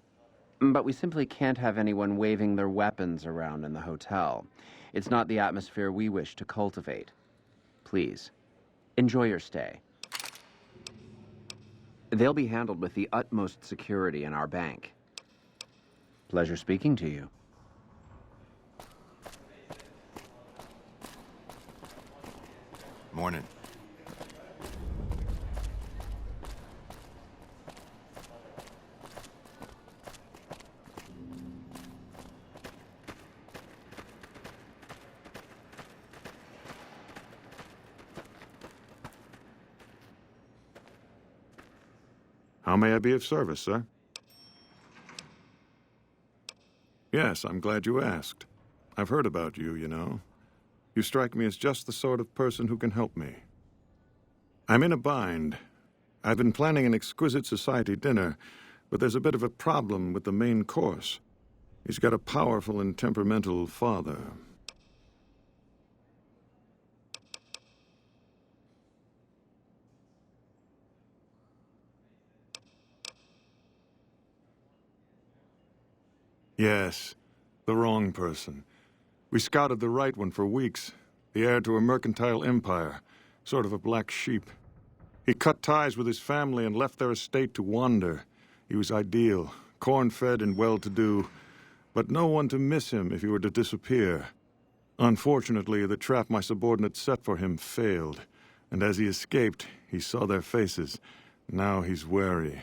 But we simply can't have anyone waving their weapons around in the hotel. It's not the atmosphere we wish to cultivate. Please, enjoy your stay. They'll be handled with the utmost security in our bank. Pleasure speaking to you. Morning. How may I be of service, sir? Yes, I'm glad you asked. I've heard about you, you know. You strike me as just the sort of person who can help me. I'm in a bind. I've been planning an exquisite society dinner, but there's a bit of a problem with the main course. He's got a powerful and temperamental father. Yes, the wrong person. We scouted the right one for weeks. The heir to a mercantile empire, sort of a black sheep. He cut ties with his family and left their estate to wander. He was ideal, corn-fed and well-to-do, but no one to miss him if he were to disappear. Unfortunately, the trap my subordinates set for him failed, and as he escaped, he saw their faces. Now he's wary.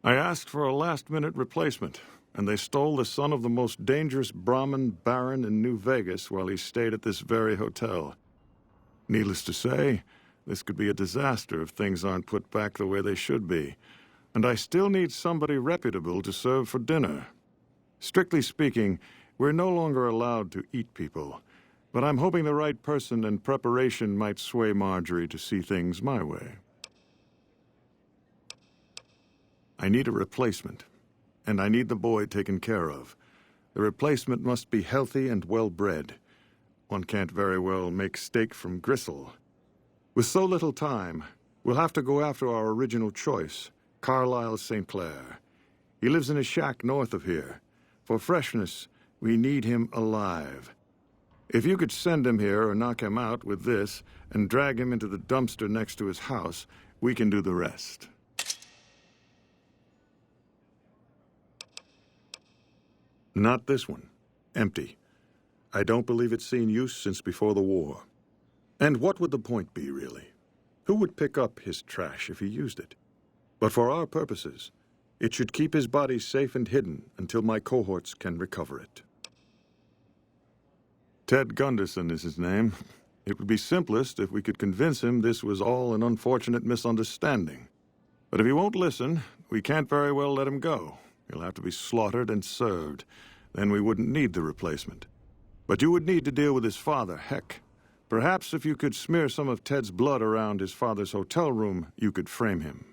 I asked for a last-minute replacement, and they stole the son of the most dangerous Brahmin baron in New Vegas while he stayed at this very hotel. Needless to say, this could be a disaster if things aren't put back the way they should be. And I still need somebody reputable to serve for dinner. Strictly speaking, we're no longer allowed to eat people, but I'm hoping the right person and preparation might sway Marjorie to see things my way. I need a replacement, and I need the boy taken care of. The replacement must be healthy and well-bred. One can't very well make steak from gristle. With so little time, we'll have to go after our original choice, Carlisle St. Clair. He lives in a shack north of here. For freshness, we need him alive. If you could send him here or knock him out with this and drag him into the dumpster next to his house, we can do the rest. Not this one. Empty. I don't believe it's seen use since before the war. And what would the point be, really? Who would pick up his trash if he used it? But for our purposes, it should keep his body safe and hidden until my cohorts can recover it. Ted Gunderson is his name. It would be simplest if we could convince him this was all an unfortunate misunderstanding. But if he won't listen, we can't very well let him go. He'll have to be slaughtered and served. Then we wouldn't need the replacement. But you would need to deal with his father, Heck. Perhaps if you could smear some of Ted's blood around his father's hotel room, you could frame him.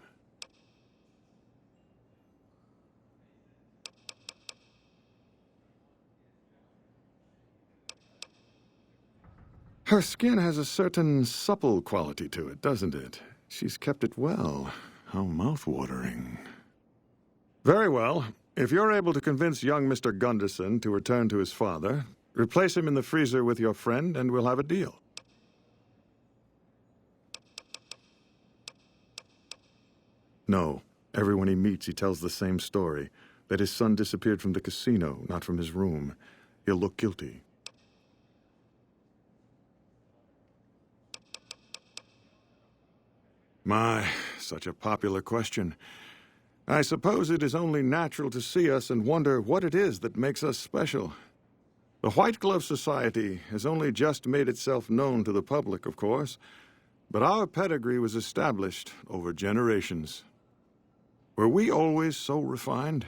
Her skin has a certain supple quality to it, doesn't it? She's kept it well. How mouth-watering. Very well. If you're able to convince young Mr. Gunderson to return to his father, replace him in the freezer with your friend, and we'll have a deal. No. Everyone he meets, he tells the same story. That his son disappeared from the casino, not from his room. He'll look guilty. My, such a popular question. I suppose it is only natural to see us and wonder what it is that makes us special. The White Glove Society has only just made itself known to the public, of course, but our pedigree was established over generations. Were we always so refined?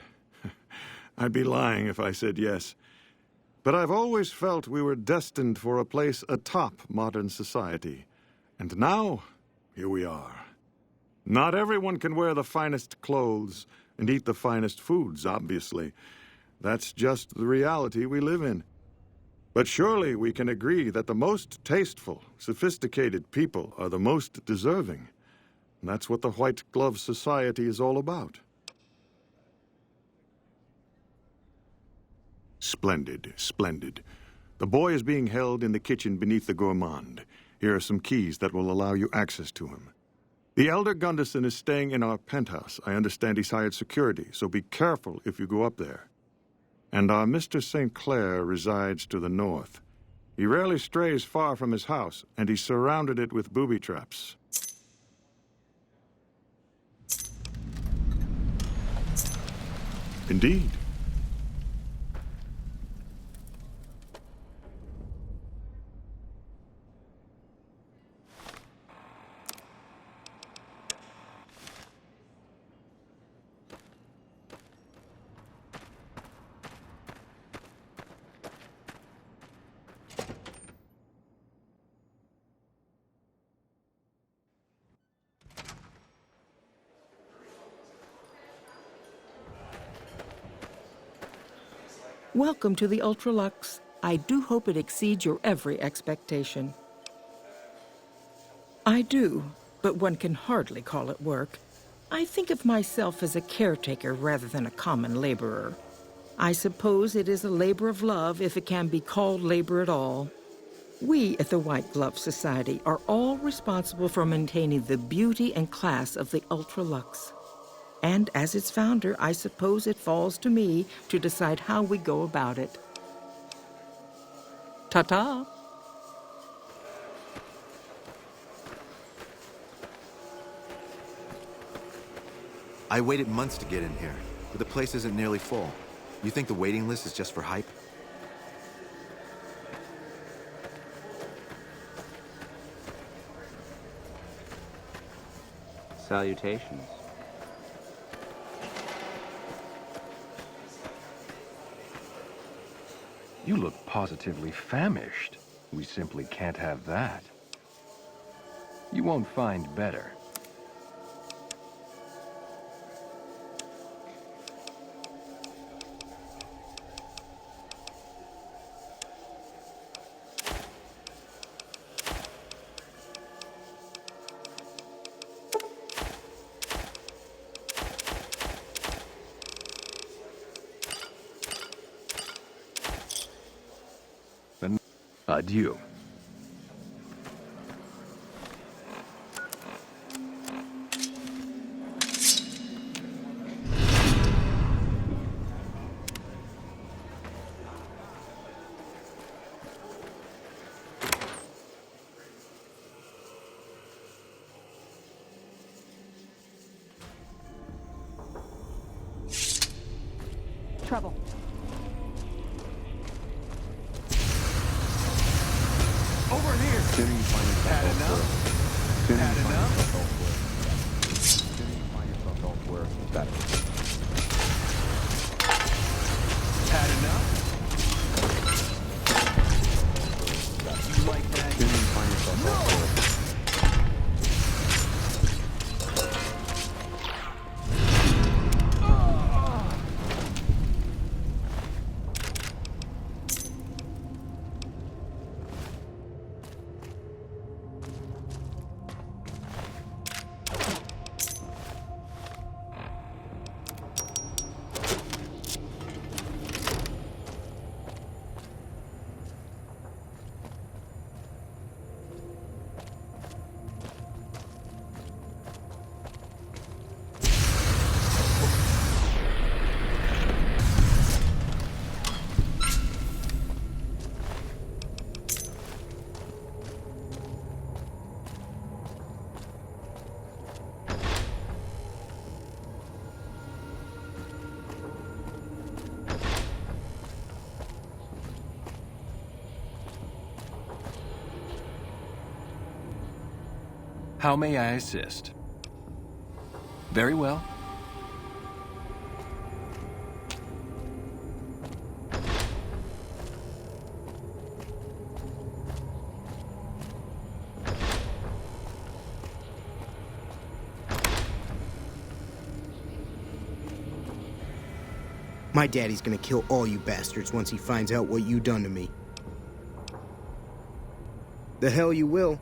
I'd be lying if I said yes. But I've always felt we were destined for a place atop modern society. And now, here we are. Not everyone can wear the finest clothes and eat the finest foods, obviously. That's just the reality we live in. But surely we can agree that the most tasteful, sophisticated people are the most deserving. And that's what the White Glove Society is all about. Splendid, splendid. The boy is being held in the kitchen beneath the gourmand. Here are some keys that will allow you access to him. The elder Gunderson is staying in our penthouse. I understand he's hired security, so be careful if you go up there. And our Mr. St. Clair resides to the north. He rarely strays far from his house, and he's surrounded it with booby traps. Indeed. Welcome to the Ultralux. I do hope it exceeds your every expectation. I do, but one can hardly call it work. I think of myself as a caretaker rather than a common laborer. I suppose it is a labor of love if it can be called labor at all. We at the White Glove Society are all responsible for maintaining the beauty and class of the Ultralux. And as its founder, I suppose it falls to me to decide how we go about it. Ta-ta! I waited months to get in here, but the place isn't nearly full. You think the waiting list is just for hype? Salutations. You look positively famished. We simply can't have that. You won't find better. Adieu. trouble. Over here. Sooner you find yourself Had elsewhere. enough? Sooner Had you find enough? yourself elsewhere. Sooner you find yourself elsewhere, the better. Had enough? You like that? Sooner you find yourself elsewhere. How may I assist? Very well. My daddy's gonna kill all you bastards once he finds out what you done to me. The hell you will.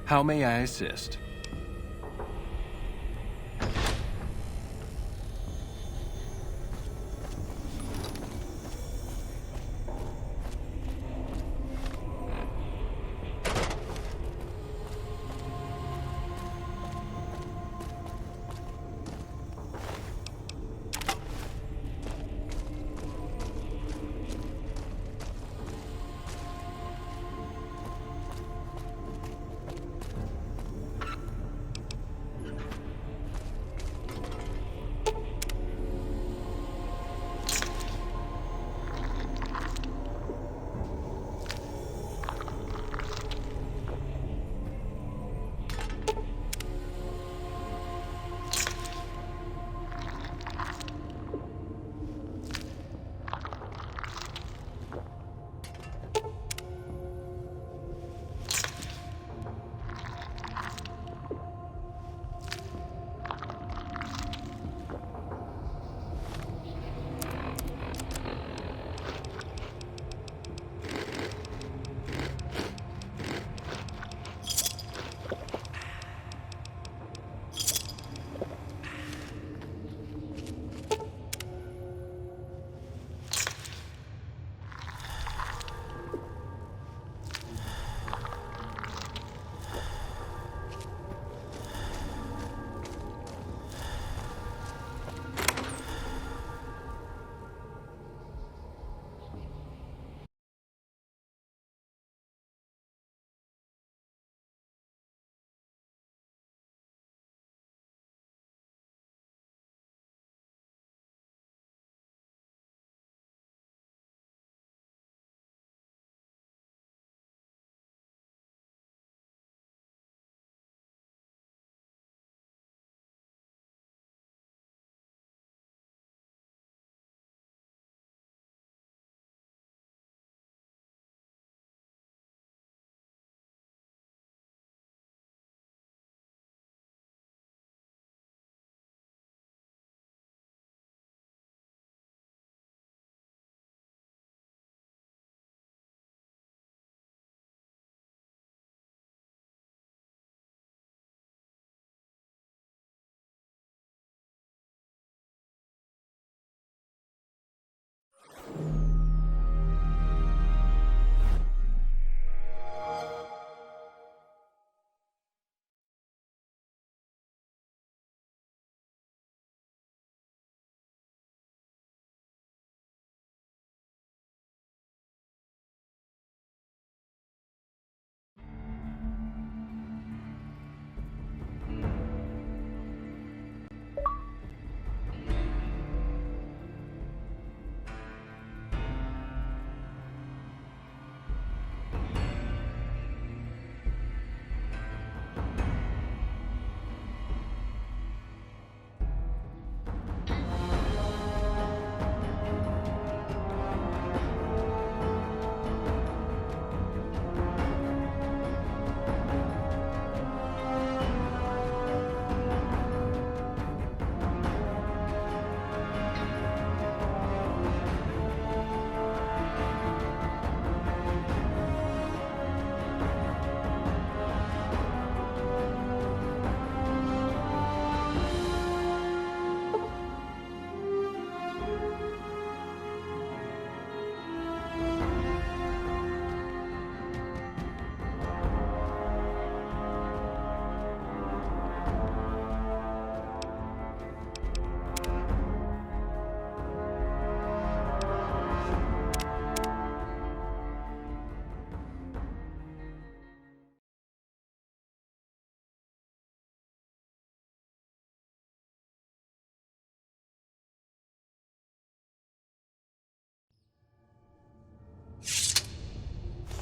How may I assist?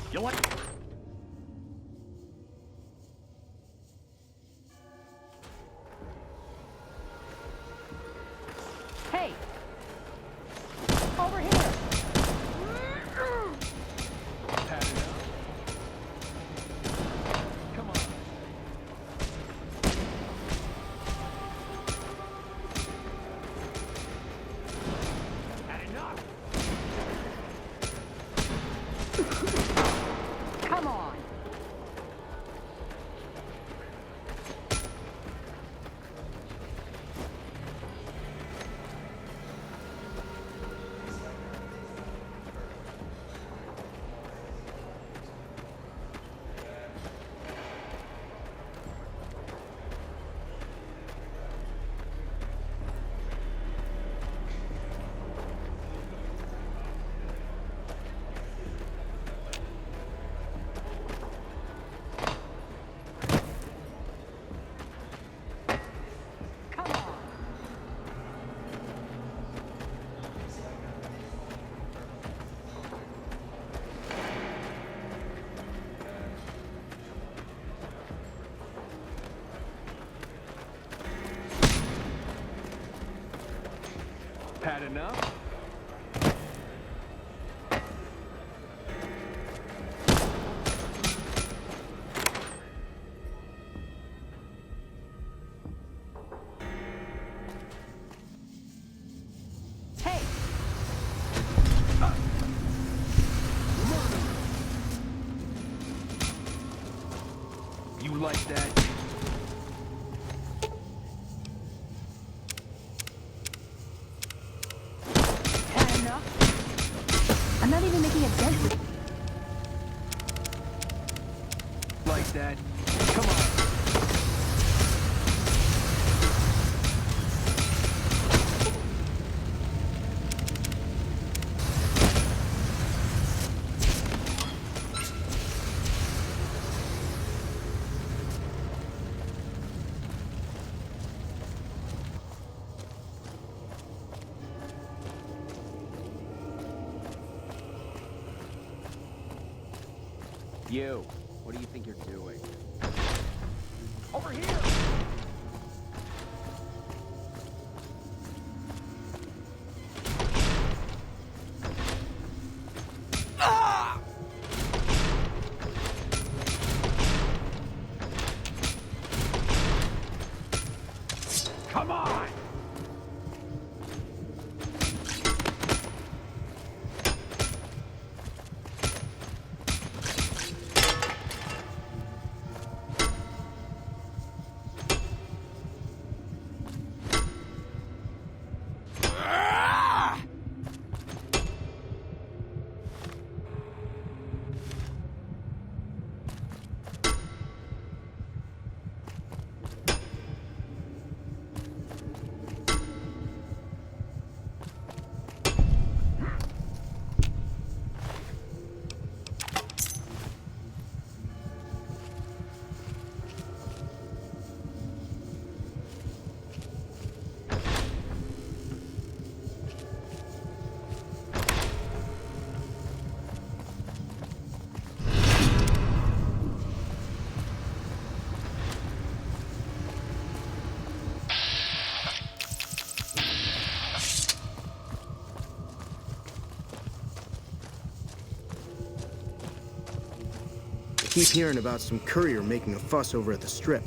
You want? Hey! Over here! Pat it up. Come on. Had enough. Come on! Had enough. Hey! You like that? Had enough? I'm not even making a dent with... Like that? Come on. You, what do you think you're doing? Over here! Come on! I keep hearing about some courier making a fuss over at the Strip.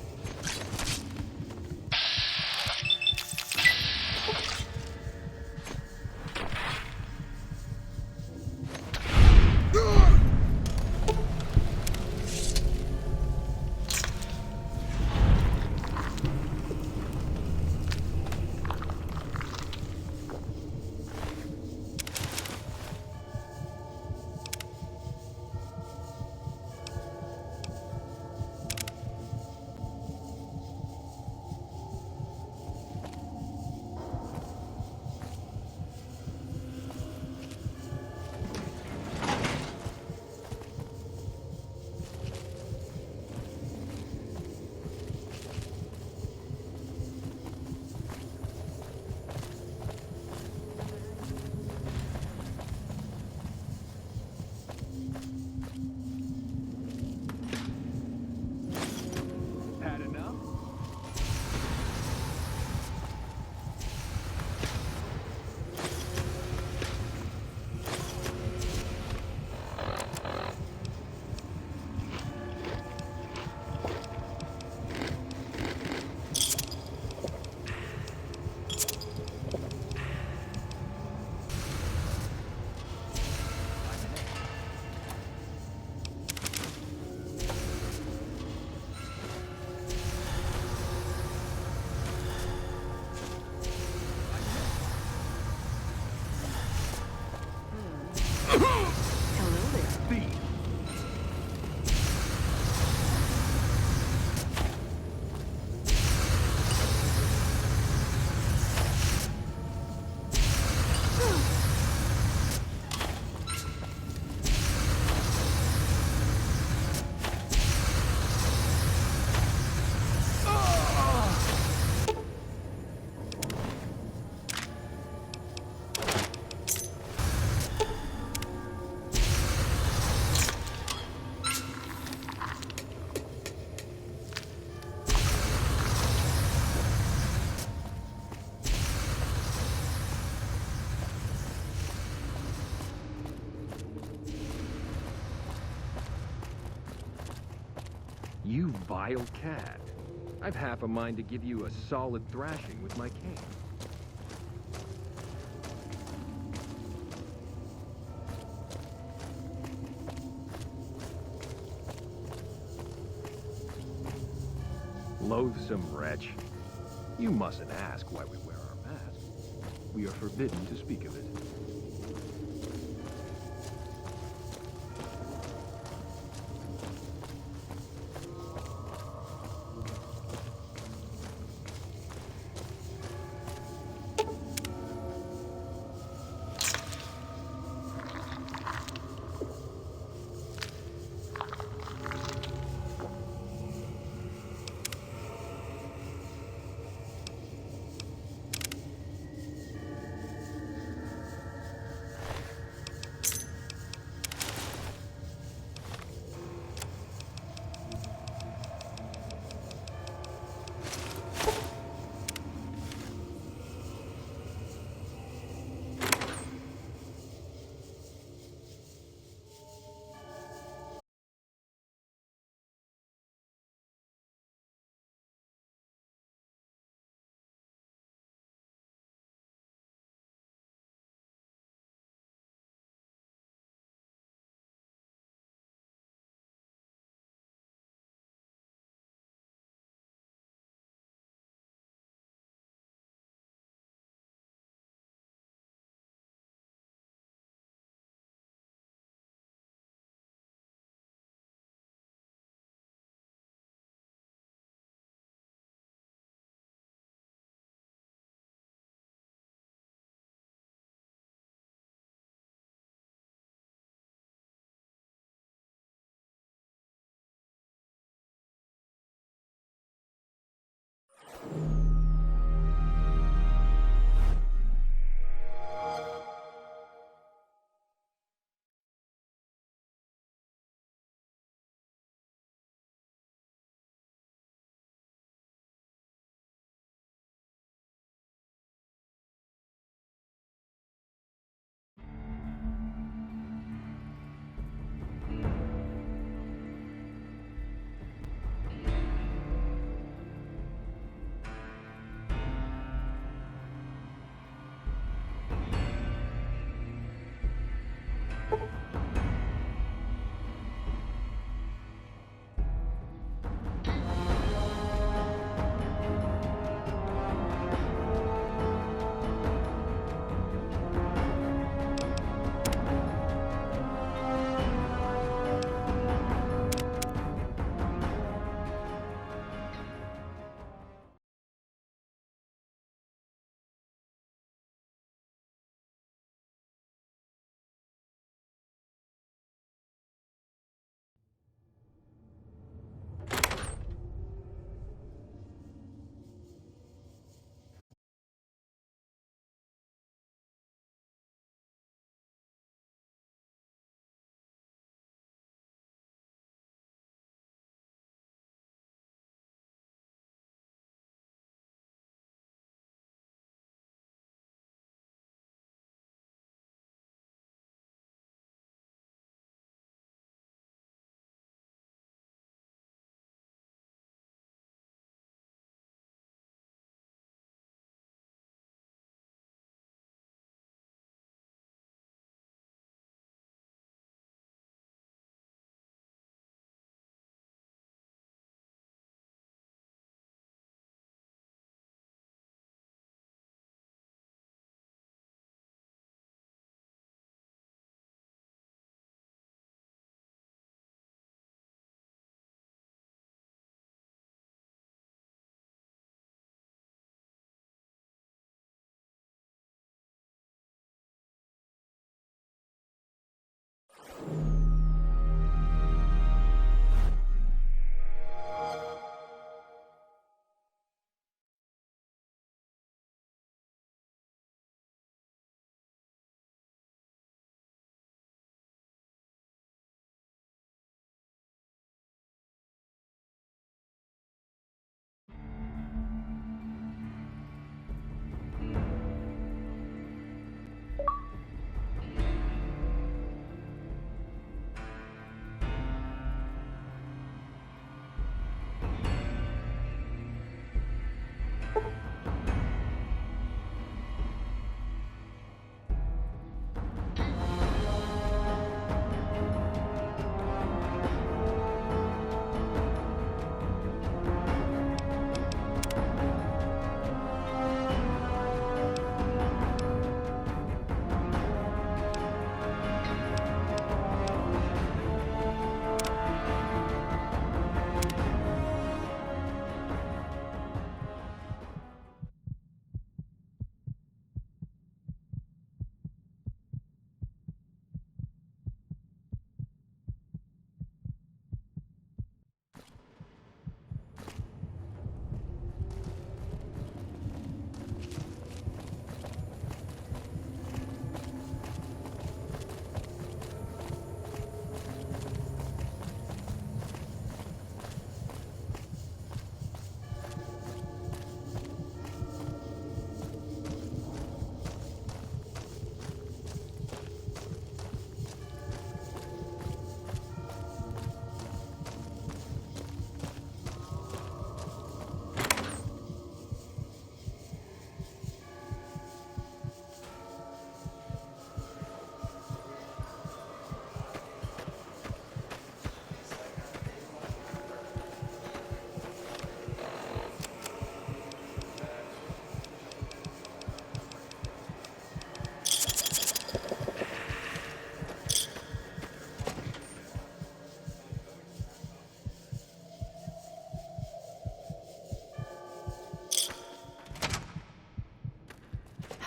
You vile cat. I've half a mind to give you a solid thrashing with my cane. Loathsome wretch. You mustn't ask why we wear our masks. We are forbidden to speak of it.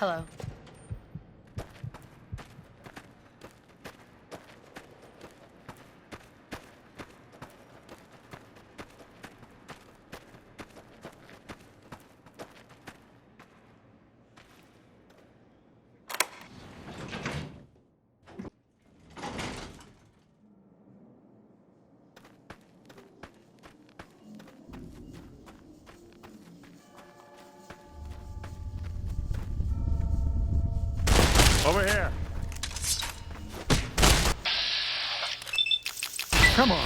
Hello. Over here. Come on.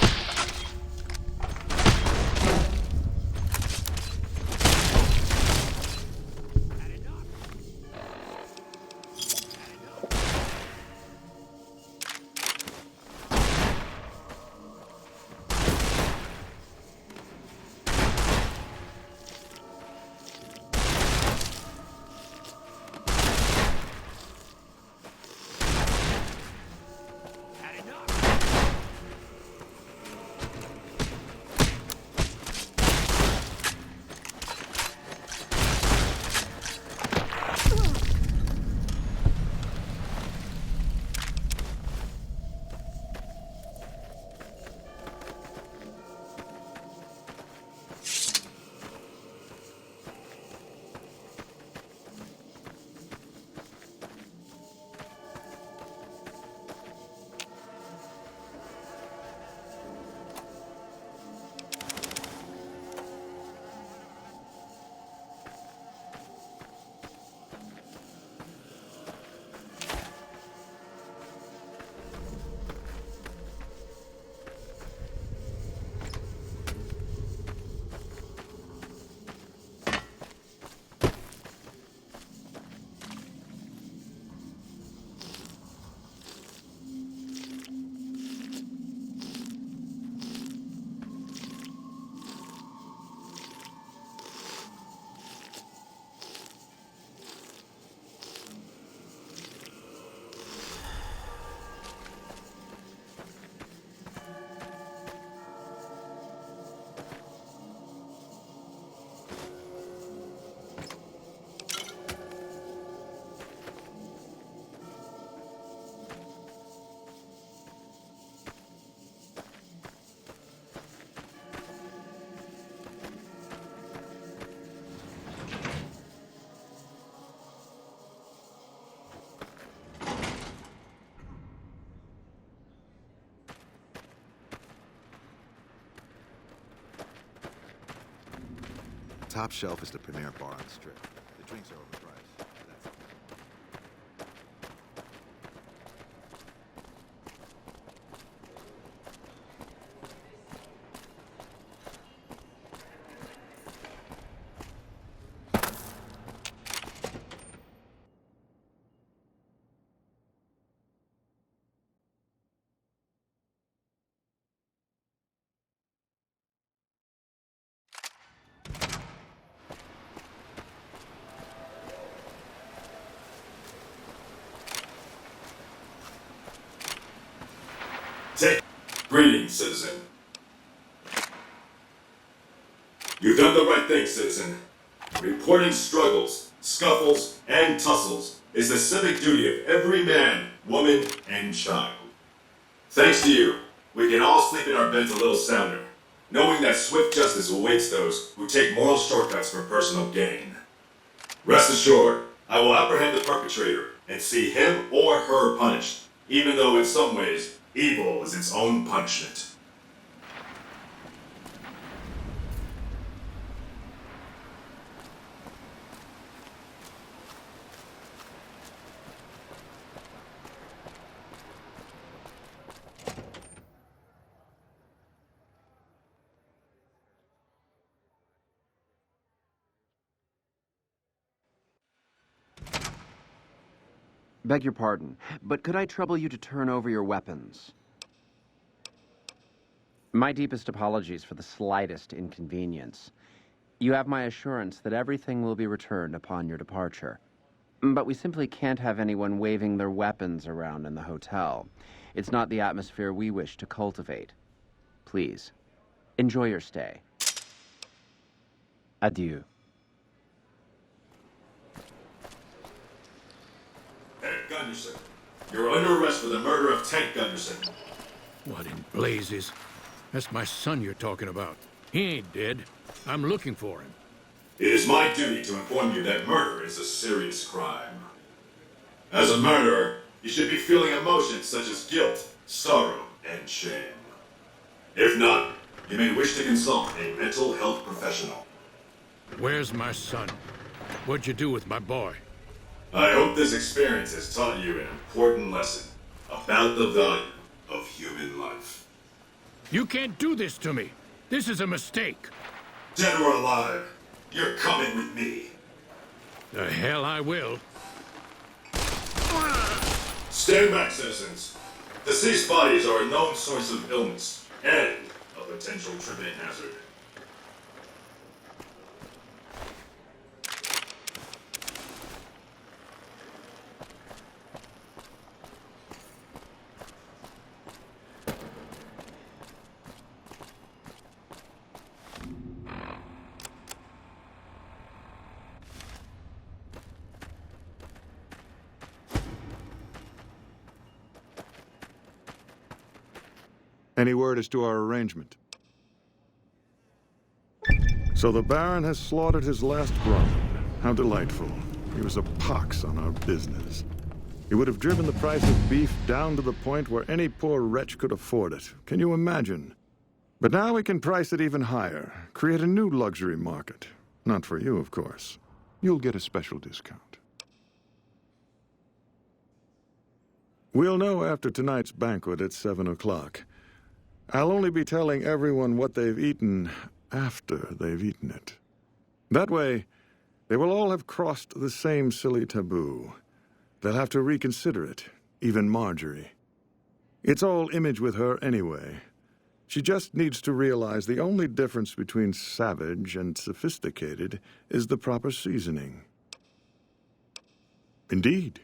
Top shelf is the premier bar on the strip. The drinks are overpriced. That's all. Greetings, citizen. You've done the right thing, citizen. Reporting struggles, scuffles, and tussles is the civic duty of every man, woman, and child. Thanks to you, we can all sleep in our beds a little sounder, knowing that swift justice awaits those who take moral shortcuts for personal gain. Rest assured, I will apprehend the perpetrator and see him or her punished, even though in some ways, evil is its own punishment. Beg your pardon, but could I trouble you to turn over your weapons? My deepest apologies for the slightest inconvenience. You have my assurance that everything will be returned upon your departure. But we simply can't have anyone waving their weapons around in the hotel. It's not the atmosphere we wish to cultivate. Please, enjoy your stay. Adieu. Gunderson. You're under arrest for the murder of Tank Gunderson. What in blazes? That's my son you're talking about. He ain't dead. I'm looking for him. It is my duty to inform you that murder is a serious crime. As a murderer, you should be feeling emotions such as guilt, sorrow, and shame. If not, you may wish to consult a mental health professional. Where's my son? What'd you do with my boy? I hope this experience has taught you an important lesson about the value of human life. You can't do this to me. This is a mistake. Dead or alive, you're coming with me. The hell I will. Stand back, citizens. Deceased bodies are a known source of illness and a potential tripping hazard. Any word as to our arrangement? So the Baron has slaughtered his last grunt. How delightful. He was a pox on our business. He would have driven the price of beef down to the point where any poor wretch could afford it. Can you imagine? But now we can price it even higher, create a new luxury market. Not for you, of course. You'll get a special discount. We'll know after tonight's banquet at 7 o'clock. I'll only be telling everyone what they've eaten after they've eaten it. That way, they will all have crossed the same silly taboo. They'll have to reconsider it, even Marjorie. It's all image with her anyway. She just needs to realize the only difference between savage and sophisticated is the proper seasoning. Indeed.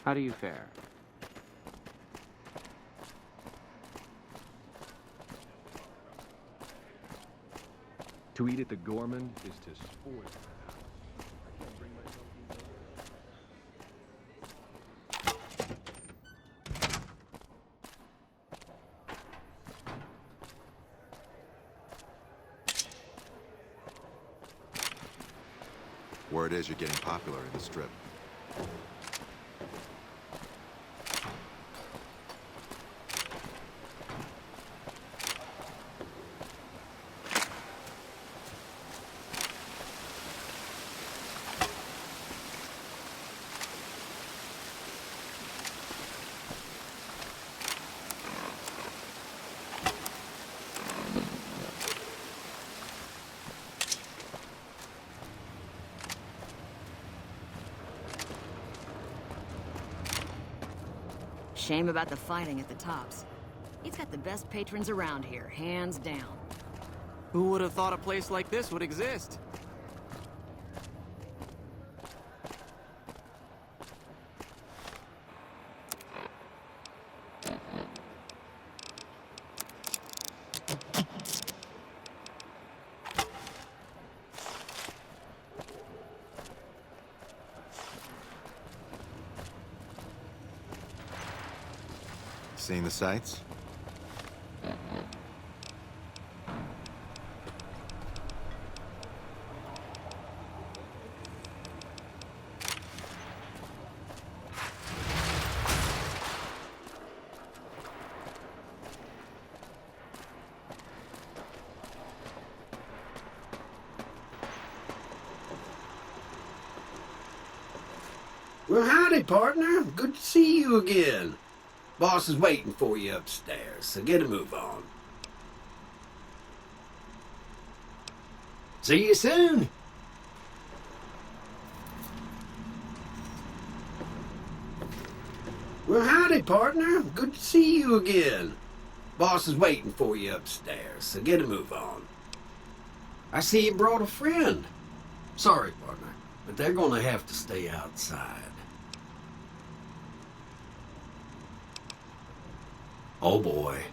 How do you fare? To eat at the Gorman is to spoil. Word is you're getting popular in the Strip. Shame about the fighting at the Tops. He's got the best patrons around here, hands down. Who would have thought a place like this would exist? Seeing the sights? Well, howdy, partner. Good to see you again. Boss is waiting for you upstairs, so get a move on. See you soon. Well, howdy, partner. Good to see you again. Boss is waiting for you upstairs, so get a move on. I see you brought a friend. Sorry, partner, but they're gonna have to stay outside. Oh boy.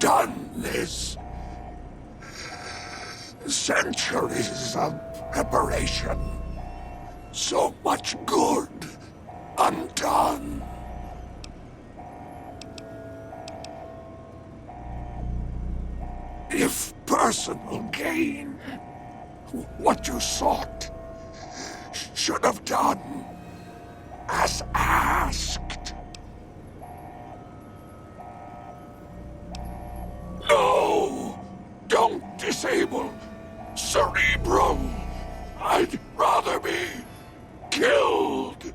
done this. Centuries of preparation. So much good undone. If personal gain, what you sought, should have done as asked. No! Don't disable Cerebro! I'd rather be killed!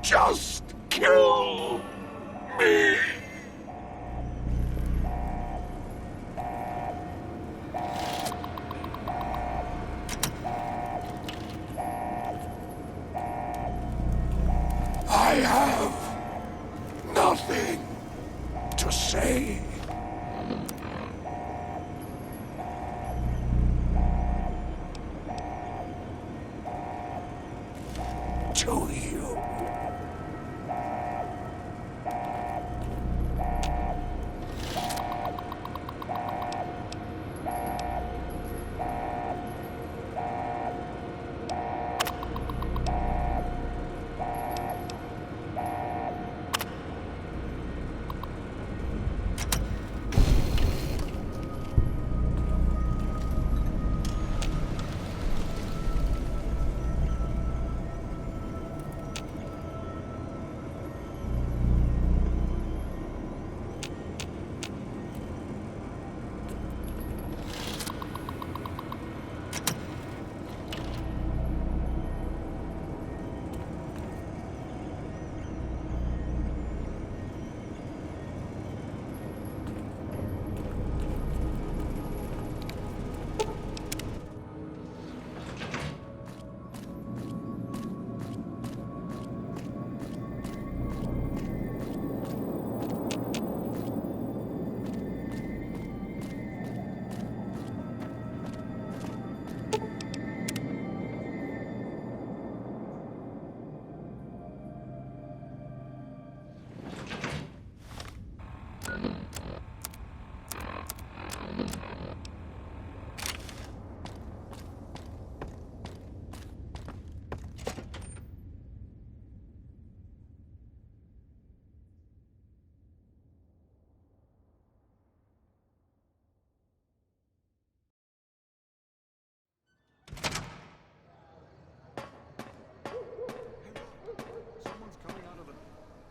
Just kill me! I have nothing to say. To you.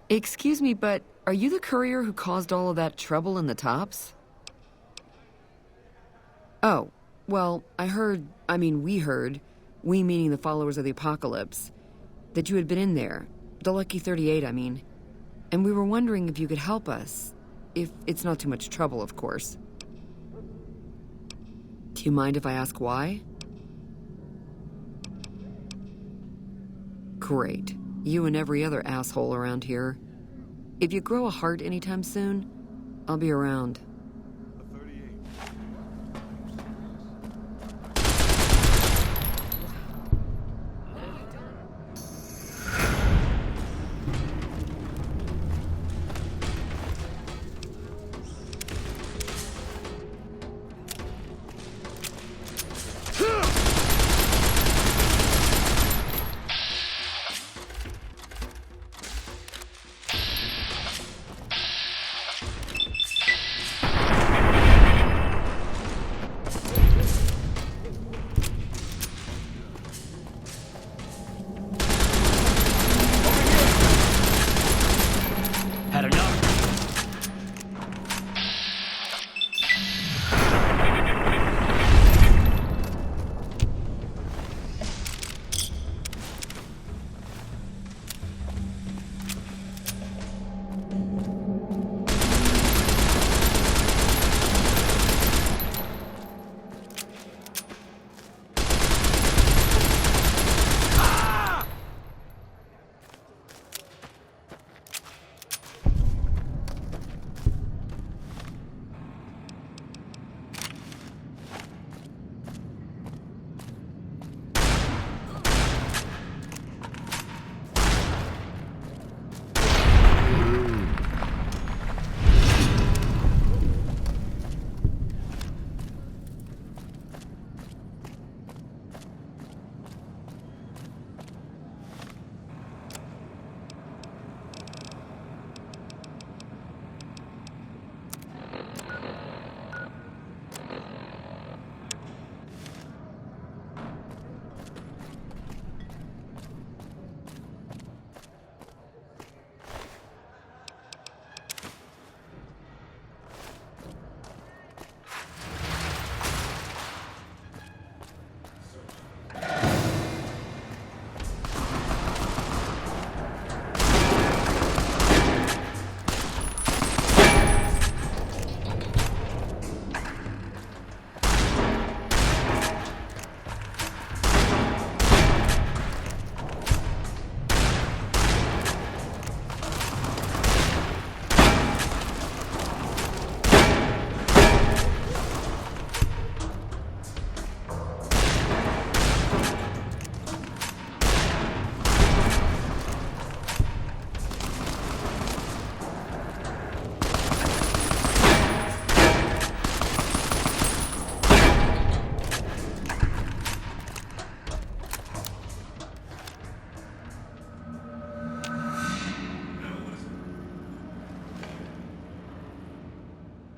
Excuse me, but are you the courier who caused all of that trouble in the tops? Oh, well, we heard, we meaning the followers of the apocalypse, that you had been in there, the Lucky 38, I mean. And we were wondering if you could help us. If it's not too much trouble, of course. Do you mind if I ask why? Great. You and every other asshole around here. If you grow a heart anytime soon, I'll be around.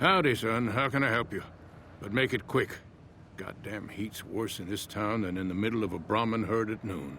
Howdy, son. How can I help you? But make it quick. Goddamn heat's worse in this town than in the middle of a Brahmin herd at noon.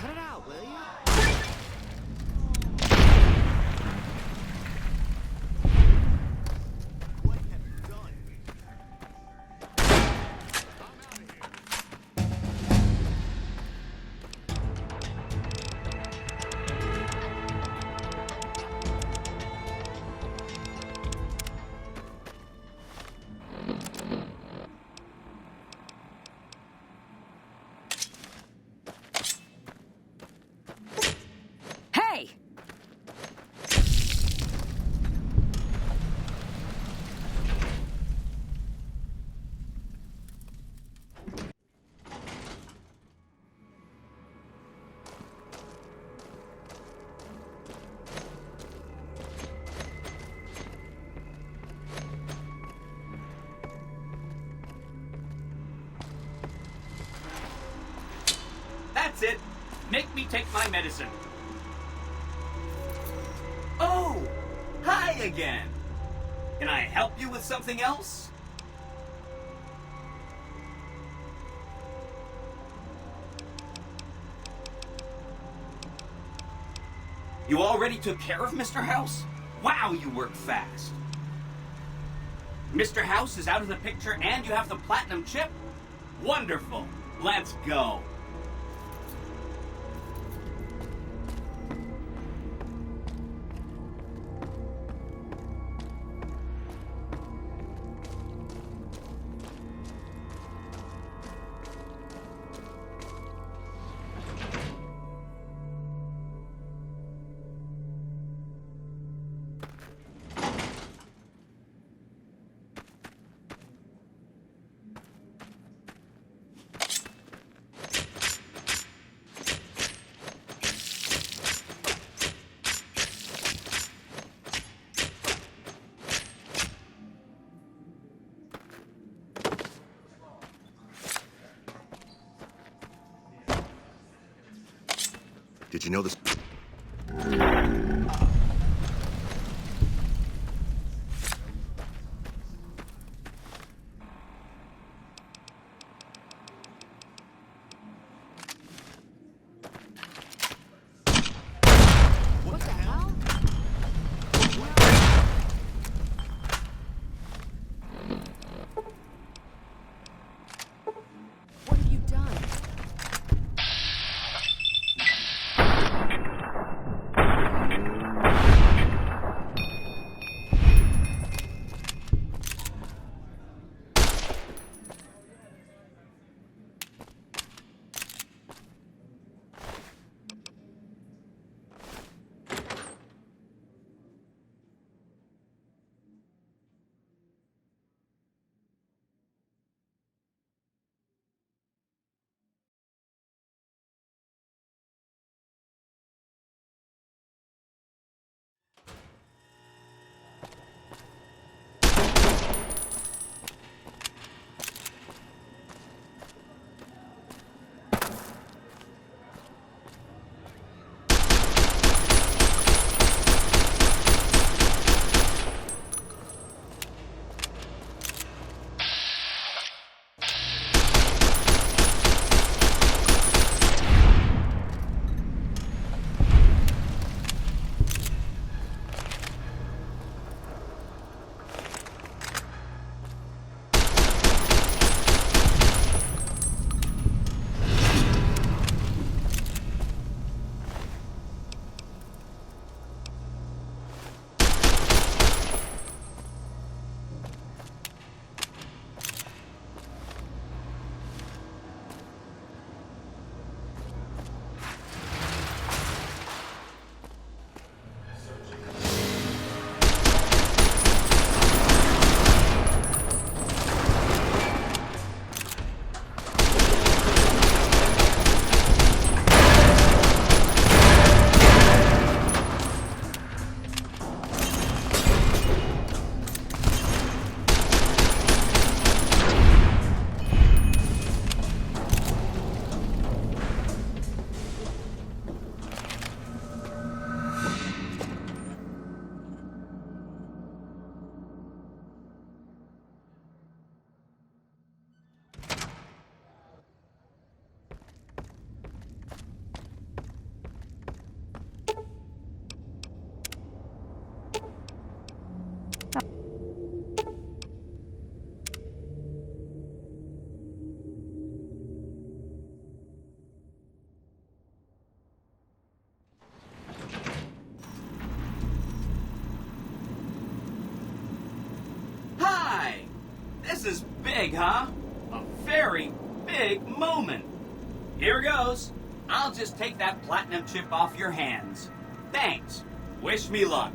Cut it out, will you? Hey! That's it. Make me take my medicine. Oh! Hi again! Can I help you with something else? You already took care of Mr. House? Wow, you work fast. Mr. House is out of the picture and you have the platinum chip? Wonderful. Let's go. Did you know this? What the hell? What have you done? big, huh? A very big moment. Here goes. I'll just take that platinum chip off your hands. Thanks. Wish me luck.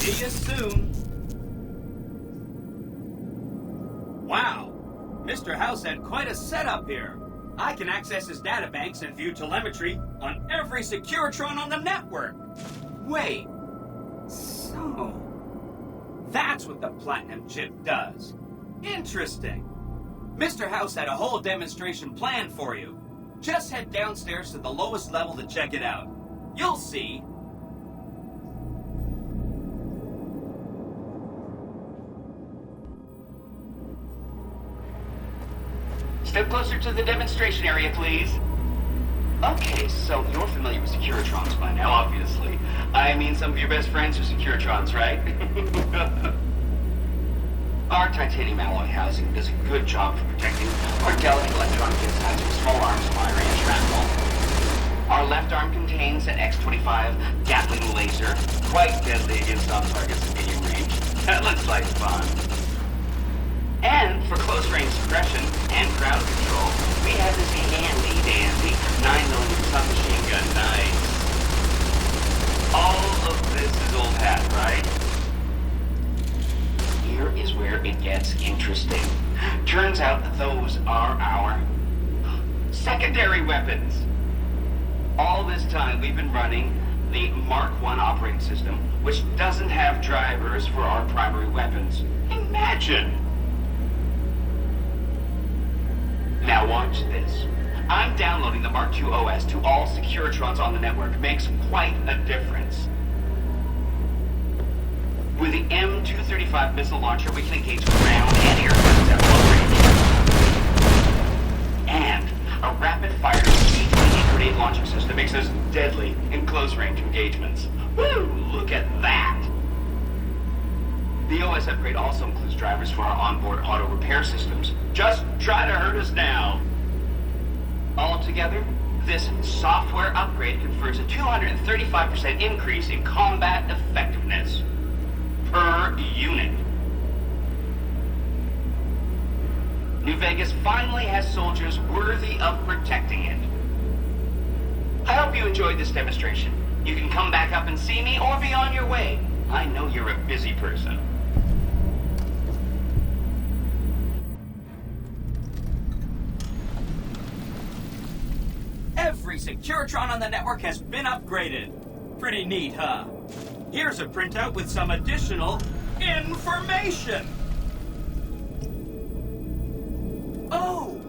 See you soon. Wow. Mr. House had quite a setup here. I can access his databanks and view telemetry on every Securitron on the network. Wait. So, that's what the platinum chip does. Interesting. Mr. House had a whole demonstration planned for you. Just head downstairs to the lowest level to check it out. You'll see. Step closer to the demonstration area, please. Okay, so you're familiar with Securitrons by now, obviously. I mean, some of your best friends are Securitrons, right? Our titanium alloy housing does a good job for protecting our delicate electronic insides from small arms fire and shrapnel. Our left arm contains an X-25 Gatling laser, quite deadly against soft targets at medium range. That looks like fun. And for close-range suppression and crowd control, we have this handy-dandy 9mm submachine gun. Nice. All of this is old hat, right? Here is where it gets interesting. Turns out that those are our secondary weapons. All this time we've been running the Mark I operating system, which doesn't have drivers for our primary weapons. Imagine! Now watch this. I'm downloading the Mark II OS to all Securitrons on the network. Makes quite a difference. With the M235 missile launcher, we can engage ground and air forces at low range. And a rapid-fire T-20 grenade launching system makes us deadly in close-range engagements. Woo! Look at that! The OS upgrade also includes drivers for our onboard auto repair systems. Just try to hurt us now. Altogether, this software upgrade confers a 235% increase in combat effectiveness per unit. New Vegas finally has soldiers worthy of protecting it. I hope you enjoyed this demonstration. You can come back up and see me or be on your way. I know you're a busy person. Every Securitron on the network has been upgraded. Pretty neat, huh? Here's a printout with some additional information. Oh,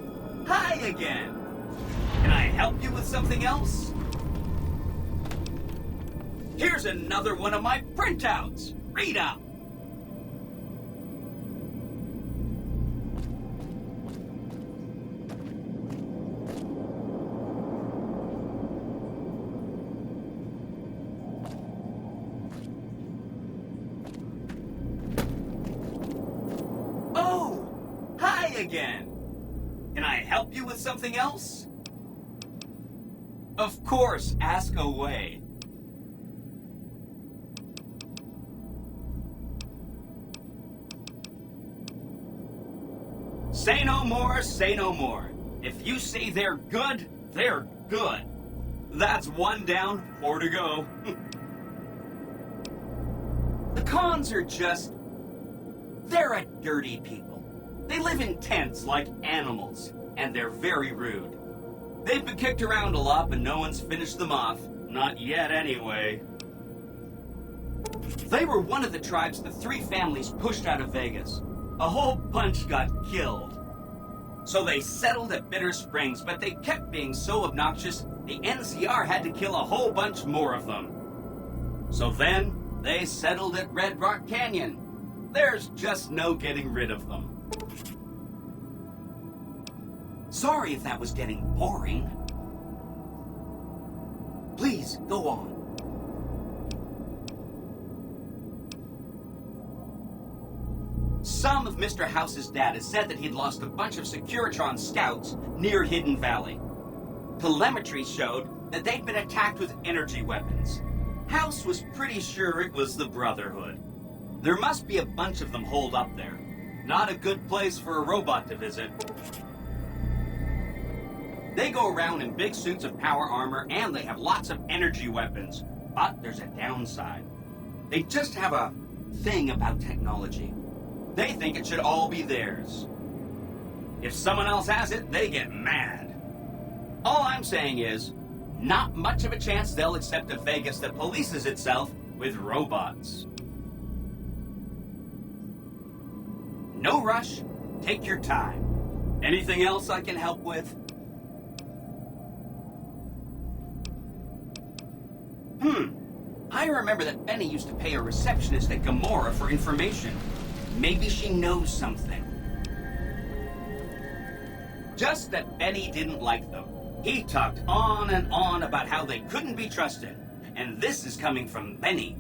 hi again. Can I help you with something else? Here's another one of my printouts. Read up. Again. Can I help you with something else? Of course, ask away. Say no more, say no more. If you say they're good, they're good. That's one down, 4 to go. The cons are just... they're a dirty people. They live in tents like animals, and they're very rude. They've been kicked around a lot, but no one's finished them off. Not yet, anyway. They were one of the tribes the 3 families pushed out of Vegas. A whole bunch got killed. So they settled at Bitter Springs, but they kept being so obnoxious, the NCR had to kill a whole bunch more of them. So then, they settled at Red Rock Canyon. There's just no getting rid of them. Sorry if that was getting boring. Please, go on. Some of Mr. House's data said that he'd lost a bunch of Securitron scouts near Hidden Valley. Telemetry showed that they'd been attacked with energy weapons. House was pretty sure it was the Brotherhood. There must be a bunch of them holed up there. Not a good place for a robot to visit. They go around in big suits of power armor, and they have lots of energy weapons. But there's a downside. They just have a thing about technology. They think it should all be theirs. If someone else has it, they get mad. All I'm saying is, not much of a chance they'll accept a Vegas that polices itself with robots. No rush. Take your time. Anything else I can help with? I remember that Benny used to pay a receptionist at Gamora for information. Maybe she knows something. Just that Benny didn't like them. He talked on and on about how they couldn't be trusted. And this is coming from Benny.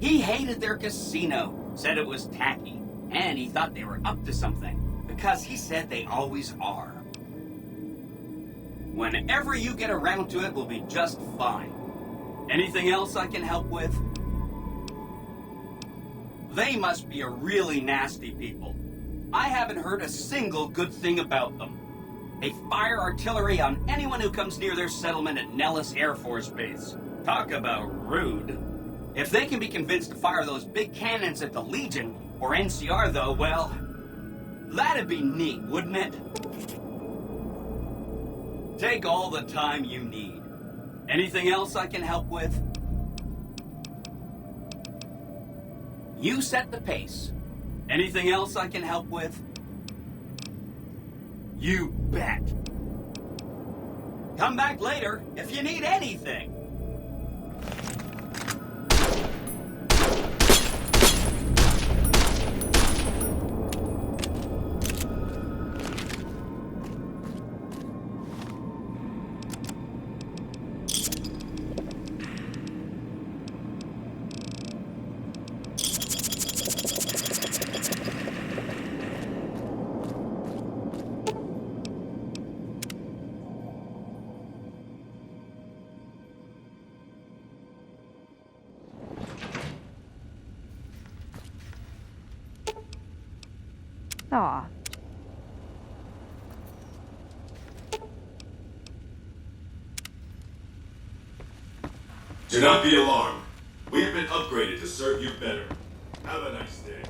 He hated their casino, said it was tacky, and he thought they were up to something, because he said they always are. Whenever you get around to it, we'll be just fine. Anything else I can help with? They must be a really nasty people. I haven't heard a single good thing about them. They fire artillery on anyone who comes near their settlement at Nellis Air Force Base. Talk about rude. If they can be convinced to fire those big cannons at the Legion, or NCR though, well, that'd be neat, wouldn't it? Take all the time you need. Anything else I can help with? You set the pace. Anything else I can help with? You bet. Come back later if you need anything. Aw. Do not be alarmed. We have been upgraded to serve you better. Have a nice day.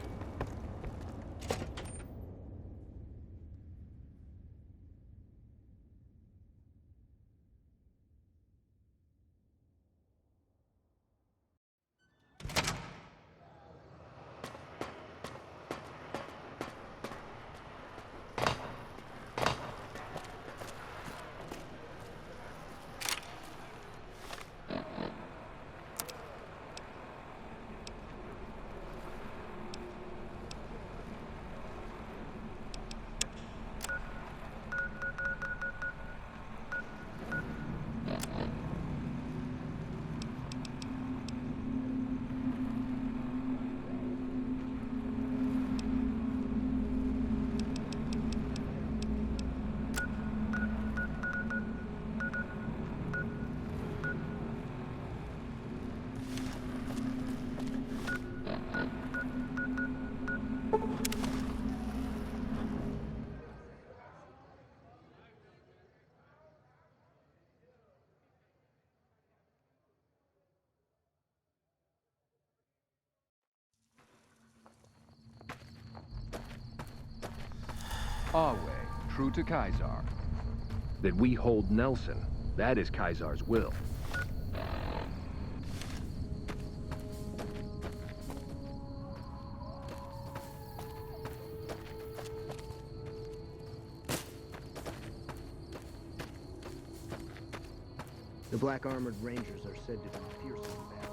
Our way, true to Kaisar. That we hold Nelson, that is Kaisar's will. The black armored rangers are said to be fearsome bad.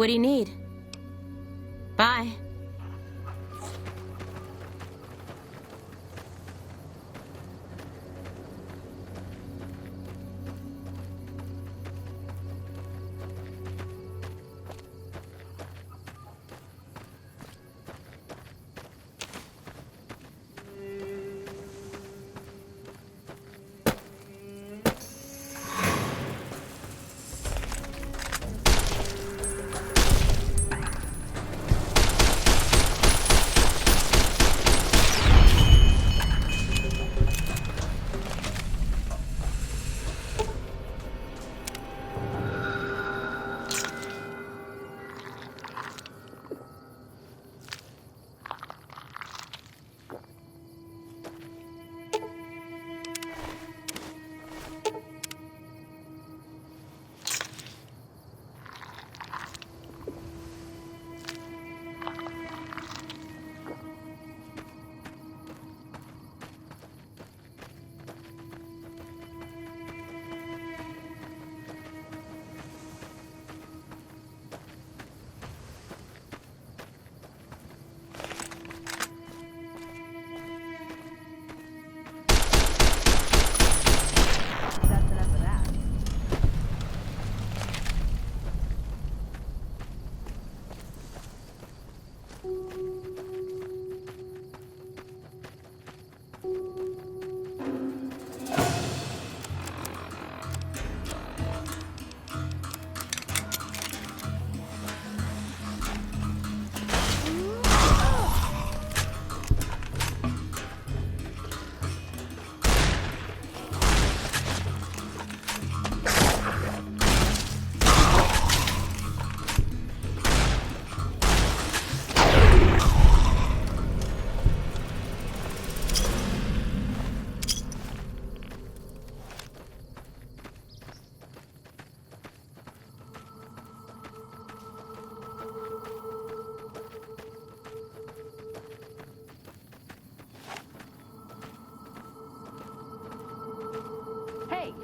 What do you need? Bye. Hey!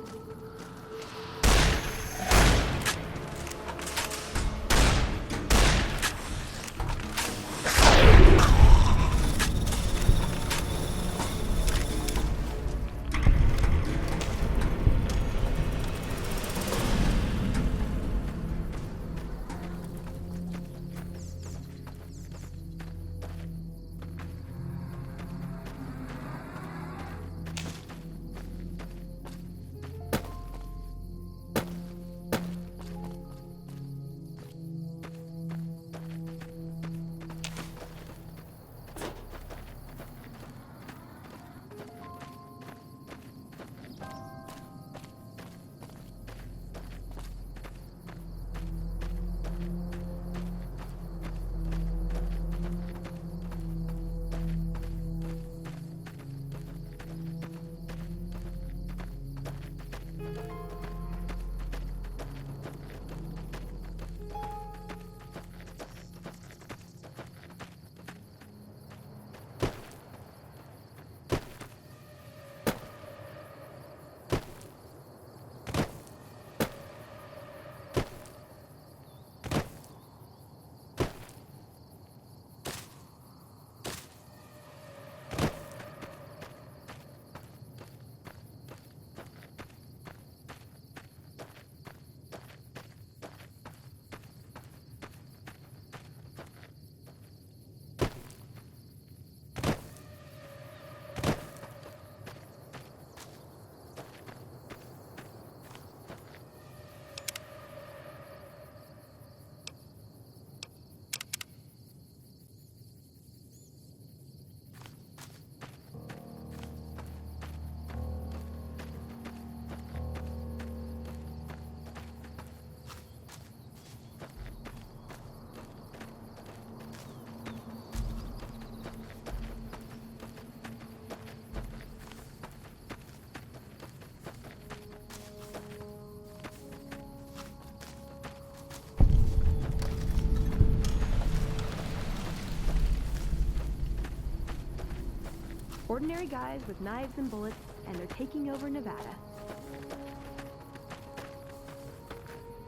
Ordinary guys with knives and bullets, and they're taking over Nevada.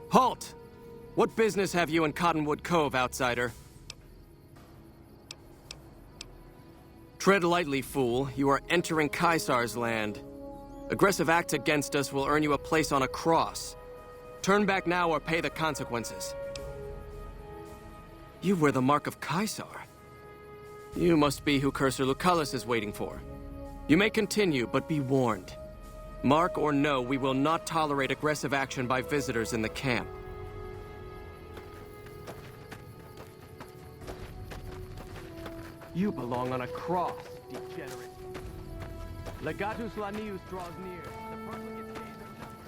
Halt! What business have you in Cottonwood Cove, outsider? Tread lightly, fool. You are entering Caesar's land. Aggressive acts against us will earn you a place on a cross. Turn back now or pay the consequences. You wear the mark of Caesar. You must be who Cursor Lucullus is waiting for. You may continue, but be warned. Mark or no, we will not tolerate aggressive action by visitors in the camp. You belong on a cross, degenerate. Legatus Lanius draws near. The profligates gain their numbers.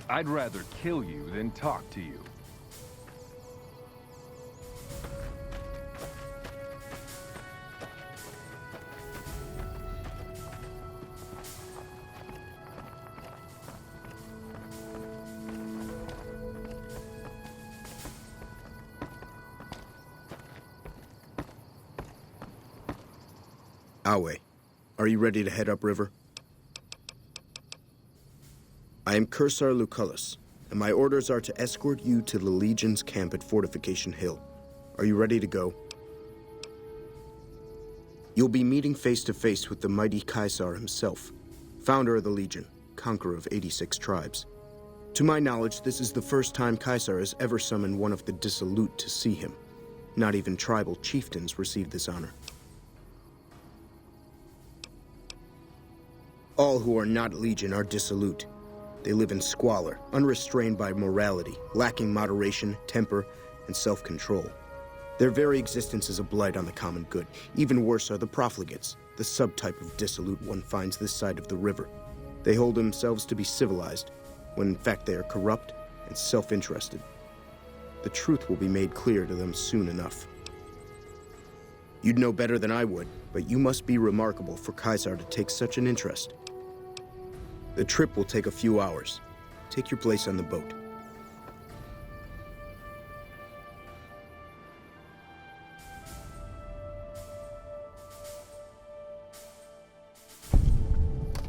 I'd rather kill you than talk to you. Awe, are you ready to head upriver? I am Cursor Lucullus, and my orders are to escort you to the Legion's camp at Fortification Hill. Are you ready to go? You'll be meeting face-to-face with the mighty Caesar himself, founder of the Legion, conqueror of 86 tribes. To my knowledge, this is the first time Caesar has ever summoned one of the dissolute to see him. Not even tribal chieftains receive this honor. All who are not Legion are dissolute. They live in squalor, unrestrained by morality, lacking moderation, temper, and self-control. Their very existence is a blight on the common good. Even worse are the profligates, the subtype of dissolute one finds this side of the river. They hold themselves to be civilized, when in fact they are corrupt and self-interested. The truth will be made clear to them soon enough. You'd know better than I would, but you must be remarkable for Caesar to take such an interest. The trip will take a few hours. Take your place on the boat.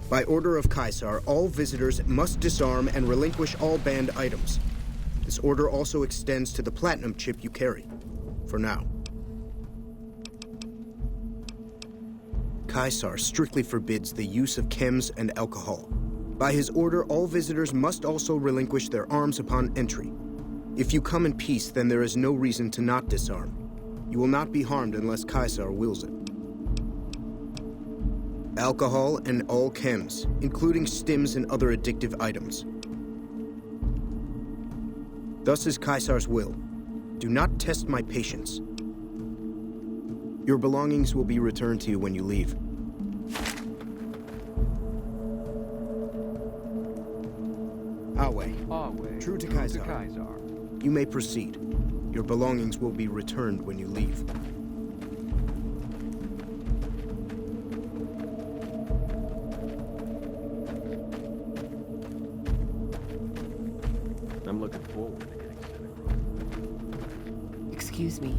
By order of Caesar, all visitors must disarm and relinquish all banned items. This order also extends to the platinum chip you carry. For now. Caesar strictly forbids the use of chems and alcohol. By his order, all visitors must also relinquish their arms upon entry. If you come in peace, then there is no reason to not disarm. You will not be harmed unless Caesar wills it. Alcohol and all chems, including stims and other addictive items. Thus is Caesar's will. Do not test my patience. Your belongings will be returned to you when you leave. Awe, true to Caesar. You may proceed. Your belongings will be returned when you leave. I'm looking forward to getting sent across. Excuse me.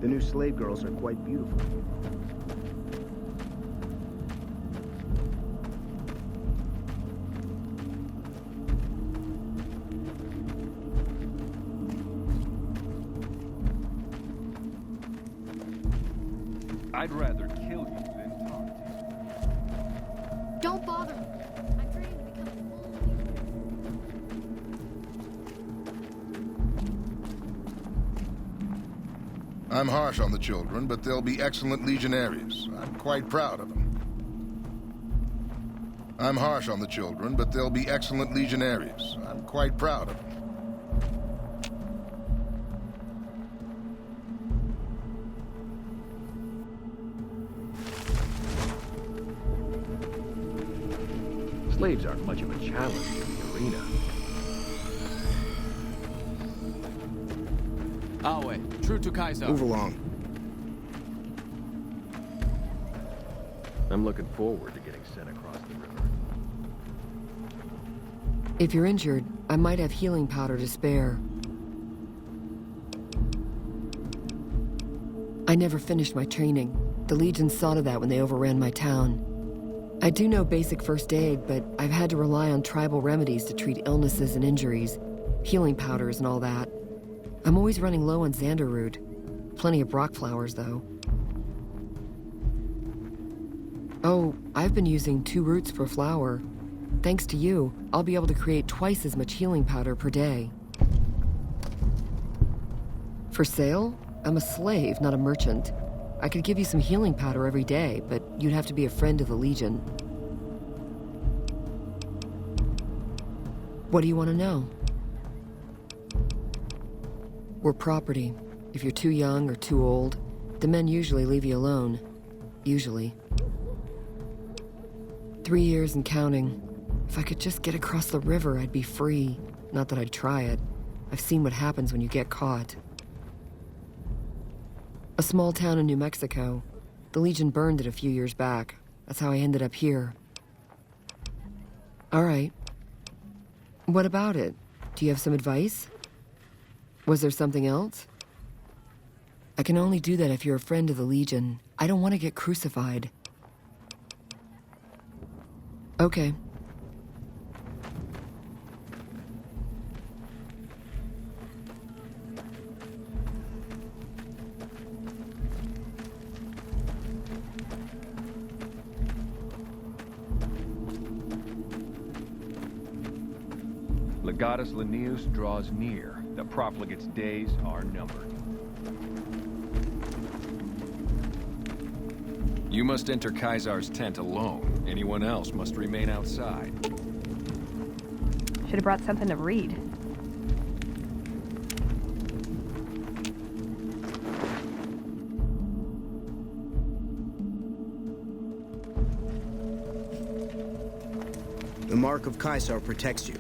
The new slave girls are quite beautiful. I'd rather kill you than talk to you. Don't bother me. I'm training to become a full... I'm harsh on the children, but they'll be excellent legionaries. I'm quite proud of them. I'm harsh on the children, but they'll be excellent legionaries. I'm quite proud of them. Slaves aren't much of a challenge in the arena. Awe, true to Caesar. Move along. I'm looking forward to getting sent across the river. If you're injured, I might have healing powder to spare. I never finished my training. The Legion saw to that when they overran my town. I do know basic first aid, but I've had to rely on tribal remedies to treat illnesses and injuries, healing powders and all that. I'm always running low on Xander root. Plenty of Brock flowers, though. Oh, I've been using 2 roots per flower. Thanks to you, I'll be able to create twice as much healing powder per day. For sale? I'm a slave, not a merchant. I could give you some healing powder every day, but you'd have to be a friend of the Legion. What do you want to know? We're property. If you're too young or too old, the men usually leave you alone. Usually. 3 years and counting. If I could just get across the river, I'd be free. Not that I'd try it. I've seen what happens when you get caught. A small town in New Mexico. The Legion burned it a few years back. That's how I ended up here. All right. What about it? Do you have some advice? Was there something else? I can only do that if you're a friend of the Legion. I don't want to get crucified. Okay. Legatus Linnaeus draws near. The profligate's days are numbered. You must enter Kaisar's tent alone. Anyone else must remain outside. Should have brought something to read. The mark of Kaisar protects you.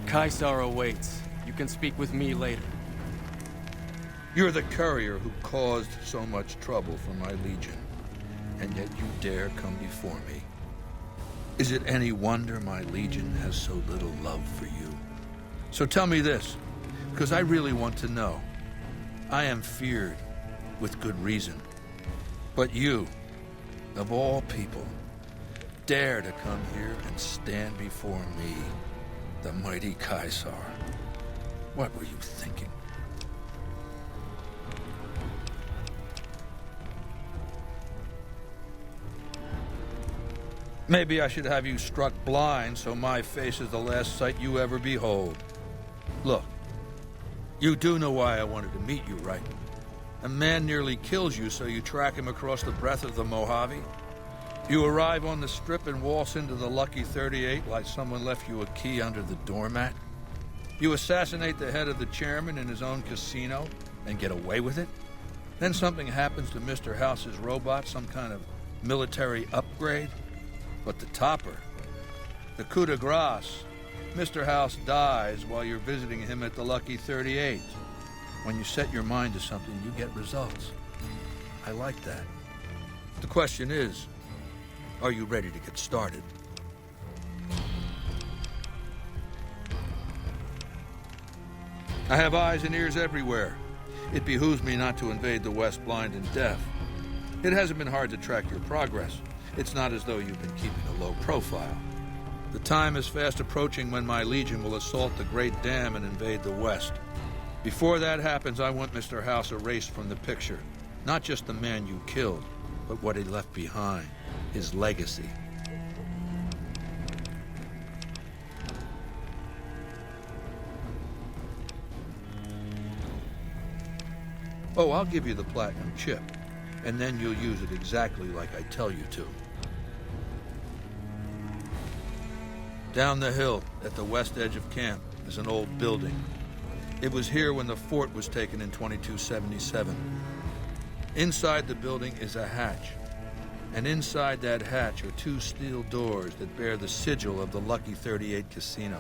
Kaisar awaits. You can speak with me later. You're the courier who caused so much trouble for my Legion, and yet you dare come before me. Is it any wonder my Legion has so little love for you? So tell me this, because I really want to know. I am feared, with good reason. But you, of all people, dare to come here and stand before me, the mighty Kaisar. What were you thinking? Maybe I should have you struck blind so my face is the last sight you ever behold. Look, you do know why I wanted to meet you, right? A man nearly kills you, so you track him across the breadth of the Mojave. You arrive on the strip and waltz into the Lucky 38 like someone left you a key under the doormat. You assassinate the head of the chairman in his own casino and get away with it. Then something happens to Mr. House's robot, some kind of military upgrade. But the topper, the coup de grace, Mr. House dies while you're visiting him at the Lucky 38. When you set your mind to something, you get results. I like that. The question is, are you ready to get started? I have eyes and ears everywhere. It behooves me not to invade the West blind and deaf. It hasn't been hard to track your progress. It's not as though you've been keeping a low profile. The time is fast approaching when my Legion will assault the Great Dam and invade the West. Before that happens, I want Mr. House erased from the picture. Not just the man you killed, but what he left behind. His legacy. Oh, I'll give you the platinum chip, and then you'll use it exactly like I tell you to. Down the hill, at the west edge of camp, is an old building. It was here when the fort was taken in 2277. Inside the building is a hatch. And inside that hatch are 2 steel doors that bear the sigil of the Lucky 38 casino.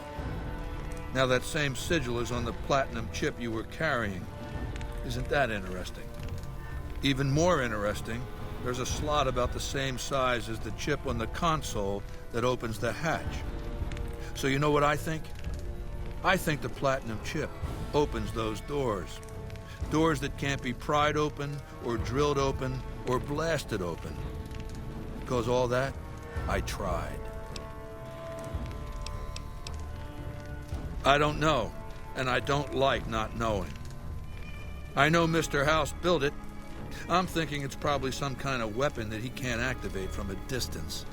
Now that same sigil is on the platinum chip you were carrying. Isn't that interesting? Even more interesting There's a slot about the same size as the chip on the console that opens the hatch. So you know what I think? I think the platinum chip opens those doors. Doors that can't be pried open, or drilled open, or blasted open. Because all that, I tried. I don't know, and I don't like not knowing. I know Mr. House built it. I'm thinking it's probably some kind of weapon that he can't activate from a distance.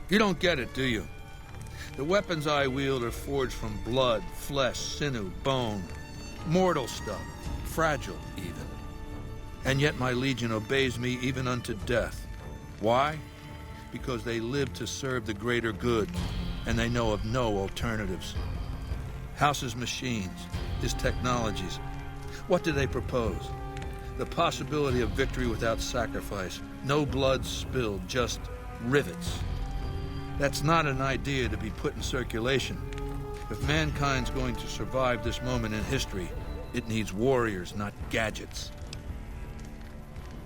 You don't get it, do you? The weapons I wield are forged from blood, flesh, sinew, bone. Mortal stuff. Fragile, even. And yet my Legion obeys me even unto death. Why? Because they live to serve the greater good, and they know of no alternatives. House's machines, his technologies. What do they propose? The possibility of victory without sacrifice. No blood spilled, just rivets. That's not an idea to be put in circulation. If mankind's going to survive this moment in history, it needs warriors, not gadgets.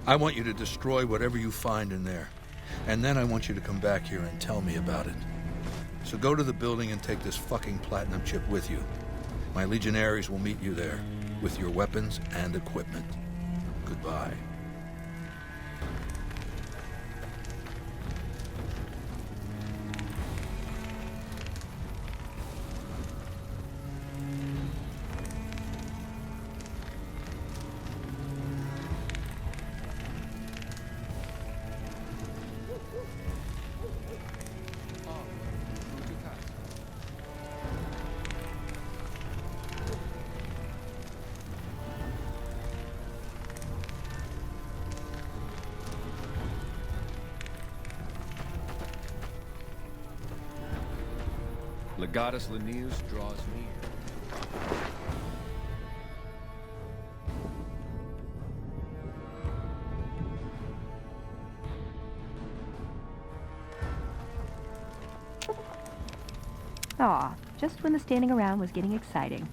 I want you to destroy whatever you find in there, and then I want you to come back here and tell me about it. So go to the building and take this fucking platinum chip with you. My legionaries will meet you there, with your weapons and equipment. Goodbye. Legatus Linnaeus draws near. Aw, just when the standing around was getting exciting.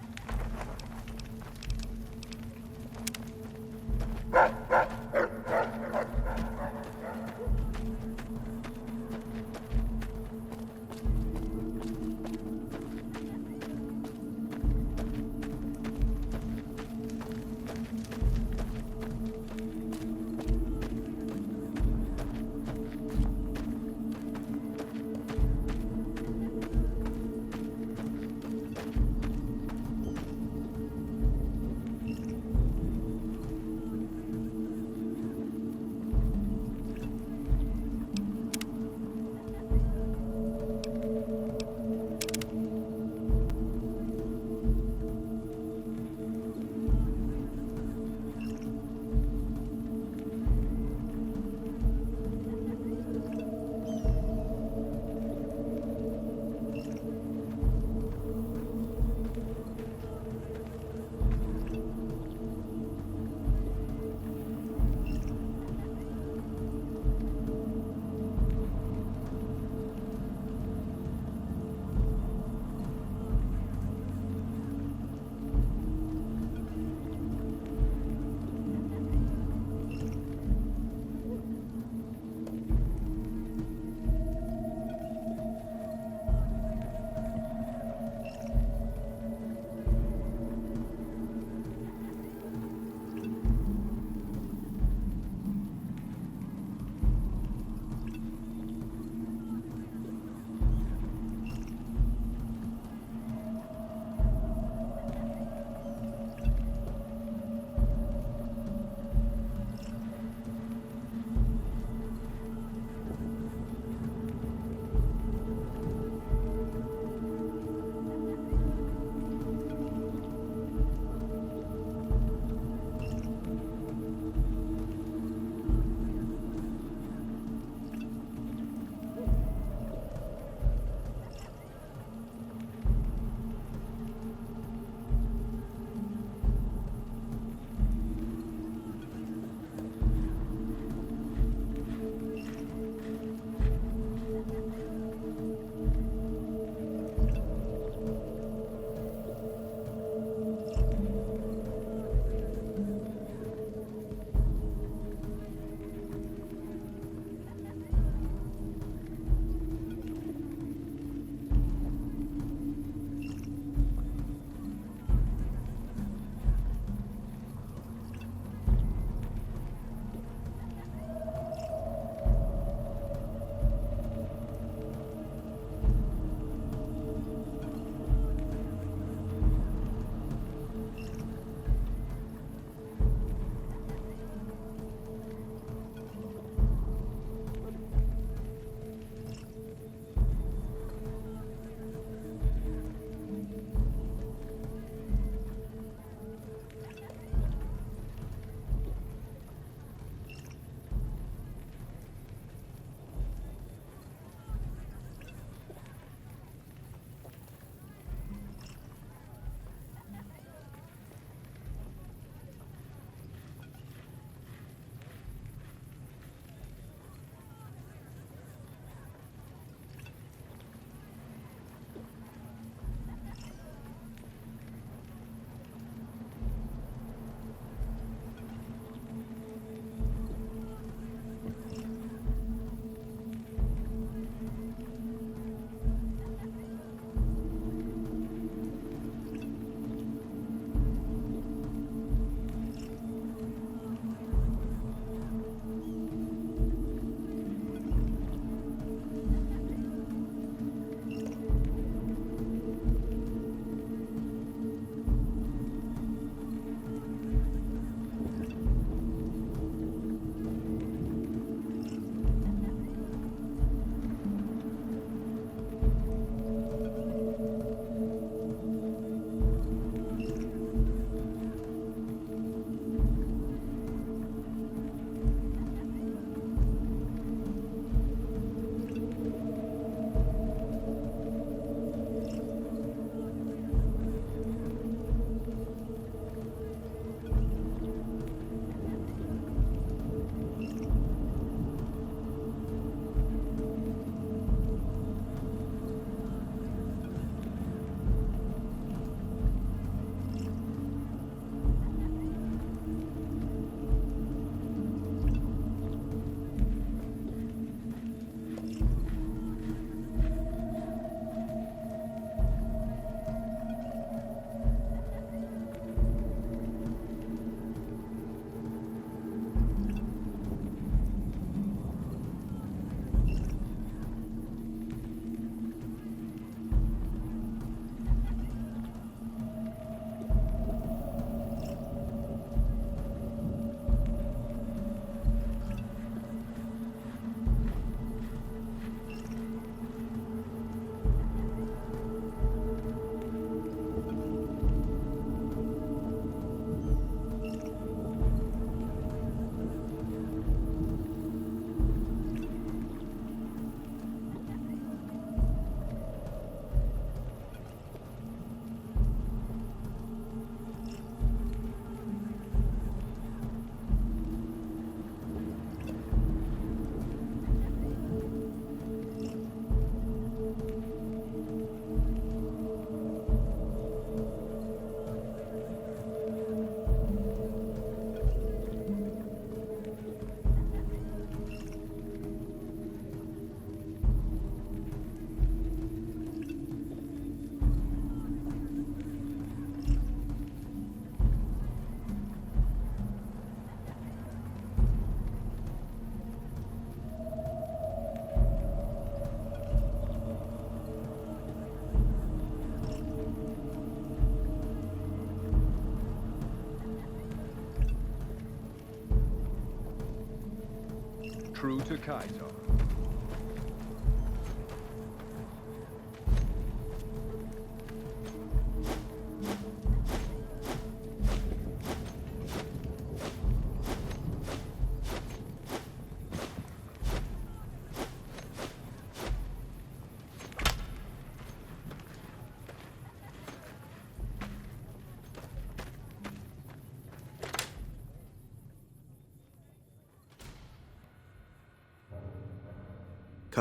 true to Kaisar.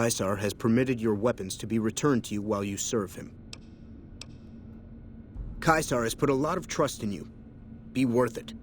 Kaisar has permitted your weapons to be returned to you while you serve him. Kaisar has put a lot of trust in you. Be worth it.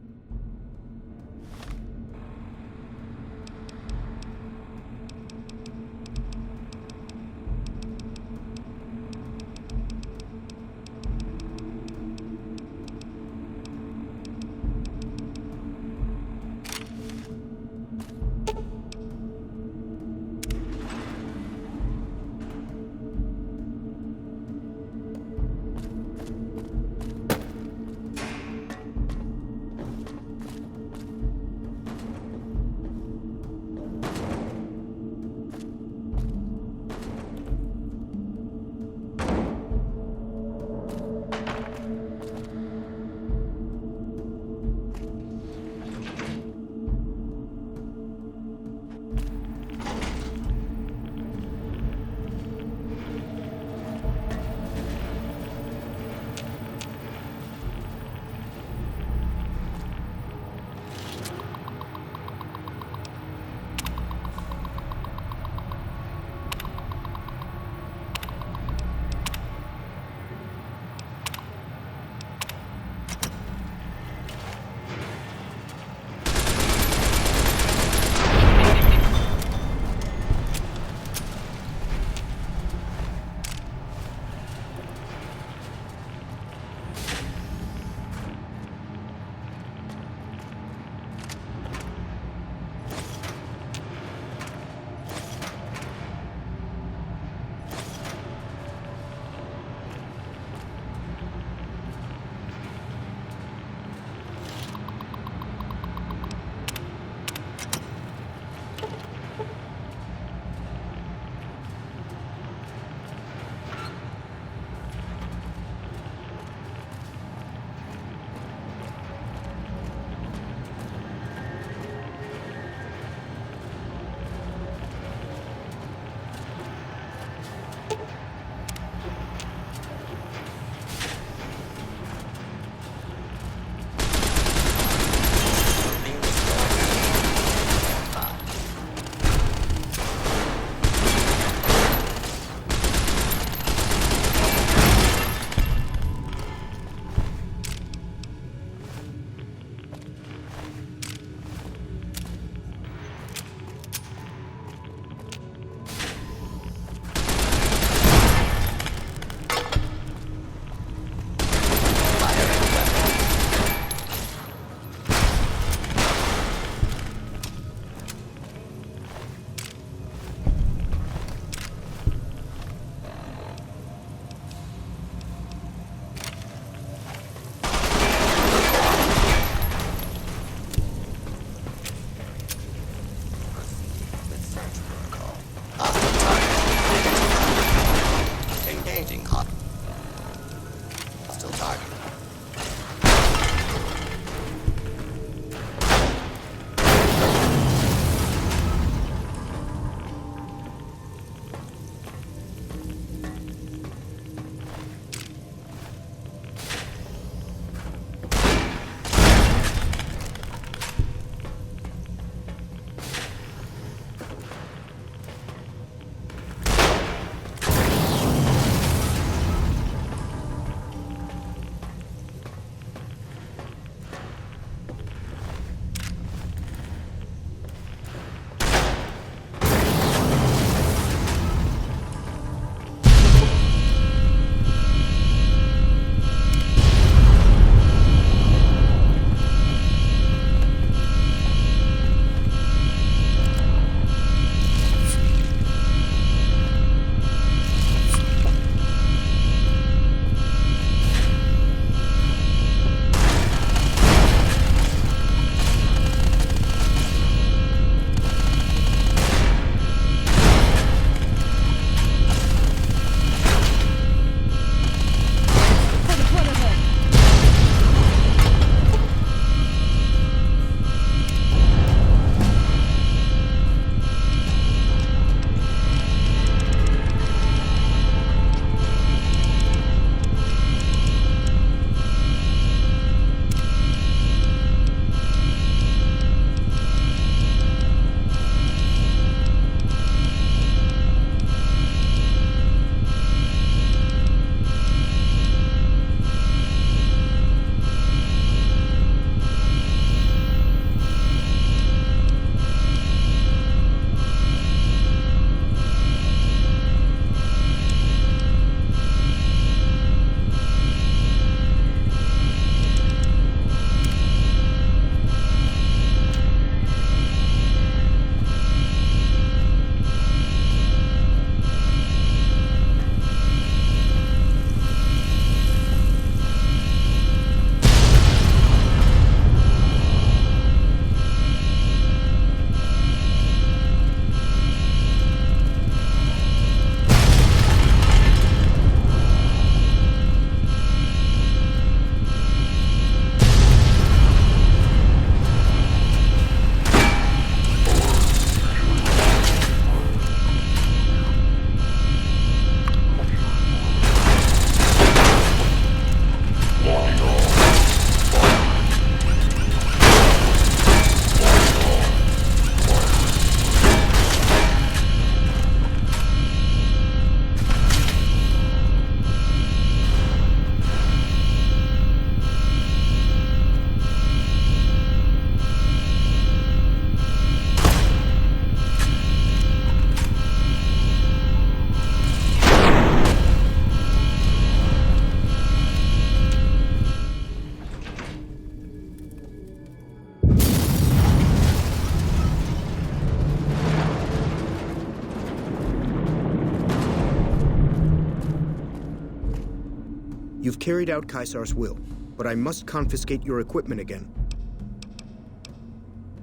You've carried out Caesar's will, but I must confiscate your equipment again.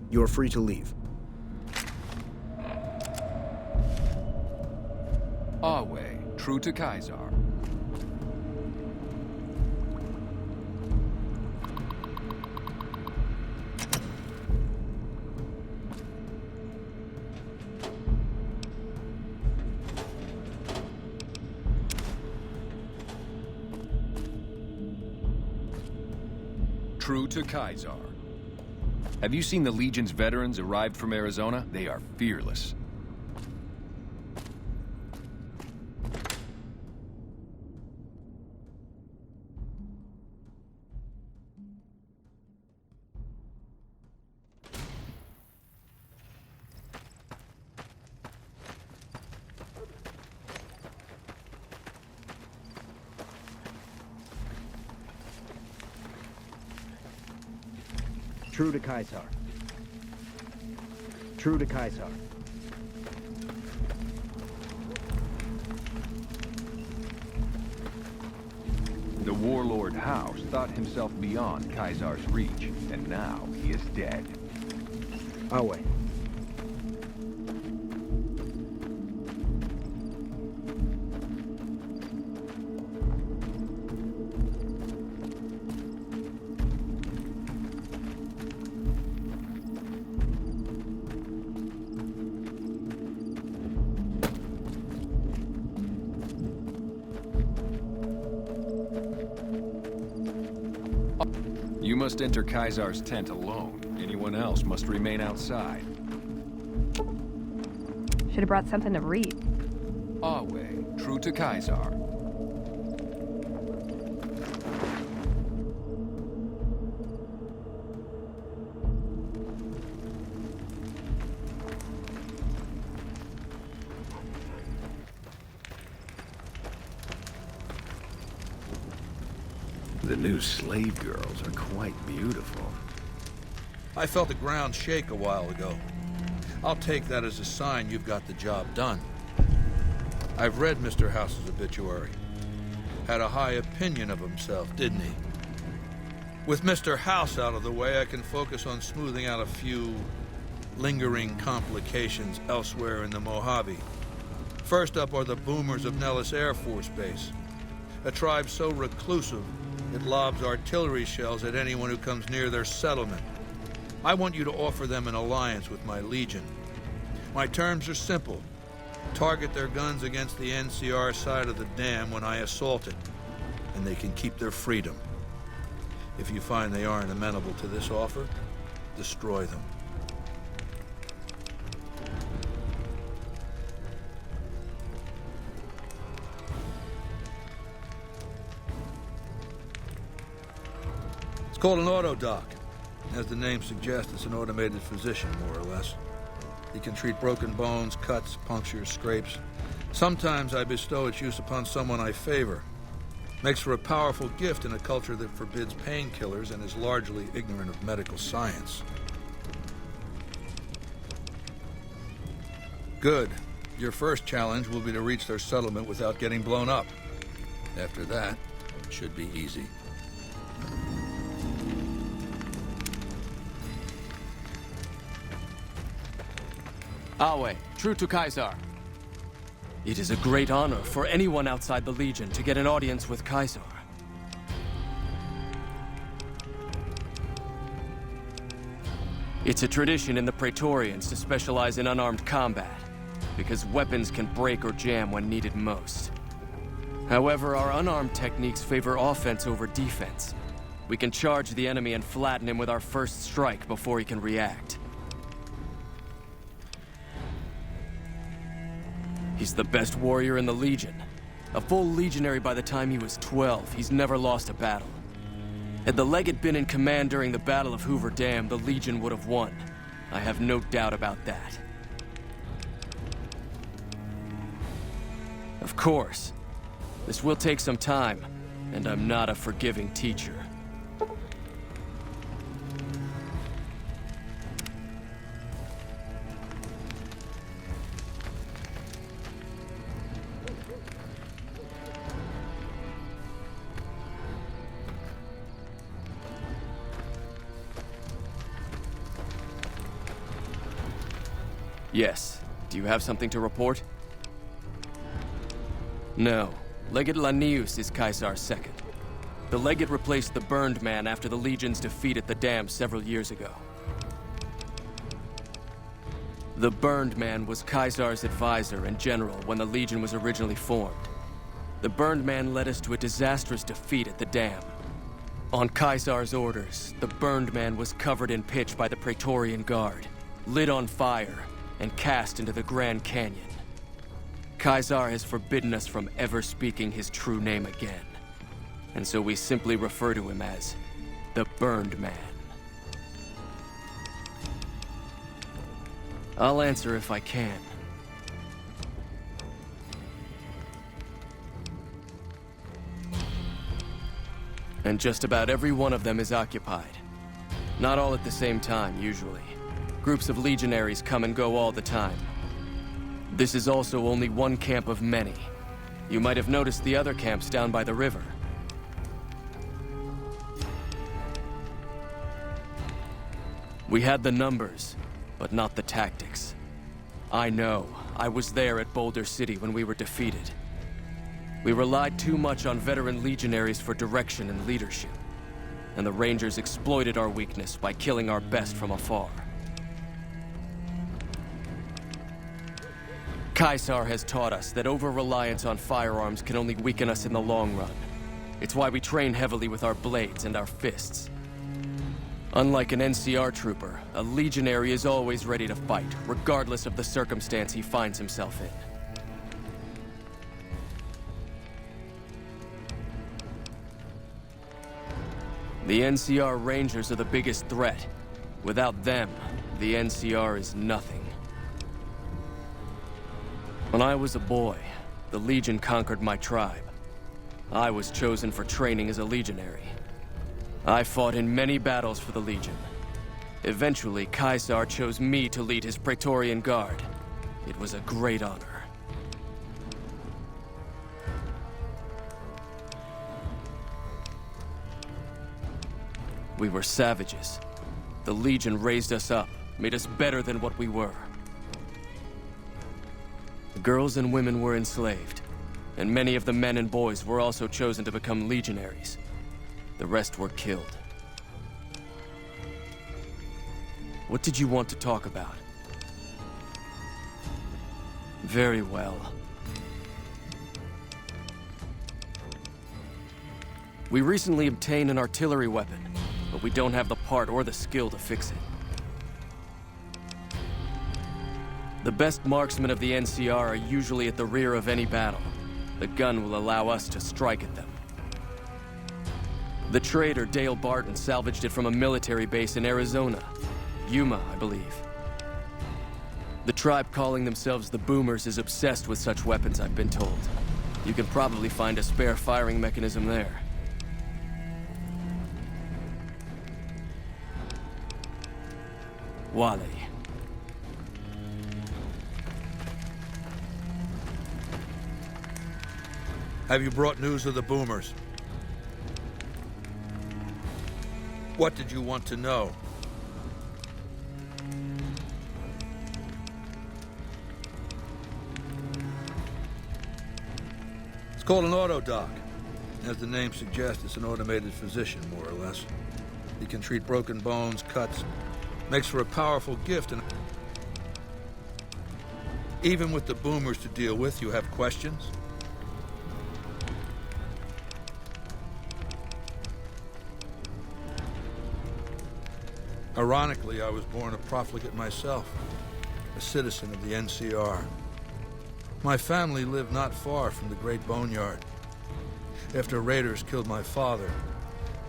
You're free to leave. Our way, true to Caesar. True to Caesar. Have you seen the Legion's veterans arrived from Arizona? They are fearless. True to Caesar. True to Caesar. The warlord House thought himself beyond Caesar's reach, and now he is dead. Awe. You must enter Caesar's tent alone. Anyone else must remain outside. Should have brought something to read. Our way, true to Caesar. The new slave girls are quite beautiful. I felt the ground shake a while ago. I'll take that as a sign you've got the job done. I've read Mr. House's obituary. Had a high opinion of himself, didn't he? With Mr. House out of the way, I can focus on smoothing out a few lingering complications elsewhere in the Mojave. First up are the boomers of Nellis Air Force Base, a tribe so reclusive it lobs artillery shells at anyone who comes near their settlement. I want you to offer them an alliance with my Legion. My terms are simple. Target their guns against the NCR side of the dam when I assault it, and they can keep their freedom. If you find they aren't amenable to this offer, destroy them. It's called an autodoc. As the name suggests, it's an automated physician, more or less. He can treat broken bones, cuts, punctures, scrapes. Sometimes I bestow its use upon someone I favor. Makes for a powerful gift in a culture that forbids painkillers and is largely ignorant of medical science. Good. Your first challenge will be to reach their settlement without getting blown up. After that, it should be easy. Awe, true to Caesar. It is a great honor for anyone outside the Legion to get an audience with Caesar. It's a tradition in the Praetorians to specialize in unarmed combat, because weapons can break or jam when needed most. However, our unarmed techniques favor offense over defense. We can charge the enemy and flatten him with our first strike before he can react. He's the best warrior in the Legion. A full legionary by the time he was 12, he's never lost a battle. Had the Legate been in command during the Battle of Hoover Dam, the Legion would have won. I have no doubt about that. Of course, this will take some time, and I'm not a forgiving teacher. Yes. Do you have something to report? No. Legate Lanius is Caesar's second. The Legate replaced the Burned Man after the Legion's defeat at the Dam several years ago. The Burned Man was Caesar's advisor and general when the Legion was originally formed. The Burned Man led us to a disastrous defeat at the Dam. On Caesar's orders, the Burned Man was covered in pitch by the Praetorian Guard, lit on fire, and cast into the Grand Canyon. Caesar has forbidden us from ever speaking his true name again, and so we simply refer to him as the Burned Man. I'll answer if I can. And just about every one of them is occupied. Not all at the same time, usually. Groups of legionaries come and go all the time. This is also only one camp of many. You might have noticed the other camps down by the river. We had the numbers, but not the tactics. I know. I was there at Boulder City when we were defeated. We relied too much on veteran legionaries for direction and leadership, and the Rangers exploited our weakness by killing our best from afar. Caesar has taught us that over-reliance on firearms can only weaken us in the long run. It's why we train heavily with our blades and our fists. Unlike an NCR trooper, a legionary is always ready to fight, regardless of the circumstance he finds himself in. The NCR Rangers are the biggest threat. Without them, the NCR is nothing. When I was a boy, the Legion conquered my tribe. I was chosen for training as a legionary. I fought in many battles for the Legion. Eventually, Caesar chose me to lead his Praetorian Guard. It was a great honor. We were savages. The Legion raised us up, made us better than what we were. Girls and women were enslaved, and many of the men and boys were also chosen to become legionaries. The rest were killed. What did you want to talk about? Very well. We recently obtained an artillery weapon, but we don't have the part or the skill to fix it. The best marksmen of the NCR are usually at the rear of any battle. The gun will allow us to strike at them. The trader Dale Barton salvaged it from a military base in Arizona. Yuma, I believe. The tribe calling themselves the Boomers is obsessed with such weapons, I've been told. You can probably find a spare firing mechanism there. Wally. Have you brought news of the Boomers? What did you want to know? It's called an auto doc. As the name suggests, it's an automated physician, more or less. He can treat broken bones, cuts, makes for a powerful gift, and even with the Boomers to deal with, you have questions? Ironically, I was born a profligate myself, a citizen of the NCR. My family lived not far from the Great Boneyard. After raiders killed my father,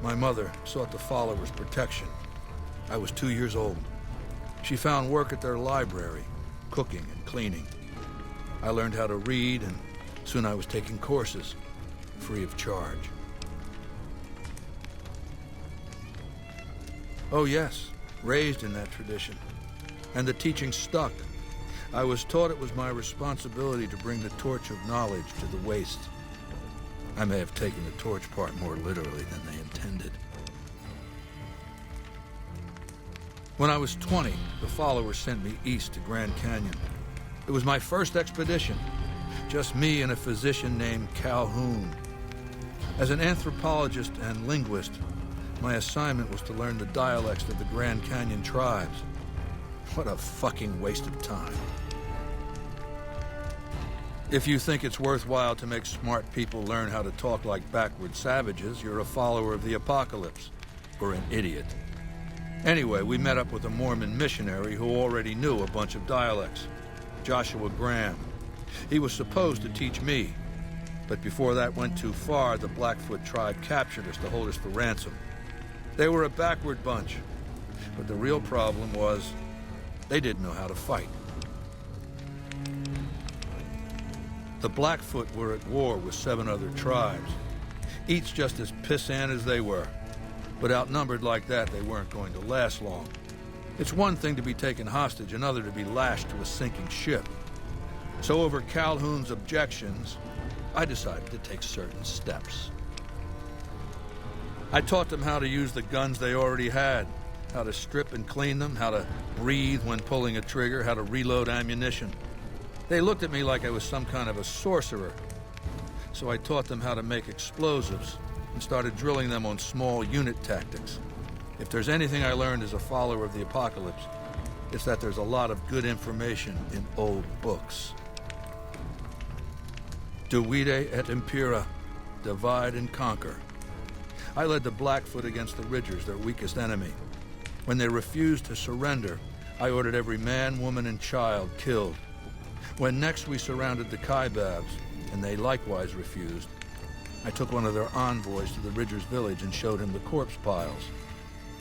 my mother sought the followers' protection. I was 2 years old. She found work at their library, cooking and cleaning. I learned how to read, and soon I was taking courses, free of charge. Oh yes, raised in that tradition. And the teaching stuck. I was taught it was my responsibility to bring the torch of knowledge to the waste. I may have taken the torch part more literally than they intended. When I was 20, the followers sent me east to Grand Canyon. It was my first expedition. Just me and a physician named Calhoun. As an anthropologist and linguist, my assignment was to learn the dialects of the Grand Canyon tribes. What a fucking waste of time. If you think it's worthwhile to make smart people learn how to talk like backward savages, you're a follower of the apocalypse, or an idiot. Anyway, we met up with a Mormon missionary who already knew a bunch of dialects, Joshua Graham. He was supposed to teach me, but before that went too far, the Blackfoot tribe captured us to hold us for ransom. They were a backward bunch, but the real problem was they didn't know how to fight. The Blackfoot were at war with 7 other tribes, each just as pissant as they were. But outnumbered like that, they weren't going to last long. It's one thing to be taken hostage, another to be lashed to a sinking ship. So over Calhoun's objections, I decided to take certain steps. I taught them how to use the guns they already had, how to strip and clean them, how to breathe when pulling a trigger, how to reload ammunition. They looked at me like I was some kind of a sorcerer. So I taught them how to make explosives and started drilling them on small unit tactics. If there's anything I learned as a follower of the apocalypse, it's that there's a lot of good information in old books. Divide et impera, divide and conquer. I led the Blackfoot against the Ridgers, their weakest enemy. When they refused to surrender, I ordered every man, woman, and child killed. When next we surrounded the Kaibabs, and they likewise refused, I took one of their envoys to the Ridgers' village and showed him the corpse piles.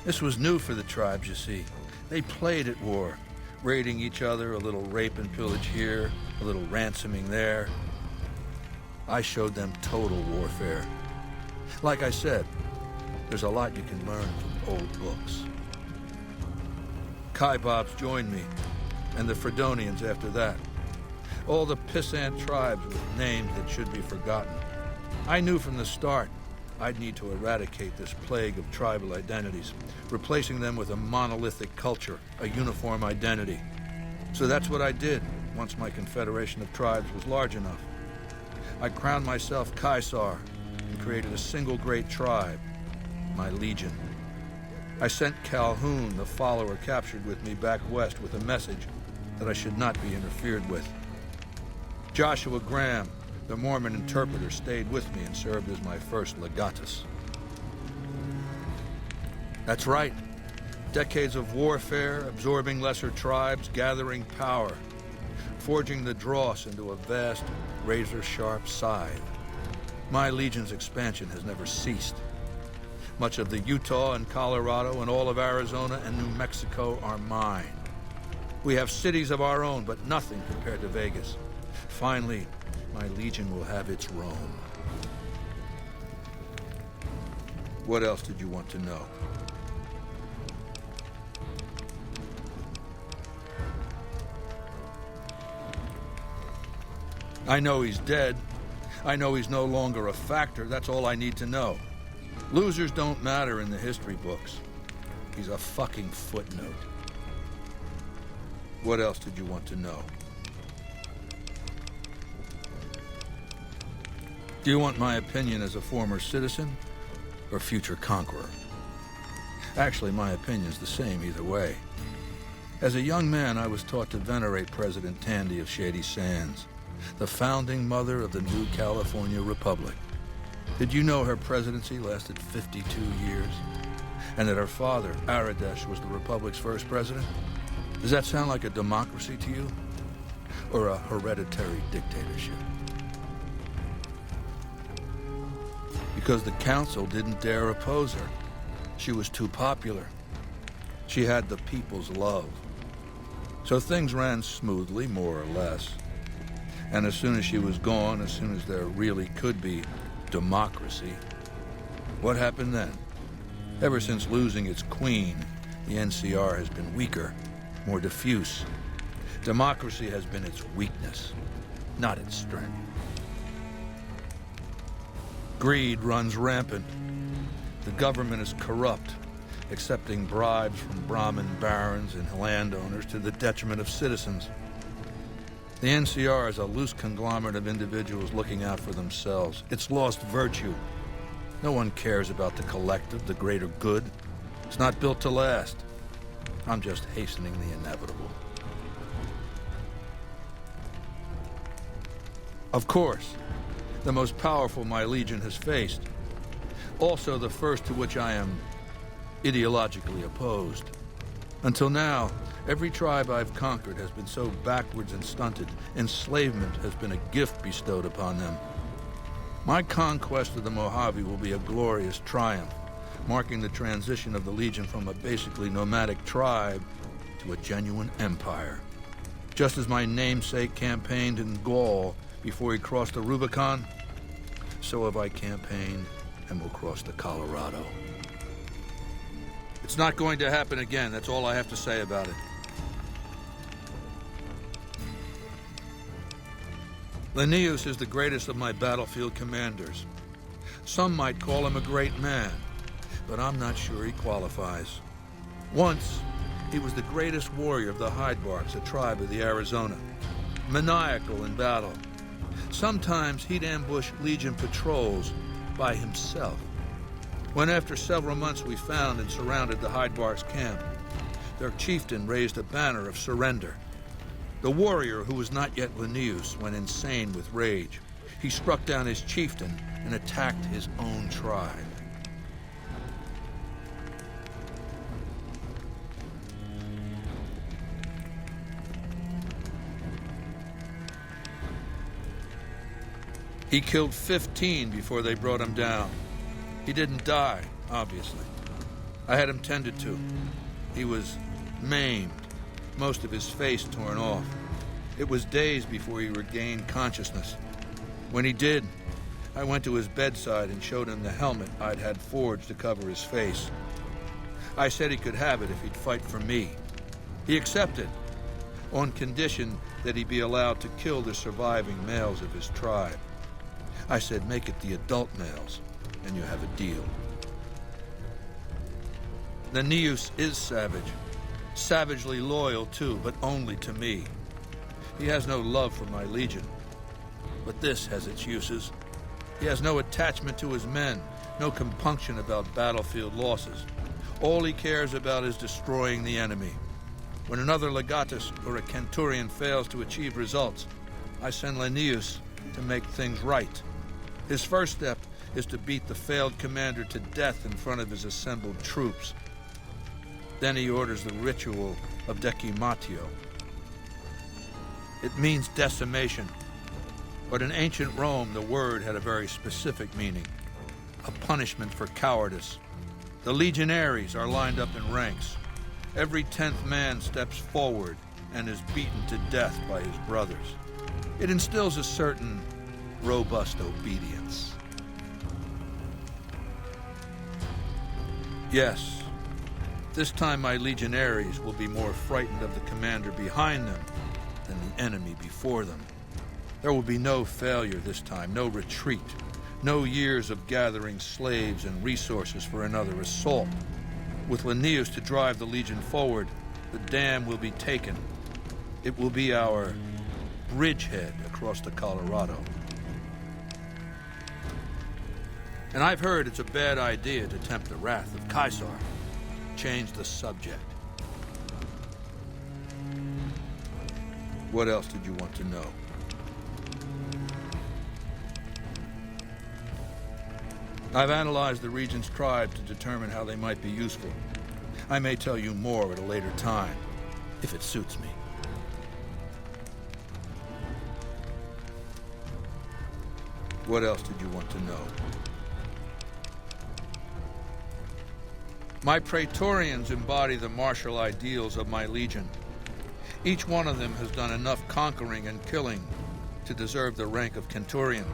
This was new for the tribes, you see. They played at war, raiding each other, a little rape and pillage here, a little ransoming there. I showed them total warfare. Like I said, there's a lot you can learn from old books. Kaibabs joined me, and the Fredonians after that. All the pissant tribes with names that should be forgotten. I knew from the start I'd need to eradicate this plague of tribal identities, replacing them with a monolithic culture, a uniform identity. So that's what I did once my confederation of tribes was large enough. I crowned myself Caesar and created a single great tribe, my legion. I sent Calhoun, the follower captured with me, back west with a message that I should not be interfered with. Joshua Graham, the Mormon interpreter, stayed with me and served as my first legatus. That's right. Decades of warfare, absorbing lesser tribes, gathering power, forging the dross into a vast, razor-sharp scythe. My legion's expansion has never ceased. Much of the Utah and Colorado and all of Arizona and New Mexico are mine. We have cities of our own, but nothing compared to Vegas. Finally, my legion will have its Rome. What else did you want to know? I know he's dead. I know he's no longer a factor. That's all I need to know. Losers don't matter in the history books. He's a fucking footnote. What else did you want to know? Do you want my opinion as a former citizen or future conqueror? Actually, my opinion's the same either way. As a young man, I was taught to venerate President Tandy of Shady Sands, the founding mother of the new California Republic. Did you know her presidency lasted 52 years? And that her father, Aradesh, was the Republic's first president? Does that sound like a democracy to you? Or a hereditary dictatorship? Because the council didn't dare oppose her. She was too popular. She had the people's love. So things ran smoothly, more or less. And as soon as she was gone, as soon as there really could be democracy, what happened then? Ever since losing its queen, the NCR has been weaker, more diffuse. Democracy has been its weakness, not its strength. Greed runs rampant. The government is corrupt. accepting bribes from Brahmin barons and landowners to the detriment of citizens. The NCR is a loose conglomerate of individuals looking out for themselves. It's lost virtue. No one cares about the collective, the greater good. It's not built to last. I'm just hastening the inevitable. Of course, the most powerful my legion has faced. Also the first to which I am ideologically opposed. Until now, every tribe I've conquered has been so backwards and stunted, enslavement has been a gift bestowed upon them. My conquest of the Mojave will be a glorious triumph, marking the transition of the Legion from a basically nomadic tribe to a genuine empire. Just as my namesake campaigned in Gaul before he crossed the Rubicon, so have I campaigned and will cross the Colorado. It's not going to happen again. That's all I have to say about it. Linnaeus is the greatest of my battlefield commanders. Some might call him a great man, but I'm not sure he qualifies. Once, he was the greatest warrior of the Hydebarks, a tribe of the Arizona, maniacal in battle. Sometimes he'd ambush Legion patrols by himself. When after several months we found and surrounded the Hydebarks camp, their chieftain raised a banner of surrender. The warrior, who was not yet Linnaeus, went insane with rage. He struck down his chieftain and attacked his own tribe. He killed 15 before they brought him down. He didn't die, obviously. I had him tended to. He was maimed, most of his face torn off. It was days before he regained consciousness. When he did, I went to his bedside and showed him the helmet I'd had forged to cover his face. I said he could have it if he'd fight for me. He accepted, on condition that he be allowed to kill the surviving males of his tribe. I said, make it the adult males, and you have a deal. Linnaeus is savage. Savagely loyal, too, but only to me. He has no love for my legion. But this has its uses. He has no attachment to his men, no compunction about battlefield losses. All he cares about is destroying the enemy. When another legatus or a centurion fails to achieve results, I send Linnaeus to make things right. His first step is to beat the failed commander to death in front of his assembled troops. Then he orders the ritual of decimatio. It means decimation, but in ancient Rome the word had a very specific meaning, a punishment for cowardice. The legionaries are lined up in ranks. Every 10th man steps forward and is beaten to death by his brothers. It instills a certain robust obedience. Yes, this time my legionaries will be more frightened of the commander behind them than the enemy before them. There will be no failure this time, no retreat, no years of gathering slaves and resources for another assault. With Linnaeus to drive the legion forward, the dam will be taken. It will be our bridgehead across the Colorado. And I've heard it's a bad idea to tempt the wrath of Caesar. Change the subject. What else did you want to know? I've analyzed the region's tribes to determine how they might be useful. I may tell you more at a later time, if it suits me. What else did you want to know? My Praetorians embody the martial ideals of my legion. Each one of them has done enough conquering and killing to deserve the rank of centurion.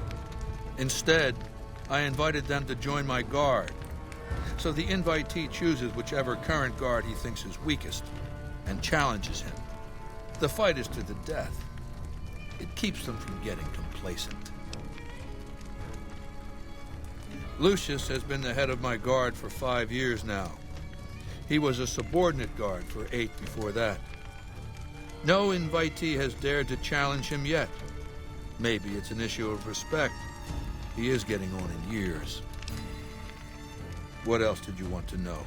Instead, I invited them to join my guard. So the invitee chooses whichever current guard he thinks is weakest and challenges him. The fight is to the death. It keeps them from getting complacent. Lucius has been the head of my guard for 5 years now. He was a subordinate guard for 8 before that. No invitee has dared to challenge him yet. Maybe it's an issue of respect. He is getting on in years. What else did you want to know?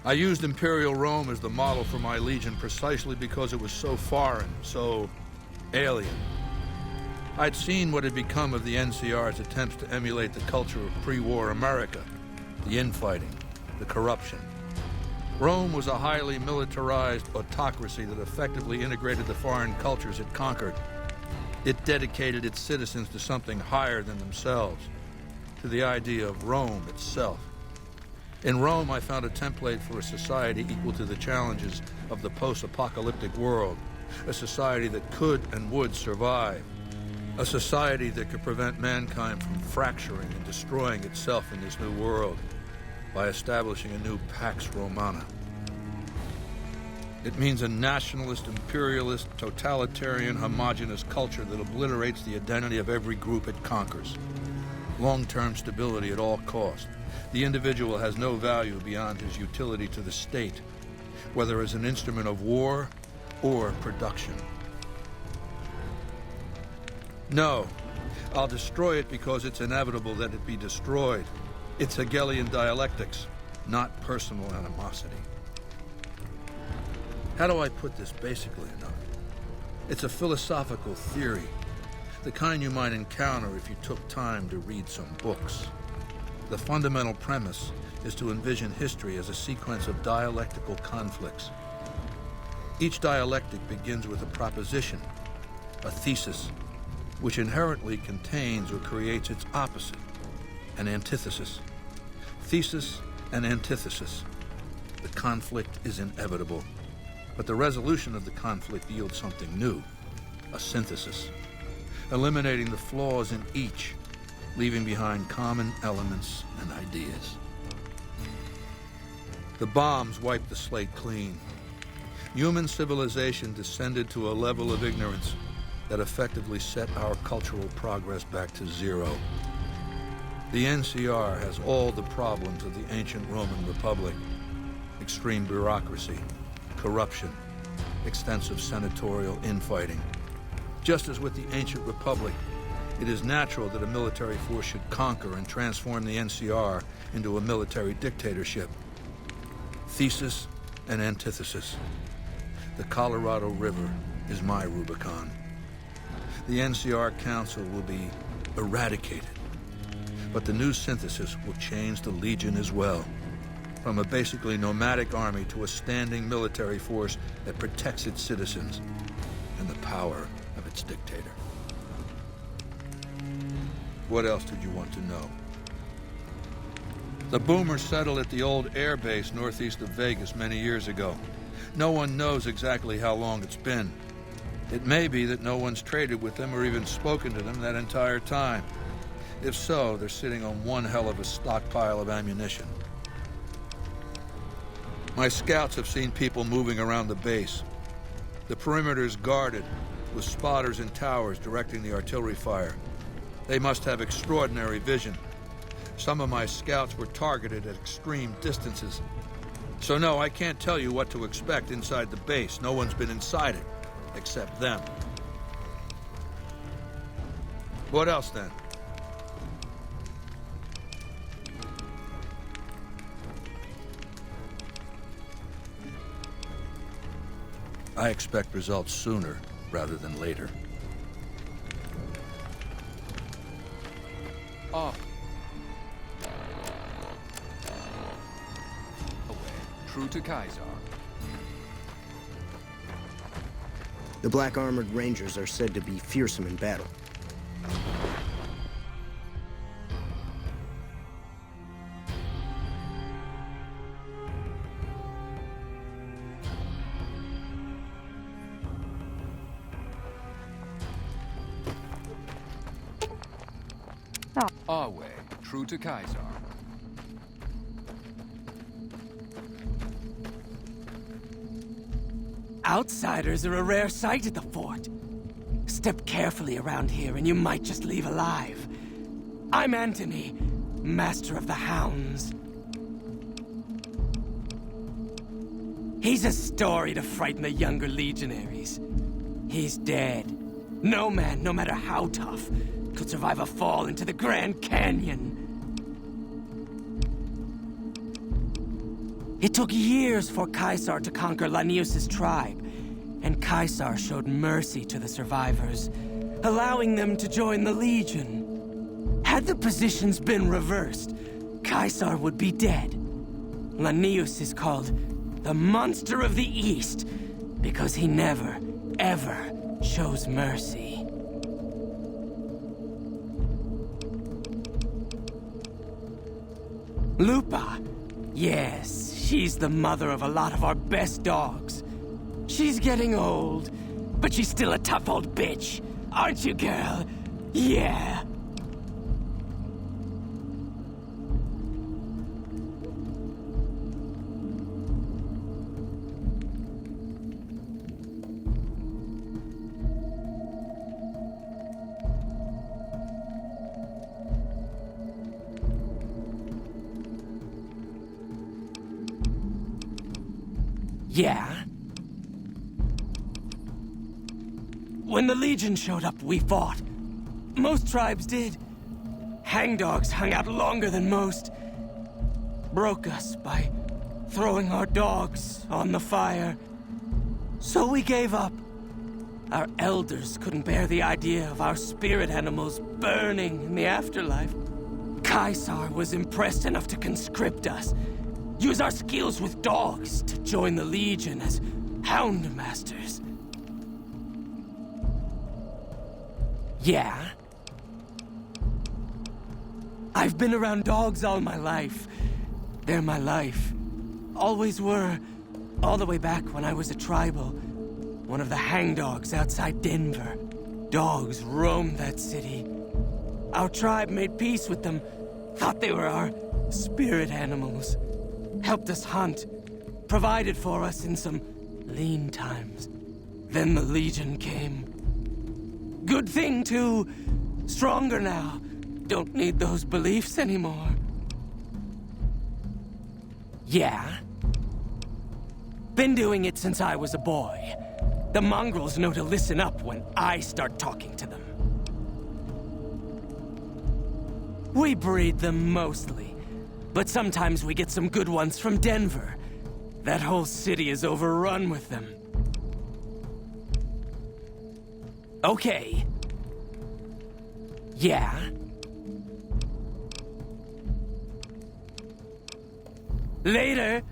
I used Imperial Rome as the model for my Legion precisely because it was so foreign, so alien. I'd seen what had become of the NCR's attempts to emulate the culture of pre-war America, the infighting, the corruption. Rome was a highly militarized autocracy that effectively integrated the foreign cultures it conquered. It dedicated its citizens to something higher than themselves, to the idea of Rome itself. In Rome, I found a template for a society equal to the challenges of the post-apocalyptic world, a society that could and would survive, a society that could prevent mankind from fracturing and destroying itself in this new world by establishing a new Pax Romana. It means a nationalist, imperialist, totalitarian, homogenous culture that obliterates the identity of every group it conquers. Long-term stability at all costs. The individual has no value beyond his utility to the state, whether as an instrument of war or production. No, I'll destroy it because it's inevitable that it be destroyed. It's Hegelian dialectics, not personal animosity. How do I put this basically enough? It's a philosophical theory, the kind you might encounter if you took time to read some books. The fundamental premise is to envision history as a sequence of dialectical conflicts. Each dialectic begins with a proposition, a thesis, which inherently contains or creates its opposite, an antithesis. Thesis and antithesis. The conflict is inevitable, but the resolution of the conflict yields something new, a synthesis, eliminating the flaws in each, leaving behind common elements and ideas. The bombs wiped the slate clean. Human civilization descended to a level of ignorance that effectively set our cultural progress back to zero. The NCR has all the problems of the ancient Roman Republic: extreme bureaucracy, corruption, extensive senatorial infighting. Just as with the ancient Republic, it is natural that a military force should conquer and transform the NCR into a military dictatorship. Thesis and antithesis. The Colorado River is my Rubicon. The NCR Council will be eradicated, but the new synthesis will change the Legion as well, from a basically nomadic army to a standing military force that protects its citizens and the power of its dictator. What else did you want to know? The boomers settled at the old air base northeast of Vegas many years ago. No one knows exactly how long it's been. It may be that no one's traded with them or even spoken to them that entire time. If so, they're sitting on one hell of a stockpile of ammunition. My scouts have seen people moving around the base. The perimeter's guarded, with spotters and towers directing the artillery fire. They must have extraordinary vision. Some of my scouts were targeted at extreme distances. So no, I can't tell you what to expect inside the base. No one's been inside it, except them. What else, then? I expect results sooner rather than later. Away. True to Kaiser. The Black Armored Rangers are said to be fearsome in battle. Our way, true to Kaiser. Outsiders are a rare sight at the fort. Step carefully around here and you might just leave alive. I'm Anthony, Master of the Hounds. He's a story to frighten the younger legionaries. He's dead. No man, no matter how tough, could survive a fall into the Grand Canyon. It took years for Caesar to conquer Lanius' tribe, and Caesar showed mercy to the survivors, allowing them to join the Legion. Had the positions been reversed, Caesar would be dead. Lanius is called the Monster of the East because he never, ever shows mercy. Lupa. Yes, she's the mother of a lot of our best dogs. She's getting old, but she's still a tough old bitch. Aren't you, girl? Yeah. Yeah? When the Legion showed up, we fought. Most tribes did. Hangdogs hung out longer than most. Broke us by throwing our dogs on the fire. So we gave up. Our elders couldn't bear the idea of our spirit animals burning in the afterlife. Caesar was impressed enough to conscript us. Use our skills with dogs to join the Legion as Hound Masters. Yeah? I've been around dogs all my life. They're my life. Always were. All the way back when I was a tribal. One of the hangdogs outside Denver. Dogs roamed that city. Our tribe made peace with them. Thought they were our spirit animals. Helped us hunt. Provided for us in some lean times. Then the Legion came. Good thing, too. Stronger now. Don't need those beliefs anymore. Yeah? Been doing it since I was a boy. The mongrels know to listen up when I start talking to them. We breed them mostly, but sometimes we get some good ones from Denver. That whole city is overrun with them. Okay. Yeah? Later.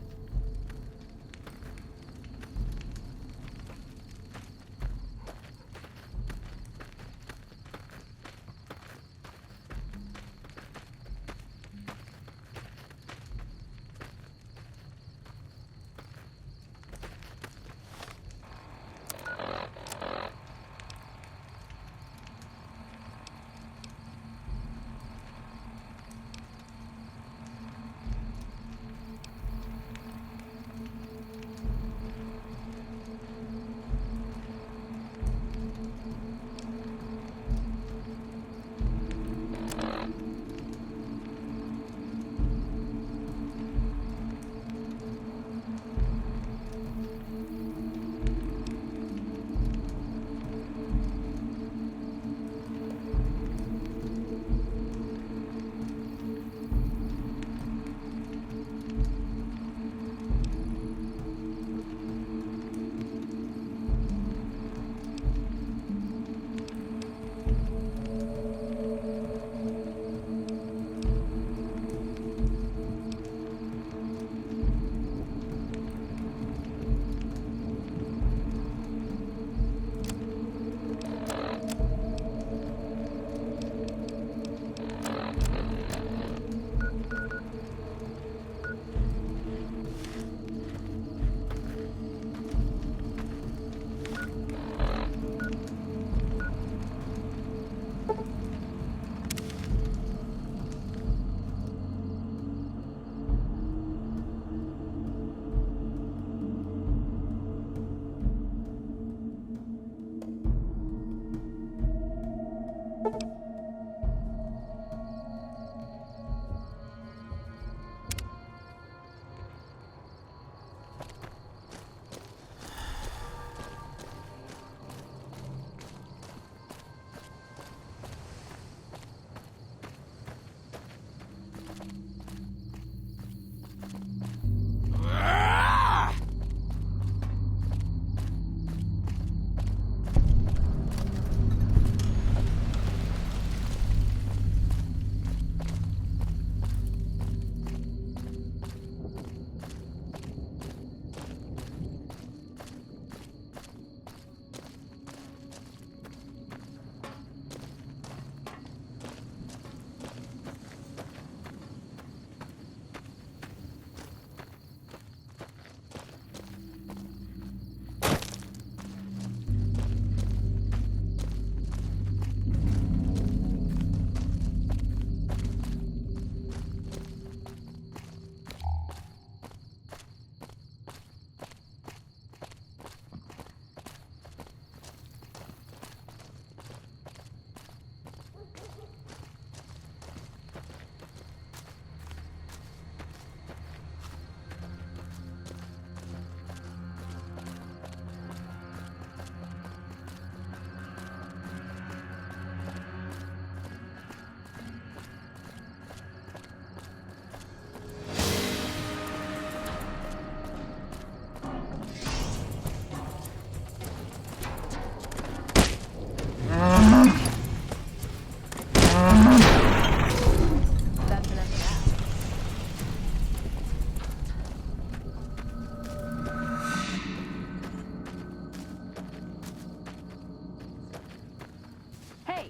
Hey!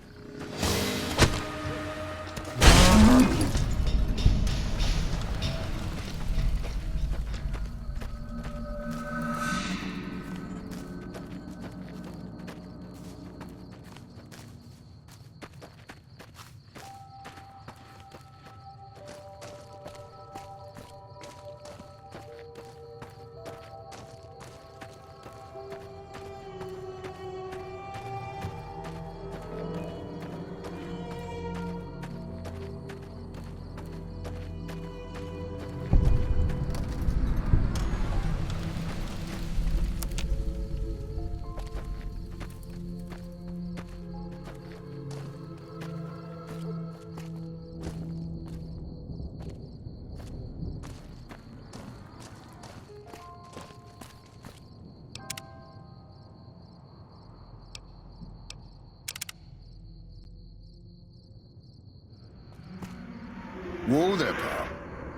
Whoa there, pal.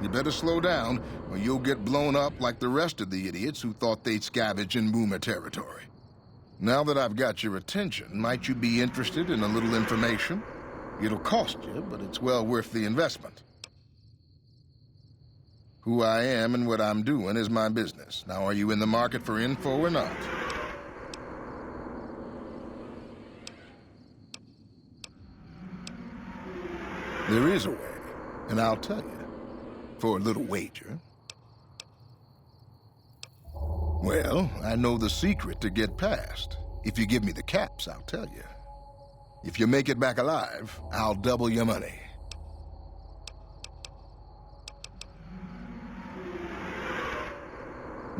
You better slow down, or you'll get blown up like the rest of the idiots who thought they'd scavenge in Boomer territory. Now that I've got your attention, might you be interested in a little information? It'll cost you, but it's well worth the investment. Who I am and what I'm doing is my business. Now, are you in the market for info or not? There is a way, and I'll tell you. For a little wager. Well, I know the secret to get past. If you give me the caps, I'll tell you. If you make it back alive, I'll double your money.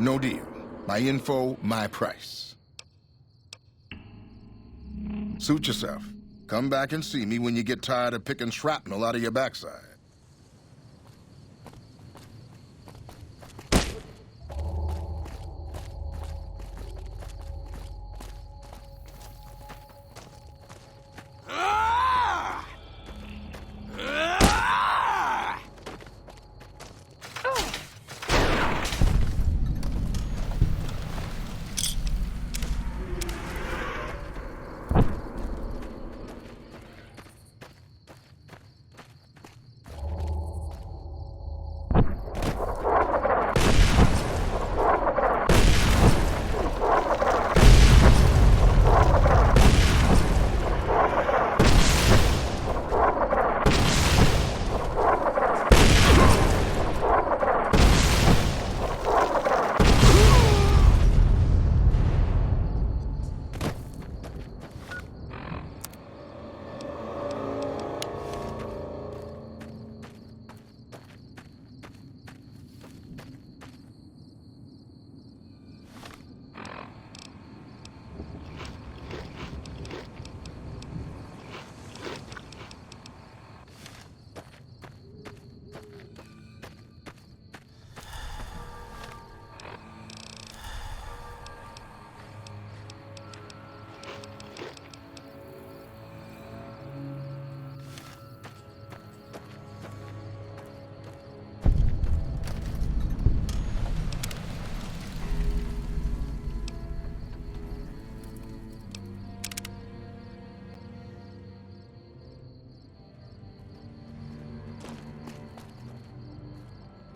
No deal. My info, my price. Suit yourself. Come back and see me when you get tired of picking shrapnel out of your backside.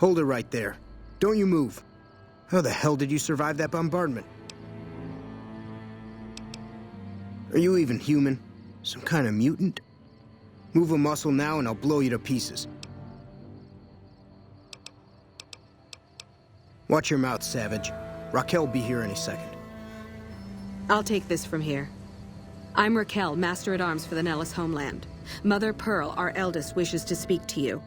Hold it right there. Don't you move. How the hell did you survive that bombardment? Are you even human? Some kind of mutant? Move a muscle now and I'll blow you to pieces. Watch your mouth, Savage. Raquel'll be here any second. I'll take this from here. I'm Raquel, Master-at-Arms for the Nellis homeland. Mother Pearl, our eldest, wishes to speak to you.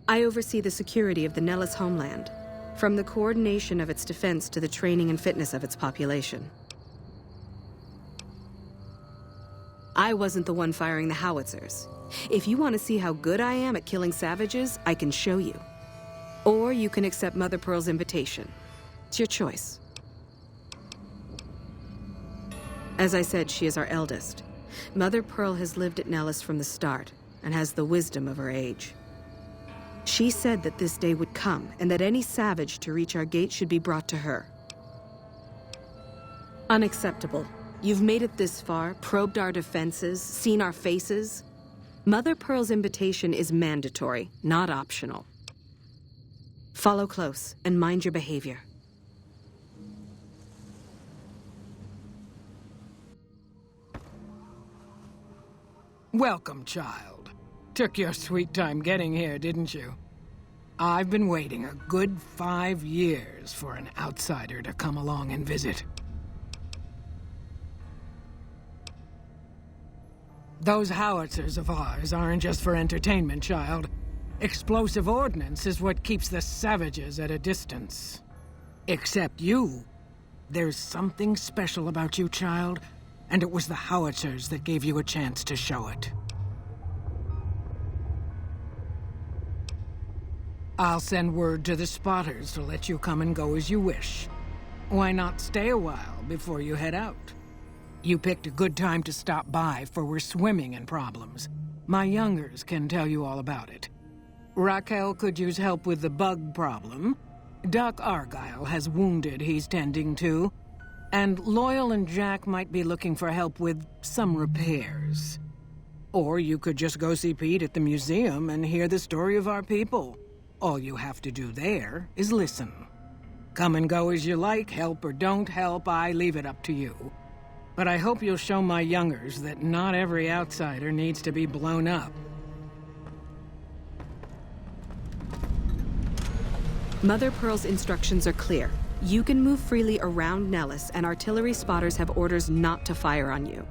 I oversee the security of the Nellis homeland, from the coordination of its defense to the training and fitness of its population. I wasn't the one firing the howitzers. If you want to see how good I am at killing savages, I can show you. Or you can accept Mother Pearl's invitation. It's your choice. As I said, she is our eldest. Mother Pearl has lived at Nellis from the start, and has the wisdom of her age. She said that this day would come, and that any savage to reach our gate should be brought to her. Unacceptable. You've made it this far, probed our defenses, seen our faces. Mother Pearl's invitation is mandatory, not optional. Follow close and mind your behavior. Welcome, child. Took your sweet time getting here, didn't you? I've been waiting a good 5 years for an outsider to come along and visit. Those howitzers of ours aren't just for entertainment, child. Explosive ordnance is what keeps the savages at a distance. Except you. There's something special about you, child, and it was the howitzers that gave you a chance to show it. I'll send word to the spotters to let you come and go as you wish. Why not stay a while before you head out? You picked a good time to stop by, for we're swimming in problems. My youngers can tell you all about it. Raquel could use help with the bug problem. Doc Argyle has wounded he's tending to. And Loyal and Jack might be looking for help with some repairs. Or you could just go see Pete at the museum and hear the story of our people. All you have to do there is listen. Come and go as you like, help or don't help, I leave it up to you. But I hope you'll show my youngers that not every outsider needs to be blown up. Mother Pearl's instructions are clear. You can move freely around Nellis, and artillery spotters have orders not to fire on you.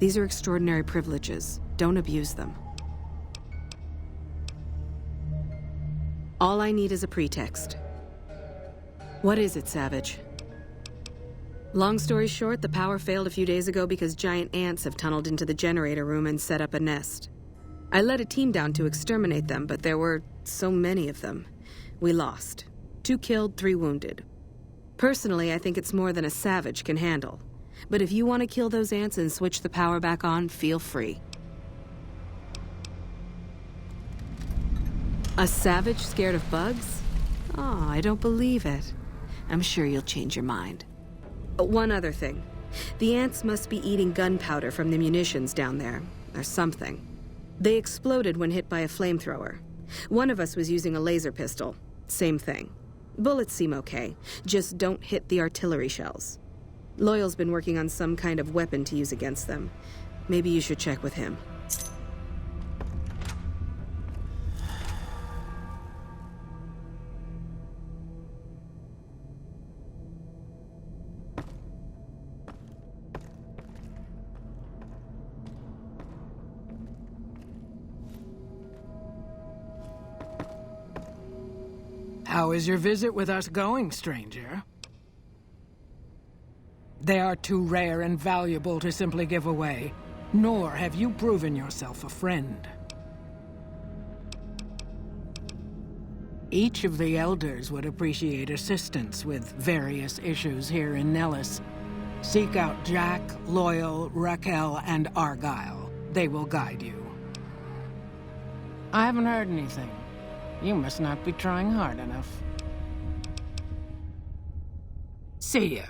These are extraordinary privileges. Don't abuse them. All I need is a pretext. What is it, Savage? Long story short, the power failed a few days ago because giant ants have tunneled into the generator room and set up a nest. I led a team down to exterminate them, but there were so many of them. We lost. 2 killed, 3 wounded. Personally, I think it's more than a Savage can handle. But if you want to kill those ants and switch the power back on, feel free. A Savage scared of bugs? Oh, I don't believe it. I'm sure you'll change your mind. One other thing. The ants must be eating gunpowder from the munitions down there, or something. They exploded when hit by a flamethrower. One of us was using a laser pistol. Same thing. Bullets seem okay, just don't hit the artillery shells. Loyal's been working on some kind of weapon to use against them. Maybe you should check with him. How is your visit with us going, stranger? They are too rare and valuable to simply give away, nor have you proven yourself a friend. Each of the elders would appreciate assistance with various issues here in Nellis. Seek out Jack, Loyal, Raquel, and Argyle. They will guide you. I haven't heard anything. You must not be trying hard enough. See ya.